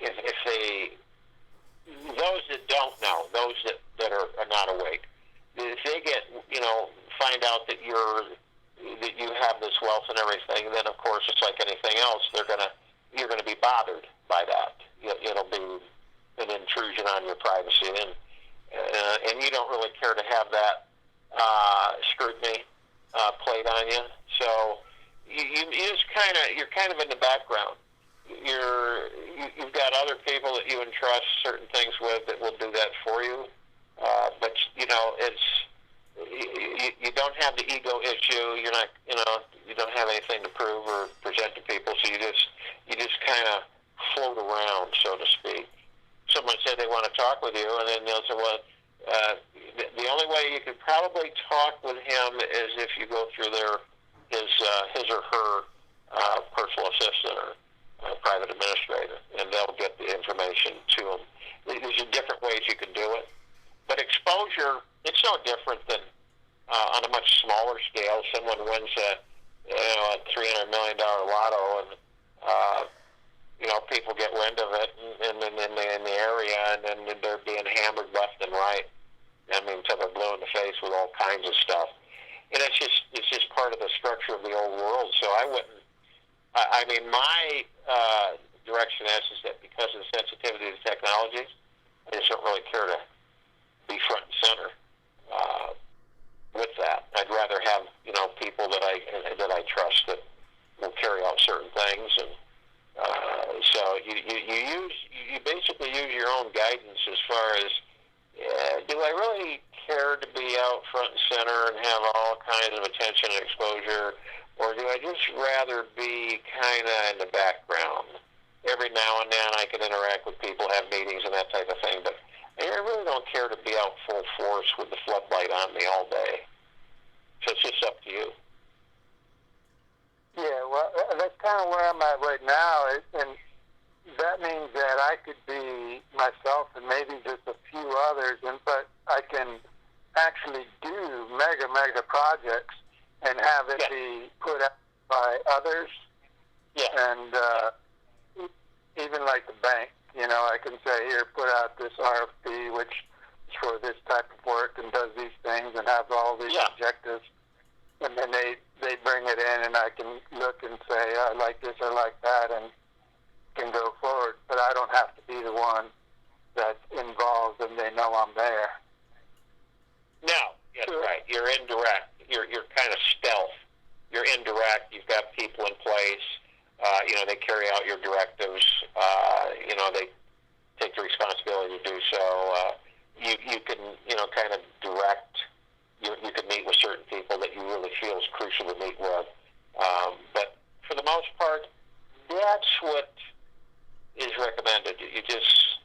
if they, those that don't know, those that are not awake, if they get, find out that you have this wealth and everything, then of course it's like anything else. You're gonna be bothered by that. It'll be an intrusion on your privacy, and you don't really care to have that scrutiny played on you. So you're kind of in the background. You've got other people that you entrust certain things with that will do that for you, but you don't have the ego issue. You're not, you don't have anything to prove or present to people. So you just kind of float around, so to speak. Someone said they want to talk with you, and then they'll say, well, the only way you could probably talk with him is if you go through his or her personal assistant or private administrator, and they'll get the information to them. There's different ways you can do it, but exposure, it's no different than on a much smaller scale. Someone wins a $300 million lotto, and people get wind of it, and in the area, and then they're being hammered left and right. Until they're blue in the face with all kinds of stuff. And it's just part of the structure of the old world. So my direction is that because of the sensitivity to technology, I just don't really care to be front and center with that. I'd rather have people that I trust that will carry out certain things, and so you basically use your own guidance as far as, do I really care to be out front and center and have all kinds of attention and exposure, or do I just rather be kind of in the background? Every now and then I can interact with people, have meetings and that type of thing, but I really don't care to be out full force with the floodlight on me all day. So it's just up to you. Yeah, well, that's kind of where I'm at right now, and that means that I could be myself and maybe just a few others, but I can actually do mega projects and have it be put out by others. Yeah. And even like the bank, I can say, here, put out this RFP, which is for this type of work and does these things and has all these objectives. And then they bring it in, and I can look and say, I like this, I like that, and can go forward. But I don't have to be the one that's involved, and they know I'm there. No, that's right. You're indirect. You're kind of stealth. You're indirect. You've got people in place. They carry out your directives. They take the responsibility to do so. You can, kind of direct. You can meet with certain people that you really feel is crucial to meet with. But for the most part, that's what is recommended. You just,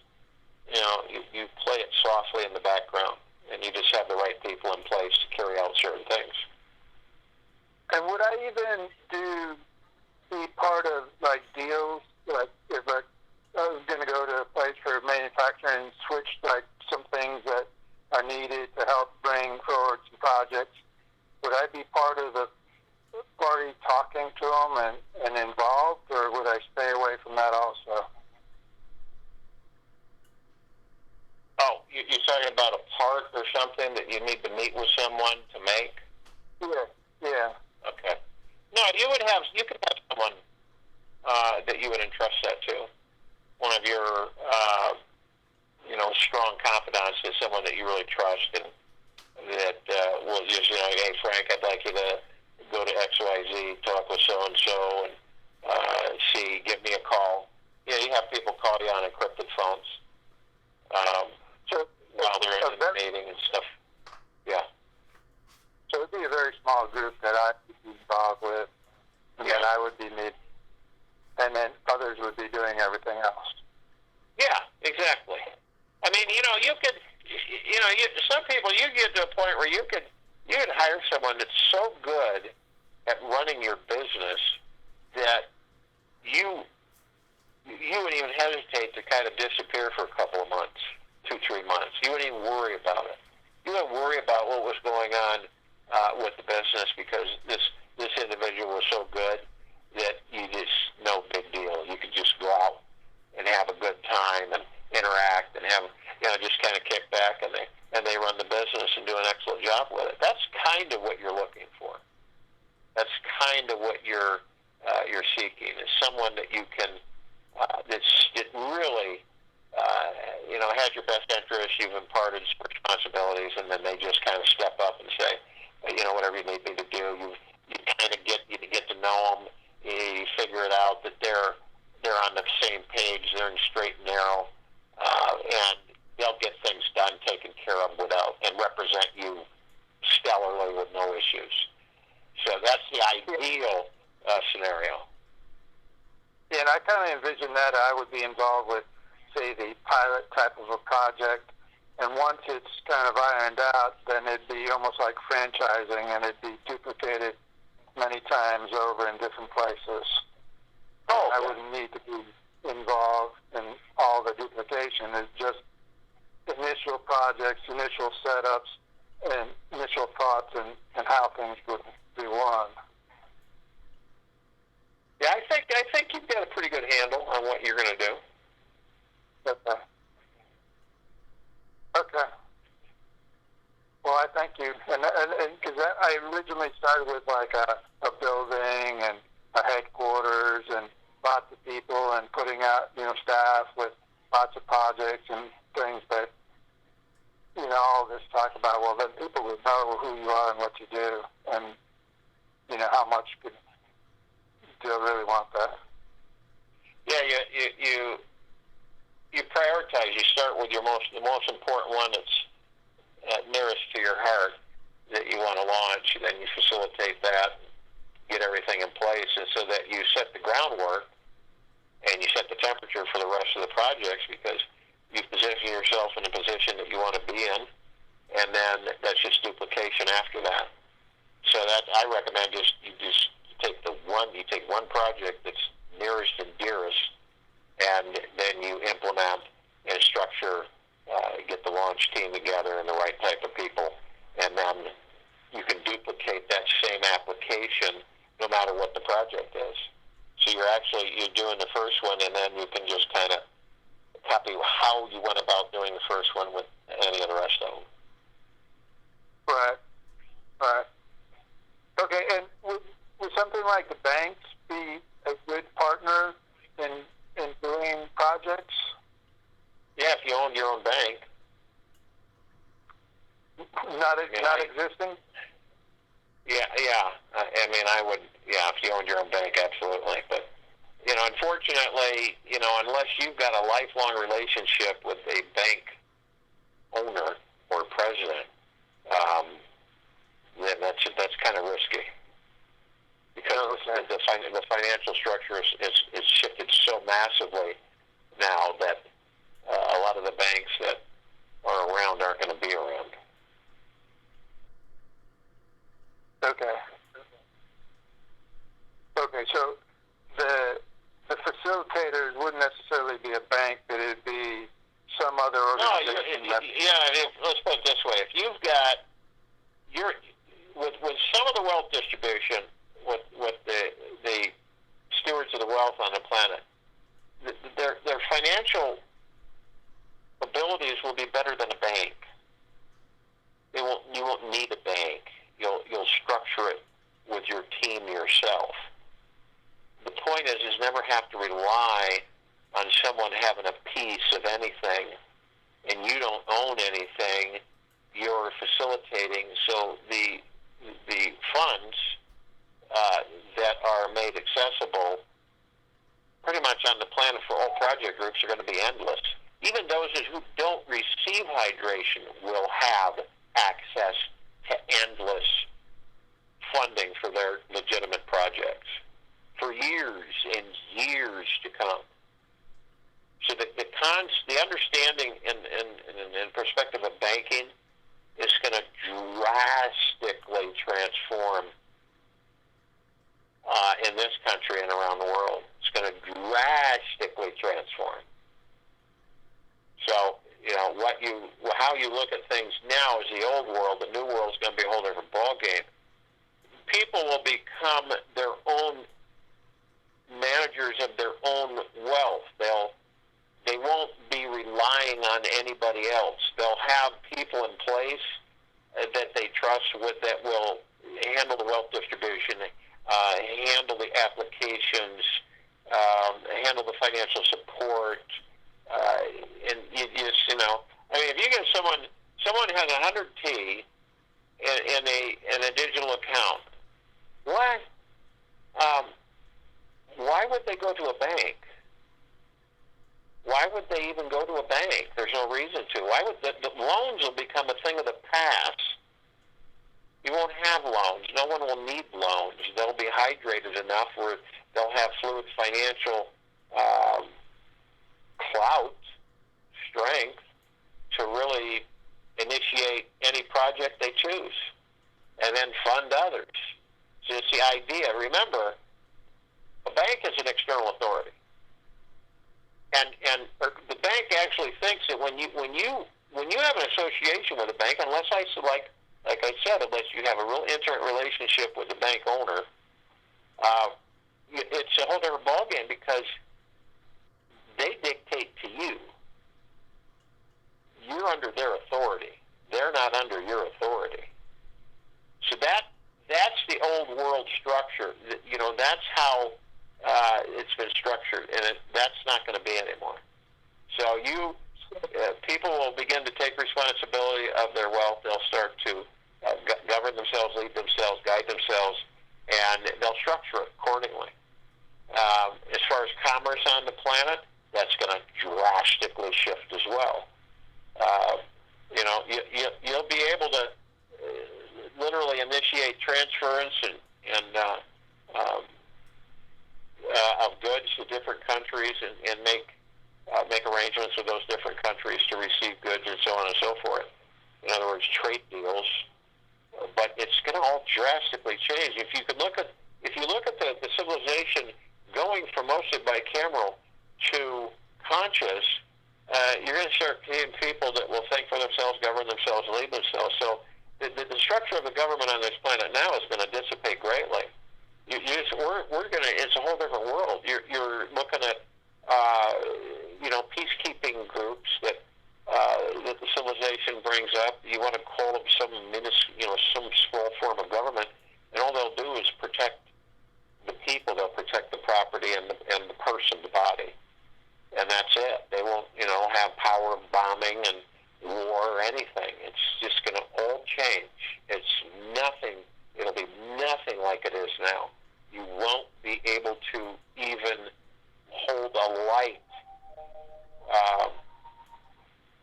you play it softly in the background, and you just have the right people in place to carry out certain things. And would I even be part of, like, deals? Like, if I was going to go to a place for manufacturing and switch, like, some things that are needed to help bring forward some projects, would I be part of the party talking to them and involved, or would I stay away from that also? Oh, you're talking about a part or something that you need to meet with someone to make? Yeah. Okay. No, you could have someone that you would entrust that to. one of your strong confidants is someone that you really trust and that will just, hey, Frank, I'd like you to go to XYZ, talk with so-and-so, and give me a call. You have people call you on encrypted phones while they're in the meeting and stuff. Yeah. So it would be a very small group that I would be involved with, and then I would be meeting, and then others would be doing everything else. Yeah, exactly. I mean, you could, some people, you get to a point where you could hire someone that's so good at running your business that you wouldn't even hesitate to kind of disappear for a couple of months, 2-3 months. You wouldn't even worry about it. You wouldn't worry about what was going on with the business because this individual was so good that you just, no big deal. You could just go out and have a good time and interact and have, just kind of kick back and they run the business and do an excellent job with it. That's kind of what you're looking for. That's kind of what you're seeking, is someone that you can, that really, has your best interest. You've imparted responsibilities, and then they just kind of step up and say, whatever you need me to do. You kind of get to know them. You figure it out that they're on the same page. They're in straight and narrow, and they'll get things done, taken care of and represent you stellarly with no issues. So that's the ideal scenario. Yeah, and I kind of envision that I would be involved with, say, the pilot type of a project, and once it's kind of ironed out, then it'd be almost like franchising, and it'd be duplicated many times over in different places. Oh, I wouldn't need to be involved in all the duplication. It's just initial projects, initial setups, and initial thoughts and how things would be run. Yeah, I think you've got a pretty good handle on what you're going to do. Okay. Well, I thank you. And because I originally started with like a building and a headquarters and lots of people and putting out, staff with lots of projects and things, but, all this talk about, well, then people would know who you are and what you do and, how much do you really want that? Yeah, you prioritize. You start with the most important one that's nearest to your heart that you want to launch, and then you facilitate that, get everything in place, and so that you set the groundwork and you set the temperature for the rest of the projects, because you've positioned yourself in a position that you want to be in, and then that's just duplication after that. So that I recommend you take one project that's nearest and dearest, and then you implement and structure, get the launch team together and the right type of people, and then you can duplicate that same application no matter what the project is. So you're doing the first one, and then you can just kind of copy how you went about doing the first one with any of the rest of them. Right. Okay, and would something like the banks be a good partner in doing projects? Yeah, if you owned your own bank. Not existing? Yeah. I mean, I would. Yeah, if you owned your own bank, absolutely. But unfortunately, unless you've got a lifelong relationship with a bank owner or president, then that's kind of risky, because the financial structure is shifted so massively now that a lot of the banks that are around aren't going to be around. Okay, so the facilitators wouldn't necessarily be a bank, but it'd be some other organization. Let's put it this way. If you've got with some of the wealth distribution, with the stewards of the wealth on the planet, their financial abilities will be better than a bank. You won't need a bank. You'll structure it with your team yourself. The point is never have to rely on someone having anything and you don't own anything, you're facilitating. So the funds that are made accessible pretty much on the planet for all project groups are going to be endless. Even those who don't receive hydration will have access to endless funding for their legitimate projects for years and years to come. So the understanding and perspective of banking is going to drastically transform in this country and around the world. It's going to drastically transform. So, how you look at things now is the old world. The new world is going to be a whole different ballgame. People will become their own managers of their own wealth. They won't be relying on anybody else. They'll have people in place that they trust with that will handle the wealth distribution, handle the applications, handle the financial support, and if you get someone has 100 T in a digital account, why would they go to a bank? Why would they even go to a bank? There's no reason to. Why would the loans will become a thing of the past? You won't have loans. No one will need loans. They'll be hydrated enough where they'll have fluid financial clout, strength, to really initiate any project they choose and then fund others. So it's the idea. Remember, a bank is an external authority. And the bank actually thinks that when you have an association with a bank, unless like I said, unless you have a real intimate relationship with the bank owner, it's a whole different ballgame because they dictate to you. You're under their authority. They're not under your authority. So that's the old world structure. That's how it's been structured, and that's not going to be anymore. So people will begin to take responsibility of their wealth. They'll start to govern themselves, lead themselves, guide themselves, and they'll structure it accordingly. As far as commerce on the planet, that's going to drastically shift as well. You'll be able to literally initiate transference and of goods to different countries and make arrangements with those different countries to receive goods and so on and so forth. In other words, trade deals. But it's going to all drastically change. If you look at the civilization going from mostly bicameral to conscious, you're going to start seeing people that will think for themselves, govern themselves, and lead themselves. So the structure of the government on this planet now is going to dissipate greatly. It's a whole different world. You're looking at peacekeeping groups that the civilization brings up. You want to call them some small form of government, and all they'll do is protect the people. They'll protect the property and the person, the body, and that's it. They won't have power of bombing and war or anything. It's just going to all change. It's nothing. It'll be nothing like it is now. You won't be able to even hold a light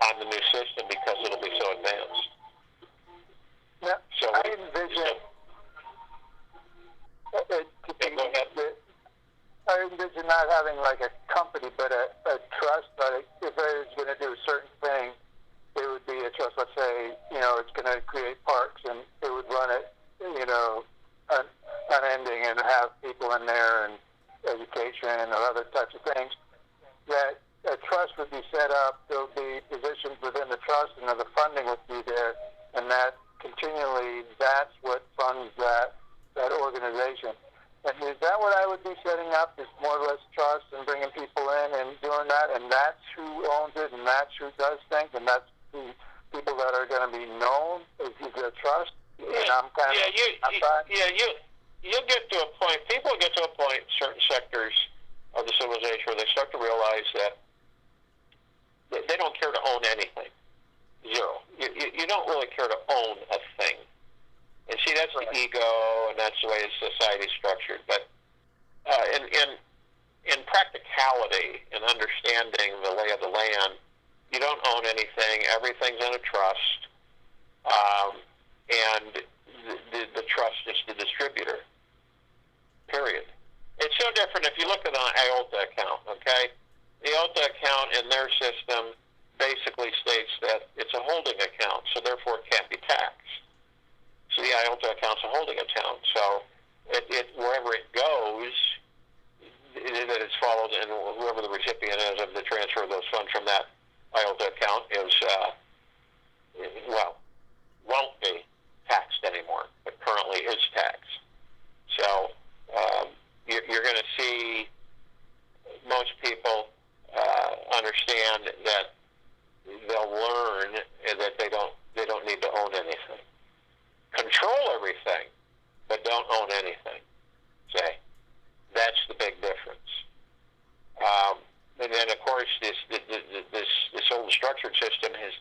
on the new system because it'll be so advanced. Yeah, so I envision not having like a company, but a trust. Like if I was going to do a certain thing, it would be a trust. Let's say it's going to create parks, and it would run it unending and have people in there and education and other types of things. That a trust would be set up. There would be positions within the trust, and the funding would be there, and that continually, that's what funds that organization. And is that what I would be setting up? Is more or less trust and bringing people in and doing that, and that's who owns it, and that's who does things, and that's the people that are going to be known as the trust. And I'm kind you'll get to a point. People get to a point, certain sectors of the civilization, where they start to realize that they don't care to own anything. Zero. You don't really care to own a thing. And see, that's the ego, and that's the way society's structured. But in practicality and understanding the lay of the land, you don't own anything. Everything's in a trust, and the trust is the distributor. Period. It's so different if you look at an IOTA account, okay? The IOTA account in their system basically states that it's a holding account, so therefore it can't be taxed. So the IOTA account's a holding account. So wherever it goes, that it's followed, and whoever the recipient is of the transfer of those funds from that IOTA account is, won't be taxed anymore, but currently is taxed. So you're going to see most people understand that they'll learn that they don't need to own anything. Control everything, but don't own anything. Say, that's the big difference. And then, of course, this whole structured system has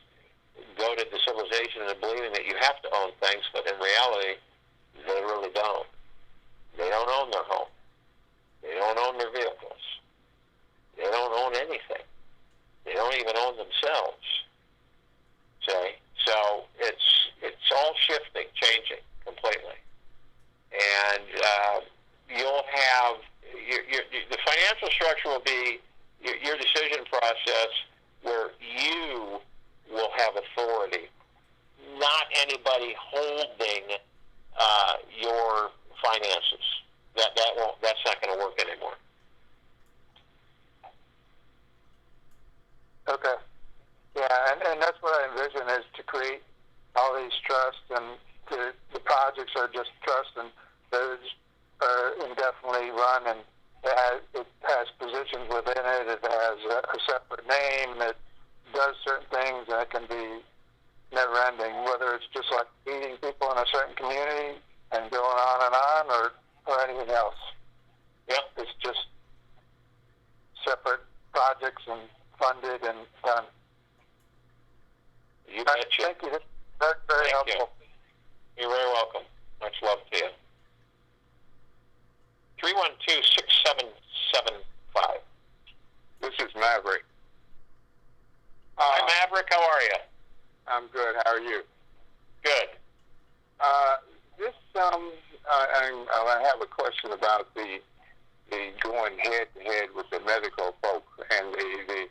goaded the civilization into believing that you have to own things, but in reality, they really don't. They don't own their home. They don't own their vehicles. They don't own anything. They don't even own themselves. See? So it's all shifting, changing completely. And you'll have the financial structure will be your decision process where you will have authority, not anybody holding your finances. That's not going to work anymore. Okay. Yeah, and that's what I envision is to create all these trusts, and the projects are just trusts, and those are indefinitely run, and it has positions within it. It has a separate name that does certain things, and it can be never-ending, whether it's just like feeding people in a certain community and going on, or anything else. Yep. It's just separate projects and funded and done. You betcha. Thank you. That's very helpful. You're very welcome. Much love to you. 312-6775. This is Maverick. Hi, Maverick. How are you? I'm good. How are you? Good. I have a question about the going head to head with the medical folk and the